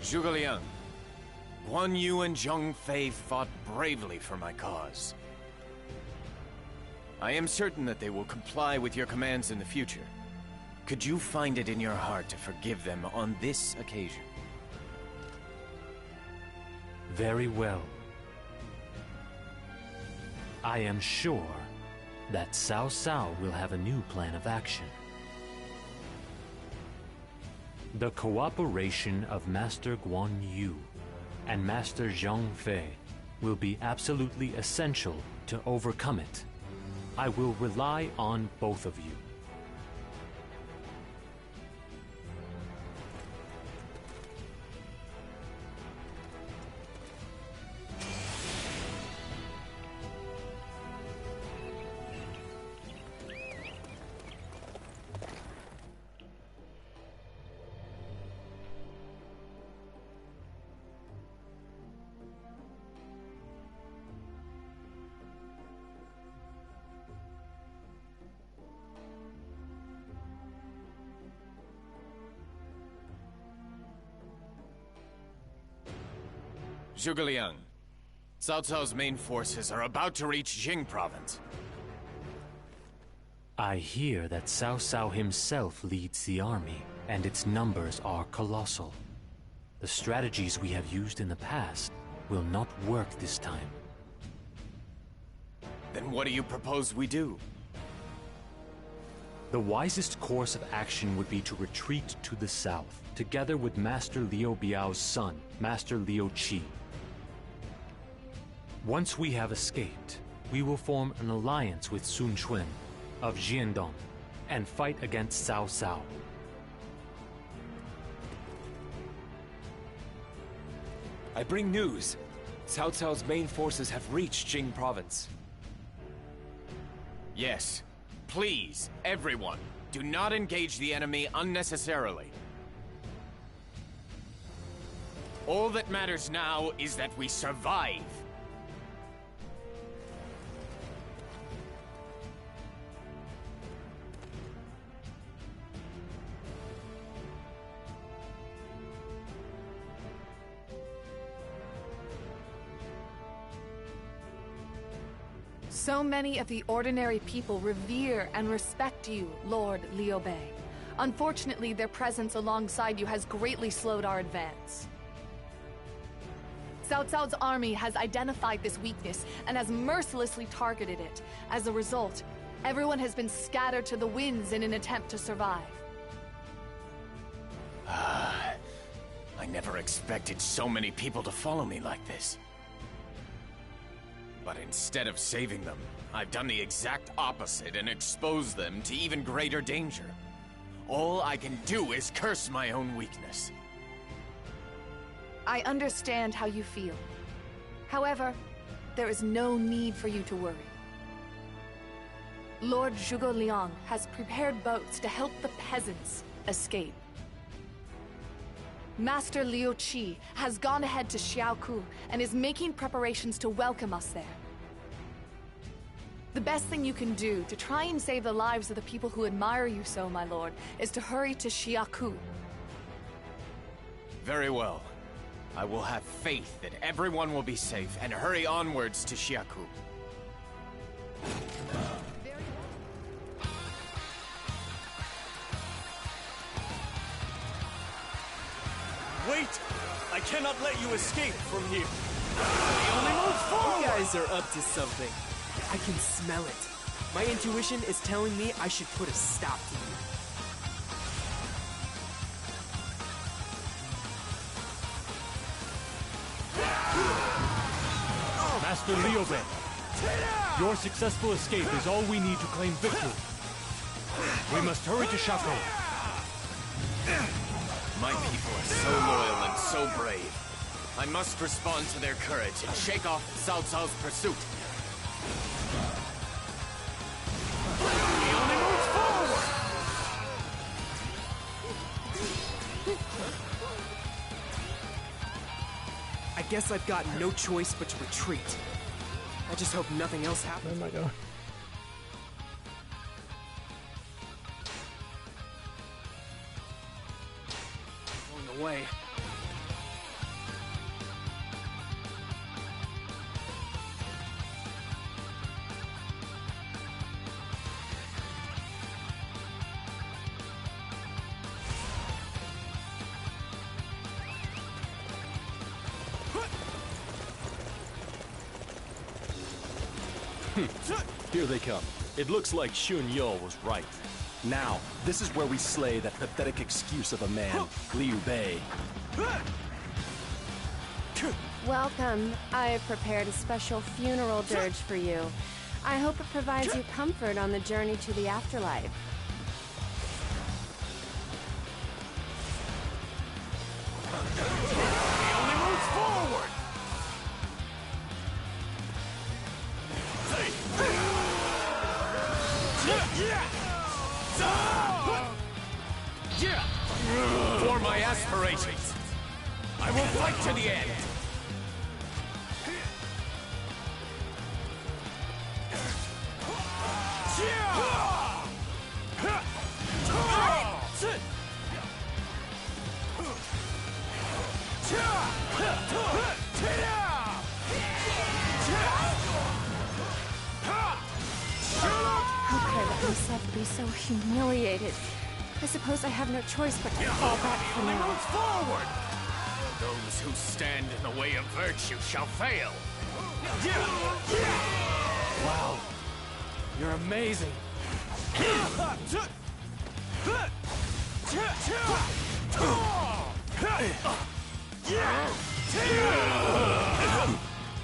Zhuge Liang, Guan Yu and Zheng Fei fought bravely for my cause. I am certain that they will comply with your commands in the future. Could you find it in your heart to forgive them on this occasion? Very well. I am sure that Cao Cao will have a new plan of action. The cooperation of Master Guan Yu and Master Zhang Fei will be absolutely essential to overcome it. I will rely on both of you. Zhuge Liang, Cao Cao's main forces are about to reach Jing province. I hear that Cao Cao himself leads the army, and its numbers are colossal. The strategies we have used in the past will not work this time. Then what do you propose we do? The wisest course of action would be to retreat to the south, together with Master Liu Biao's son, Master Liu Qi. Once we have escaped, we will form an alliance with Sun Quan of Jiandong and fight against Cao Cao. I bring news. Cao Cao's main forces have reached Jing province. Yes. Please, everyone, do not engage the enemy unnecessarily. All that matters now is that we survive. So many of the ordinary people revere and respect you, Lord Liu Bei. Unfortunately, their presence alongside you has greatly slowed our advance. Cao Cao's army has identified this weakness and has mercilessly targeted it. As a result, everyone has been scattered to the winds in an attempt to survive. I never expected so many people to follow me like this. But instead of saving them, I've done the exact opposite and exposed them to even greater danger. All I can do is curse my own weakness. I understand how you feel. However, there is no need for you to worry. Lord Zhuge Liang has prepared boats to help the peasants escape. Master Liu Qi has gone ahead to Xiaoku and is making preparations to welcome us there. The best thing you can do to try and save the lives of the people who admire you so, my lord, is to hurry to Xiaoku. Very well. I will have faith that everyone will be safe and hurry onwards to Xiaoku. Wait! I cannot let you escape from here. We only move forward! You guys are up to something. I can smell it. My intuition is telling me I should put a stop to you. Master Liu Bei, your successful escape is all we need to claim victory. We must hurry to Xiaoku. My people are so loyal and so brave. I must respond to their courage and shake off Cao Cao's pursuit. We only move forward! I guess I've got no choice but to retreat. I just hope nothing else happens. Oh my god. Going away. Here they come. It looks like Xun Yu was right. Now, this is where we slay that pathetic excuse of a man, Liu Bei. Welcome. I have prepared a special funeral dirge for you. I hope it provides you comfort on the journey to the afterlife. He only moves forward! For my aspirations, I will fight to the end! How could I let myself be so humiliated? I suppose I have no choice but to fall back for now. Move forward! Those who stand in the way of virtue shall fail! Wow. You're amazing.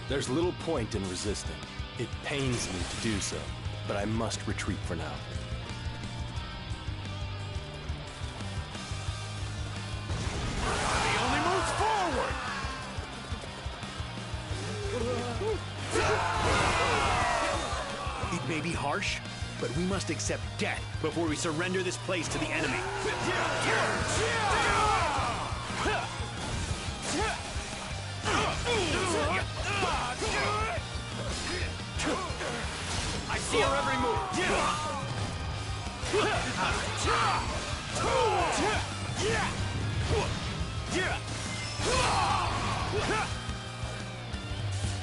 There's little point in resisting. It pains me to do so, but I must retreat for now. He only moves forward! It may be harsh, but we must accept death before we surrender this place to the enemy. I see her every move!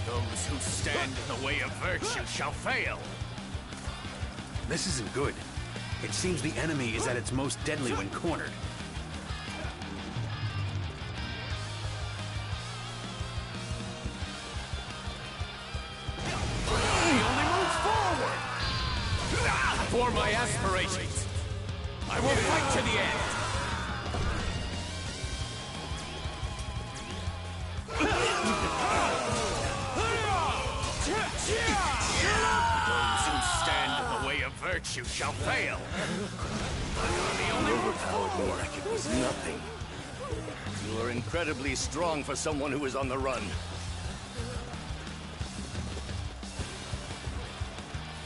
Those who stand in the way of virtue shall fail! This isn't good. It seems the enemy is at its most deadly when cornered. He only moves forward! For my aspirations, I will fight to the end! Those who stand in the way of virtue shall fail! The only Overpowered me like it was nothing. You are incredibly strong for someone who is on the run.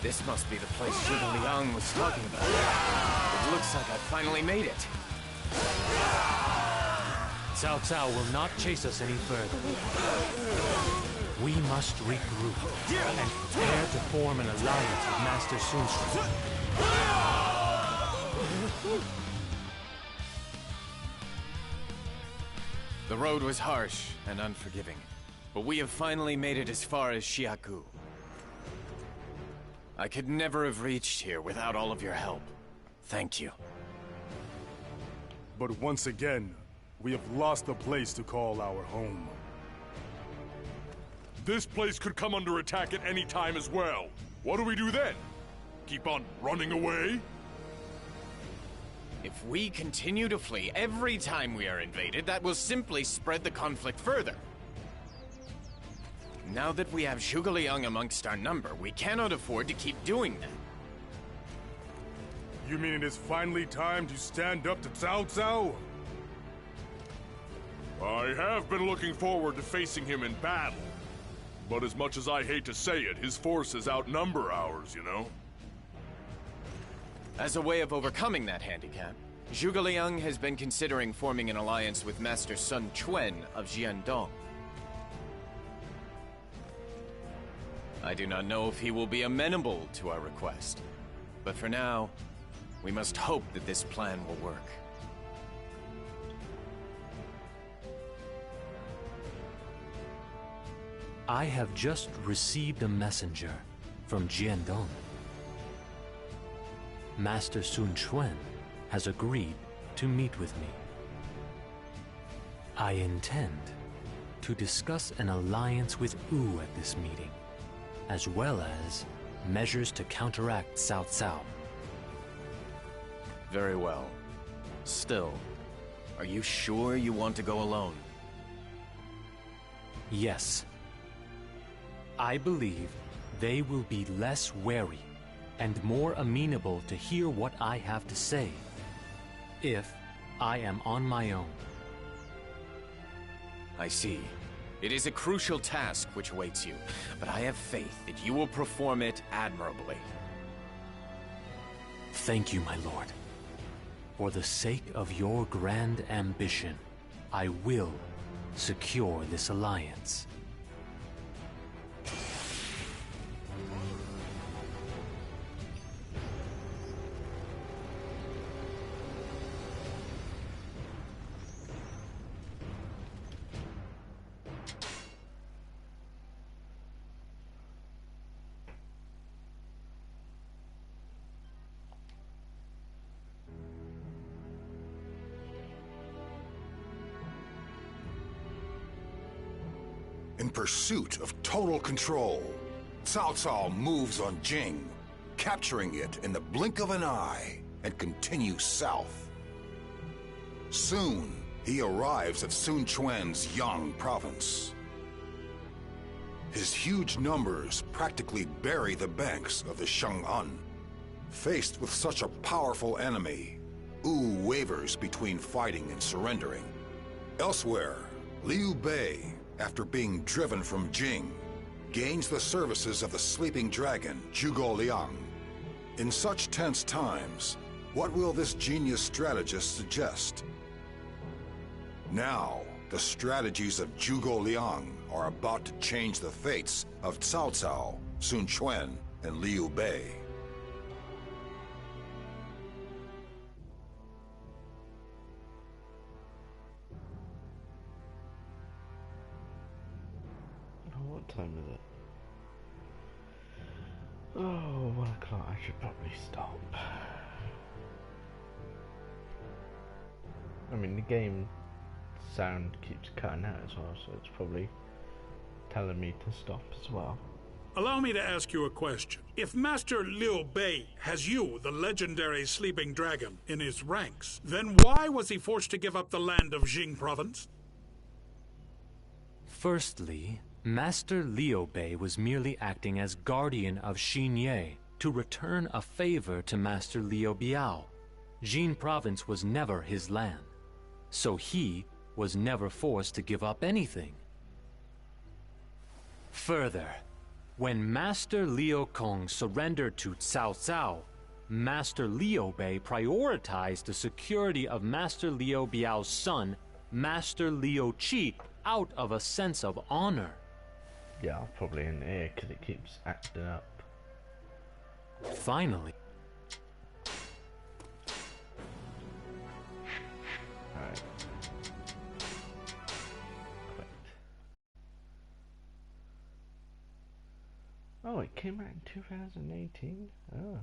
This must be the place Zhuge Liang was talking about. It looks like I finally made it. Cao Cao will not chase us any further. We must regroup and prepare to form an alliance with Master Sun Quan. The road was harsh and unforgiving, but we have finally made it as far as Xiaku. I could never have reached here without all of your help. Thank you. But once again, we have lost a place to call our home. This place could come under attack at any time as well. What do we do then? Keep on running away? If we continue to flee every time we are invaded, that will simply spread the conflict further. Now that we have Zhuge Liang amongst our number, we cannot afford to keep doing that. You mean it is finally time to stand up to Cao Cao? I have been looking forward to facing him in battle. But as much as I hate to say it, his forces outnumber ours, you know? As a way of overcoming that handicap, Zhuge Liang has been considering forming an alliance with Master Sun Quan of Jiandong. I do not know if he will be amenable to our request, but for now, we must hope that this plan will work. I have just received a messenger from Jiandong. Master Sun Quan has agreed to meet with me. I intend to discuss an alliance with Wu at this meeting, as well as measures to counteract Cao Cao. Very well. Still, are you sure you want to go alone? Yes. I believe they will be less wary and more amenable to hear what I have to say if I am on my own. I see. It is a crucial task which awaits you, but I have faith that you will perform it admirably. Thank you, my lord. For the sake of your grand ambition, I will secure this alliance. In pursuit of total control, Cao Cao moves on Jing, capturing it in the blink of an eye, and continues south. Soon, he arrives at Sun Quan's Yang province. His huge numbers practically bury the banks of the Shang'an. Faced with such a powerful enemy, Wu wavers between fighting and surrendering. Elsewhere, Liu Bei, after being driven from Jing, gains the services of the sleeping dragon, Zhuge Liang. In such tense times, what will this genius strategist suggest? Now, the strategies of Zhuge Liang are about to change the fates of Cao Cao, Sun Quan, and Liu Bei. What time is it? Oh, 1 o'clock. I should probably stop. I mean, the game sound keeps cutting out as well, so it's probably telling me to stop as well. Allow me to ask you a question. If Master Liu Bei has you, the legendary sleeping dragon, in his ranks, then why was he forced to give up the land of Jing province? Firstly, Master Liu Bei was merely acting as guardian of Xinye to return a favor to Master Liu Biao. Jin province was never his land, so he was never forced to give up anything. Further, when Master Liu Kong surrendered to Cao Cao, Master Liu Bei prioritized the security of Master Liu Biao's son, Master Liu Qi, out of a sense of honor. Yeah, I'll probably in here because it keeps acting up. Finally. Alright. Quit. Oh, it came out in 2018? Oh.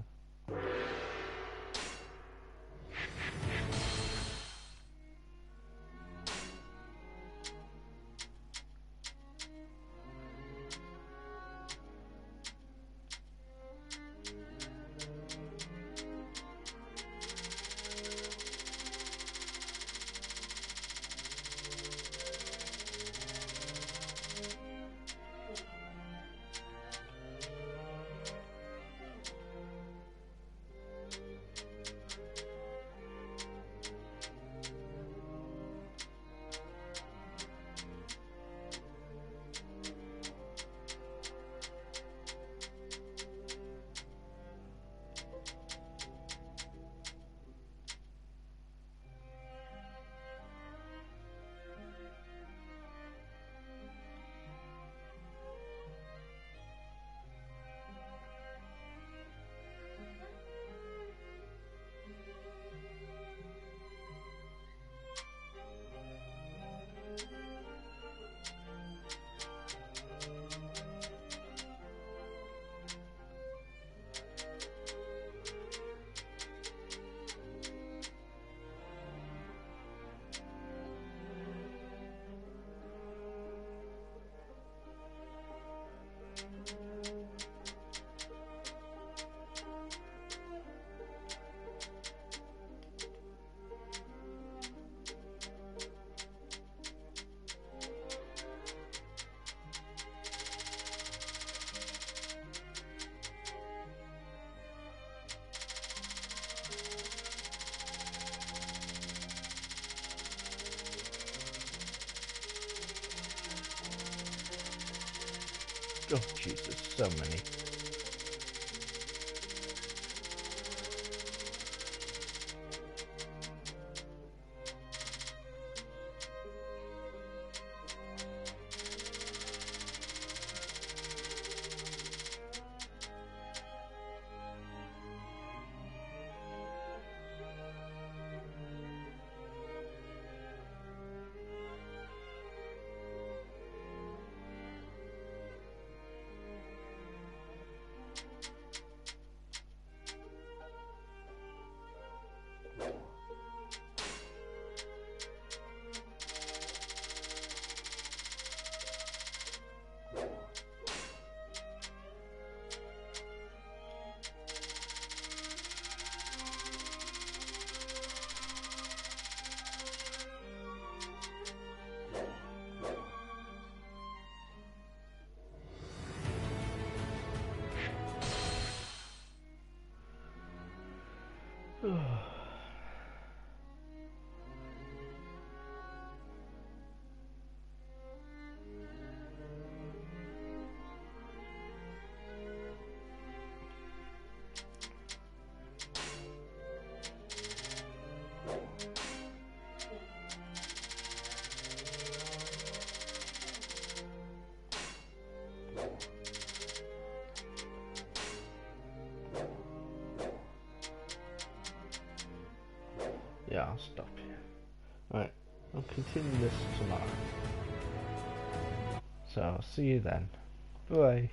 Oh, Jesus, so many. Yeah, I'll stop here. Alright, I'll continue this tomorrow. So, I'll see you then. Bye.